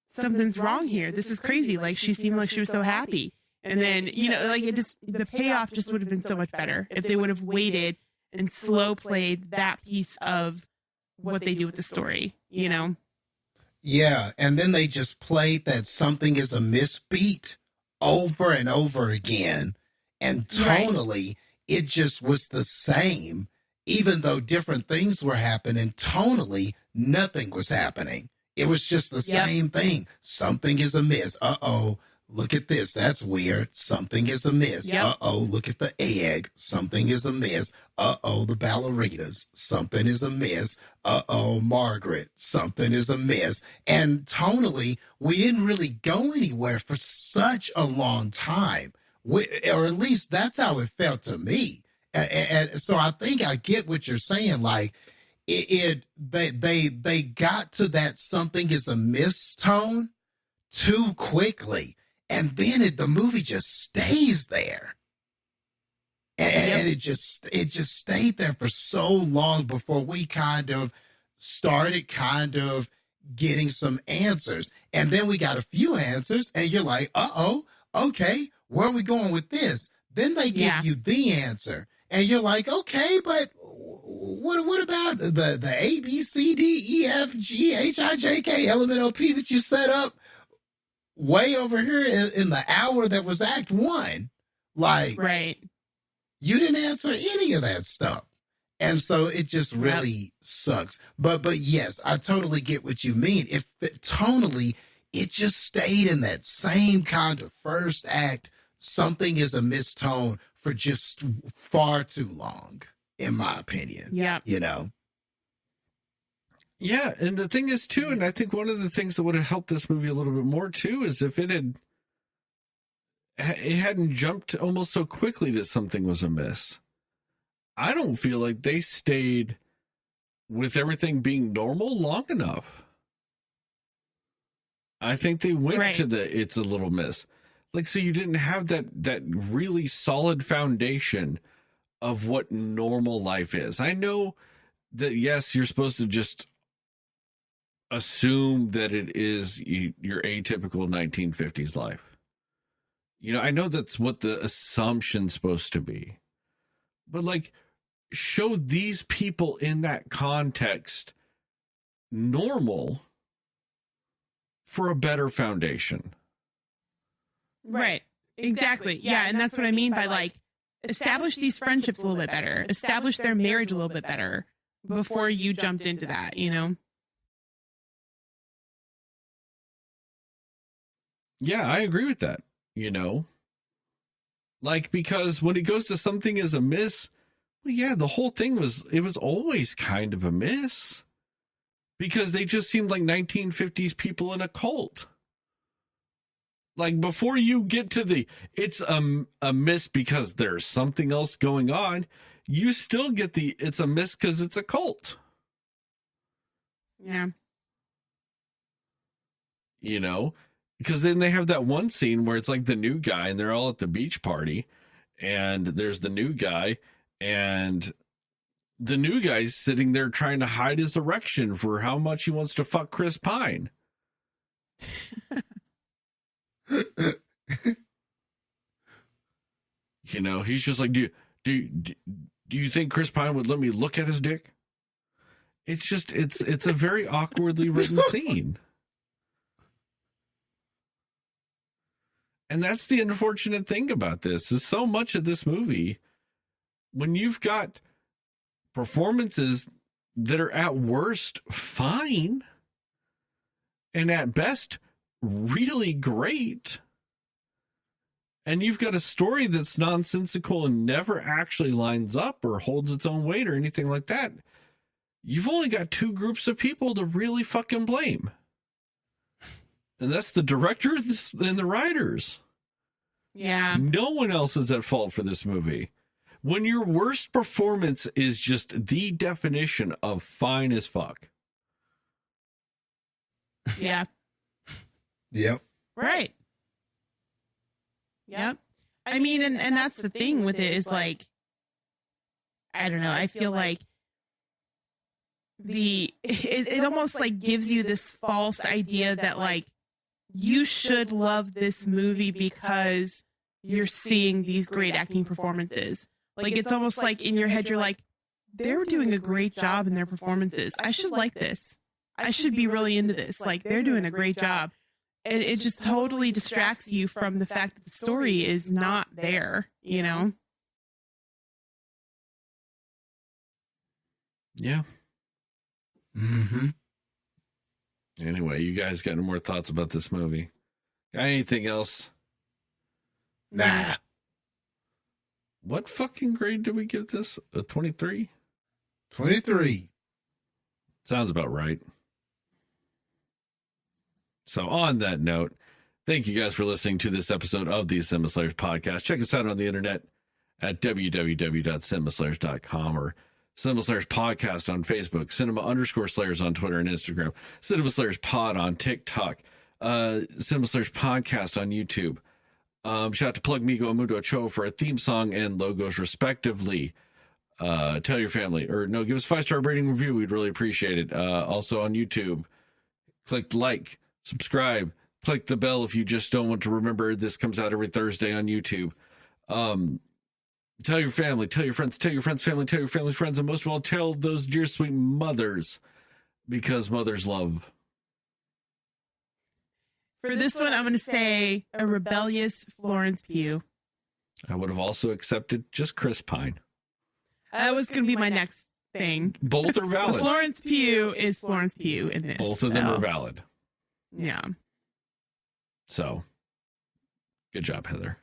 something's wrong here. This is crazy. Like, she seemed like she was so happy. And then, like, the payoff just would have been so much better if they would have waited and slow played that piece of what they do with the story, Yeah, and then they just played that something is amiss beat over and over again. And tonally, it just was the same, even though different things were happening. Tonally, nothing was happening. It was just the same thing. Something is amiss. Uh-oh, look at this. That's weird. Something is amiss. Uh-oh, look at the egg. Something is amiss. Uh-oh, the ballerinas. Something is amiss. Uh-oh, Margaret. Something is amiss. And tonally, we didn't really go anywhere for such a long time. Or at least that's how it felt to me. And so I think I get what you're saying. Like, they got to that something is amiss tone too quickly, and then the movie just stays there, and it just stayed there for so long before we kind of started getting some answers. And then we got a few answers, and you're like, uh-oh, okay, where are we going with this? Then they give you the answer, and you're like, okay, but what about the A, B, C, D, E, F, G, H, I, J, K, L, M, N, O, P that you set up way over here in the hour that was Act 1? Like, you didn't answer any of that stuff. And so it just really sucks. But yes, I totally get what you mean. If tonally, it just stayed in that same kind of first act, something is a mistone for just far too long, in my opinion. Yeah. Yeah, and the thing is, too, and I think one of the things that would have helped this movie a little bit more, too, is if it hadn't jumped almost so quickly that something was amiss. I don't feel like they stayed with everything being normal long enough. I think they went to it's a little miss. Like, so you didn't have that really solid foundation of what normal life is. I know that, yes, you're supposed to just assume that it is your atypical 1950s life. I know that's what the assumption's supposed to be. But, like, show these people in that context normal for a better foundation. Right. Exactly. Yeah. And that's what I mean by, like, establish these friendships a little bit better, establish their marriage a little bit better before you jumped into that, Yeah, I agree with that, Like, because when it goes to something as a miss, well, yeah, the whole thing was always kind of a miss. Because they just seemed like 1950s people in a cult. Like, before you get to it's a miss because there's something else going on, you still get it's a miss because it's a cult. Yeah. Because then they have that one scene where it's like the new guy and they're all at the beach party and there's the new guy and the new guy's sitting there trying to hide his erection for how much he wants to fuck Chris Pine. He's just like, do you think Chris Pine would let me look at his dick? It's just, it's a very awkwardly written scene. And that's the unfortunate thing about this is so much of this movie, when you've got performances that are at worst fine and at best really great, and you've got a story that's nonsensical and never actually lines up or holds its own weight or anything like that, you've only got two groups of people to really fucking blame. And that's the director and the writers. Yeah. No one else is at fault for this movie. When your worst performance is just the definition of fine as fuck. Yeah. Yep. Right. Yep. I mean, and that's the thing with it is like, I don't know. I feel like it almost like gives you this false idea that like you should love this movie because you're seeing these great acting performances. Like it's almost like in your head, you're like, they're doing a great job in their performances. I should like this. I should be really into this. Like they're doing a great job. And it just totally distracts you from the fact that the story is not there, you know? Yeah. Mm-hmm. Anyway, you guys got any more thoughts about this movie? Got anything else? Nah. What fucking grade did we give this? A 23? 23. Sounds about right. So on that note, thank you guys for listening to this episode of the Cinema Slayers podcast. Check us out on the internet at www.cinemaslayers.com or Cinema Slayers podcast on Facebook, Cinema_Slayers on Twitter and Instagram, Cinema Slayers pod on TikTok, Cinema Slayers podcast on YouTube. Shout out to Plug Migo and Mundo Cho for a theme song and logos respectively. Tell your family, or no, give us a 5-star rating review. We'd really appreciate it. Also on YouTube, click like, subscribe, click the bell if you just don't want to remember this comes out every Thursday on YouTube. Tell your family, tell your friends, family, tell your family's friends, and most of all, tell those dear sweet mothers, because mothers love. For this one, I'm going to say a rebellious Florence Pugh. I would have also accepted just Chris Pine. That was going to be my next thing. Both are valid. Florence Pugh is Florence Pugh in this. Both of them are valid. Yeah. So, good job, Heather.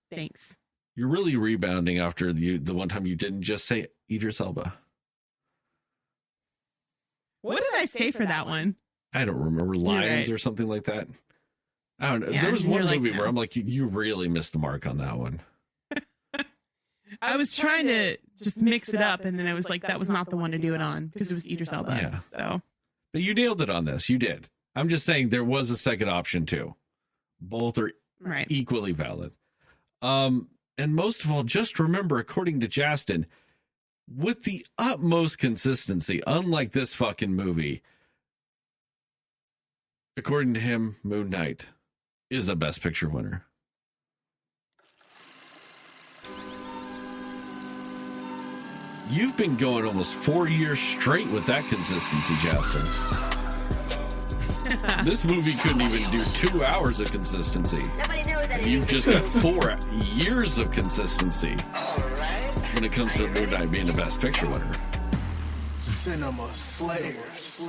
Thanks. You're really rebounding after the one time you didn't just say Idris Elba. What did I say for that one? I don't remember. Lions or something like that. I don't know. Yeah, there was one like, movie where I'm like, you really missed the mark on that one. I was trying to just mix it up, and then I was like, that was not the one to do it on because it was Idris Elba. Yeah. So, but you nailed it on this. You did. I'm just saying there was a second option too. Both are right. Equally valid. And most of all, just remember, according to Jastin, with the utmost consistency, unlike this fucking movie, according to him, Moon Knight is a Best Picture winner. You've been going almost 4 years straight with that consistency, Jastin. This movie couldn't even do 2 hours of consistency. And you've just got 4 years of consistency when it comes to Moon Knight being a Best Picture winner. Cinema Slayers.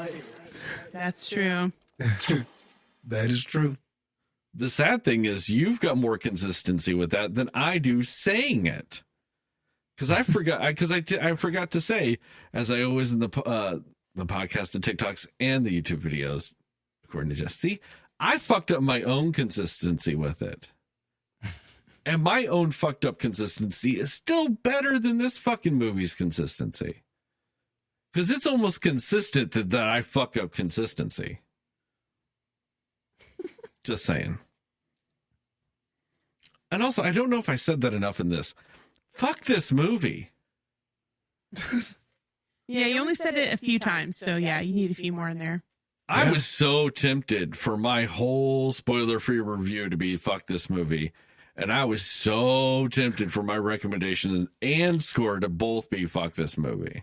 That's true. That is true. The sad thing is you've got more consistency with that than I do saying it. Because I forgot to say, as I always in the podcast, the TikToks, and the YouTube videos, according to Jess. See, I fucked up my own consistency with it. And my own fucked up consistency is still better than this fucking movie's consistency. Because it's almost consistent that I fuck up consistency. Just saying. And also, I don't know if I said that enough in this. Fuck this movie. Yeah, you only said it a few times, so yeah, you need a few more in there. I was so tempted for my whole spoiler-free review to be fuck this movie. And I was so tempted for my recommendation and score to both be fuck this movie.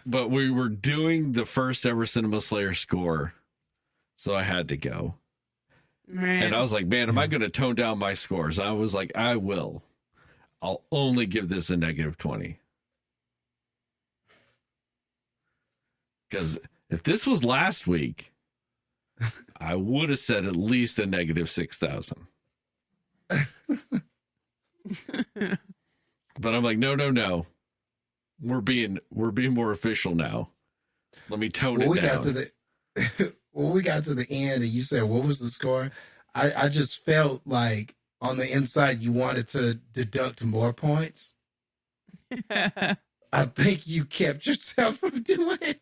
But we were doing the first ever Cinema Slayer score, so I had to go. Right. And I was like, man, am I going to tone down my scores? I was like, I will. I'll only give this a negative 20. Because if this was last week, I would have said at least a negative 6,000. But I'm like, no. We're being more official now. Let me tone it down. When we got to the end and you said, what was the score? I just felt like on the inside you wanted to deduct more points. I think you kept yourself from doing it.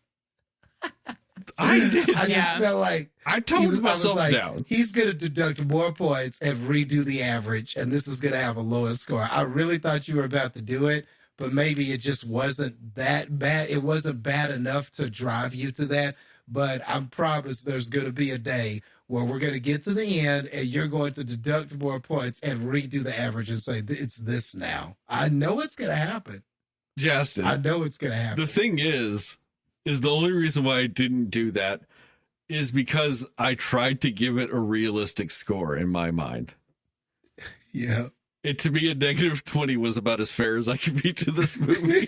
I did. I just felt like I toned myself down. He's going to deduct more points and redo the average, and this is going to have a lower score. I really thought you were about to do it, but maybe it just wasn't that bad. It wasn't bad enough to drive you to that. But I promise there's going to be a day where we're going to get to the end and you're going to deduct more points and redo the average and say, it's this now. I know it's going to happen. Jastin, I know it's going to happen. The thing is the only reason why I didn't do that is because I tried to give it a realistic score in my mind. Yeah. It to be a negative 20 was about as fair as I could be to this movie.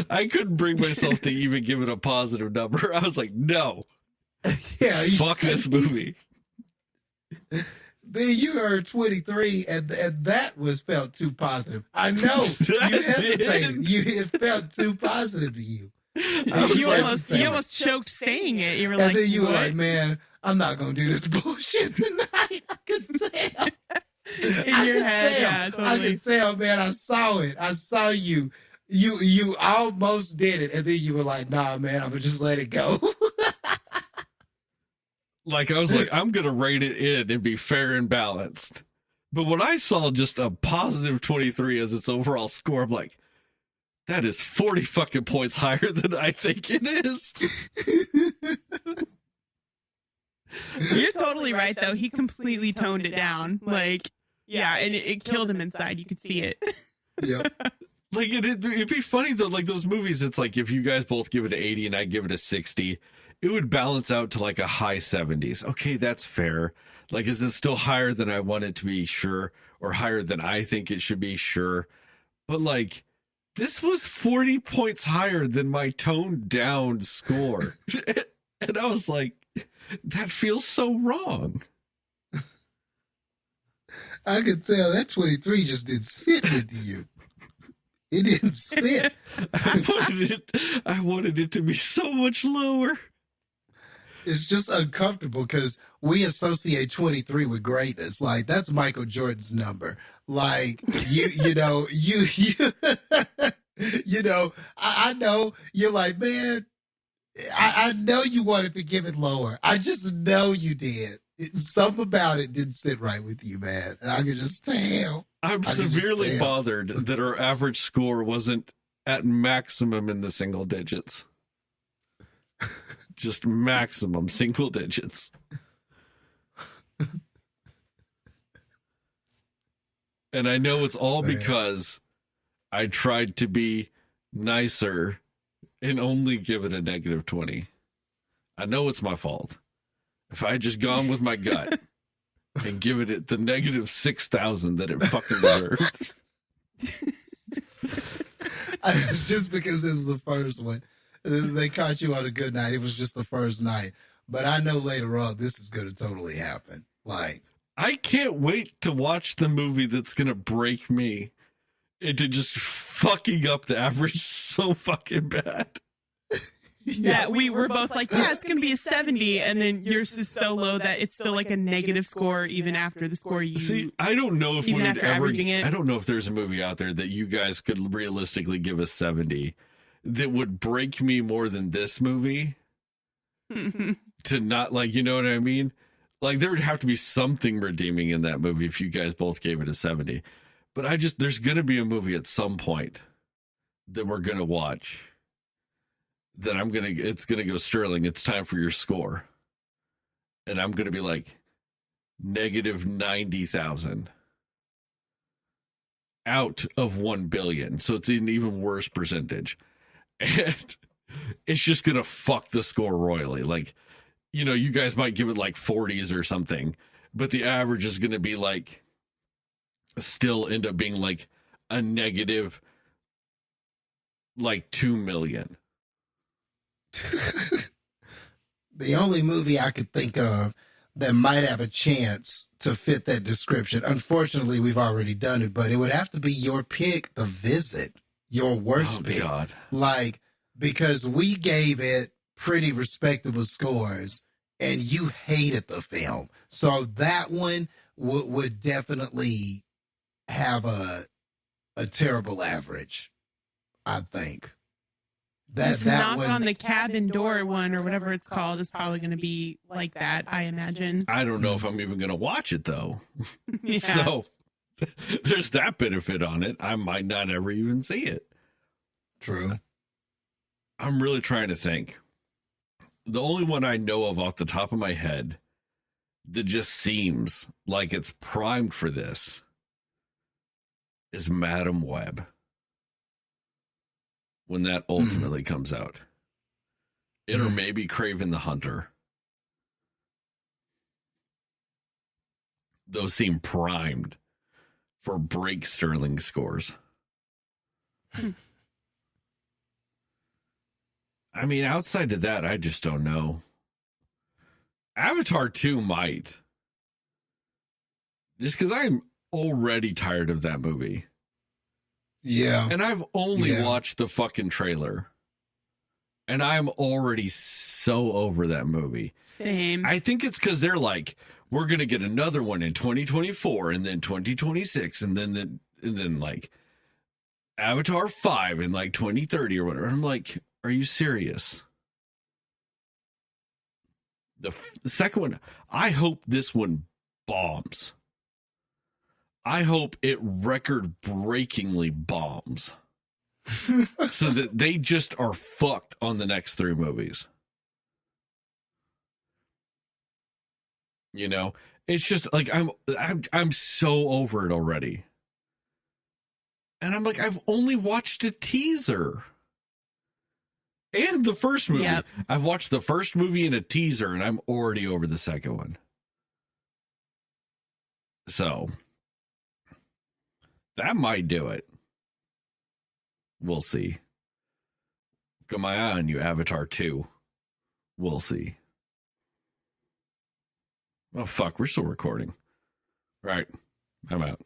I couldn't bring myself to even give it a positive number. I was like, no. Yeah. Fuck this movie. Then you heard 23 and that was felt too positive. I know. You hesitated. It felt too positive to you. You almost choked saying it. You were like, and then you what? were like, man, I'm not going to do this bullshit tonight. I could tell. In your head, yeah, totally. I could tell, man. I saw it. I saw you. You almost did it. And then you were like, nah, man, I'm going to just let it go. Like, I was like, I'm going to rate it in and be fair and balanced. But when I saw just a positive 23 as its overall score, I'm like, that is 40 fucking points higher than I think it is. You're totally right, though. He completely toned it down. Like, yeah, and it killed him inside. You could see it. Yep. Like, it'd be funny, though, like those movies, it's like if you guys both give it an 80 and I give it a 60, it would balance out to like a high 70s. Okay, that's fair. Like, is it still higher than I want it to be? Sure. Or higher than I think it should be? Sure. But like, this was 40 points higher than my toned down score. And I was like, that feels so wrong. I could tell that 23 just didn't sit with you. It didn't sit. I wanted it to be so much lower. It's just uncomfortable because we associate 23 with greatness. Like, that's Michael Jordan's number. Like, you know, I know you're like, man, I know you wanted to give it lower. I just know you did. Something about it didn't sit right with you, man. And I could just tell. I'm severely bothered that our average score wasn't at maximum in the single digits. Just maximum single digits. And I know it's all because I tried to be nicer and only give it a negative 20. I know it's my fault. If I had just gone with my gut and given it the negative 6,000 that it fucking deserved. It's just because it was the first one. They caught you on a good night. It was just the first night. But I know later on this is going to totally happen. Like, I can't wait to watch the movie that's going to break me into just fucking up the average so fucking bad. Yeah, we were both like, yeah, it's going to be a 70. And then yours is so low that it's still like a negative score even after the score you... See, I don't know if we would ever... averaging it. I don't know if there's a movie out there that you guys could realistically give a 70 that would break me more than this movie. To not, like, you know what I mean? Like, there would have to be something redeeming in that movie if you guys both gave it a 70. But there's going to be a movie at some point that we're going to watch that it's going to go, Sterling, it's time for your score. And I'm going to be like, negative 90,000 out of 1 billion. So it's an even worse percentage. And it's just going to fuck the score royally. Like, you know, you guys might give it like 40s or something, but the average is going to be like, still end up being like a negative, like 2 million. The only movie I could think of that might have a chance to fit that description, unfortunately, we've already done it, but it would have to be your pick, The Visit, your worst pick. God. Like, because we gave it pretty respectable scores and you hated the film. So that one would definitely have a terrible average, I think. This That knock one, on the cabin door one or whatever it's called is probably going to be like that, I imagine. I don't know if I'm even going to watch it though. Yeah. So there's that benefit on it. I might not ever even see it. true. I'm really trying to think. The only one I know of off the top of my head that just seems like it's primed for this is Madam Web. When that ultimately comes out. It or maybe Kraven the Hunter. Those seem primed for break Sterling scores. I mean, outside of that, I just don't know. Avatar 2 might. Just because I'm already tired of that movie. Yeah. And I've only watched the fucking trailer. And I'm already so over that movie. Same. I think it's because they're like, we're going to get another one in 2024 and then 2026 and then like Avatar 5 in like 2030 or whatever. I'm like, are you serious? The second one, I hope this one bombs. I hope it record-breakingly bombs so that they just are fucked on the next 3 movies. You know, it's just like I'm so over it already. And I'm like, I've only watched a teaser. And the first movie. Yep. I've watched the first movie and a teaser, and I'm already over the second one. So that might do it. We'll see. Got my eye on you, Avatar 2. We'll see. Oh, fuck. We're still recording. Right. I'm out.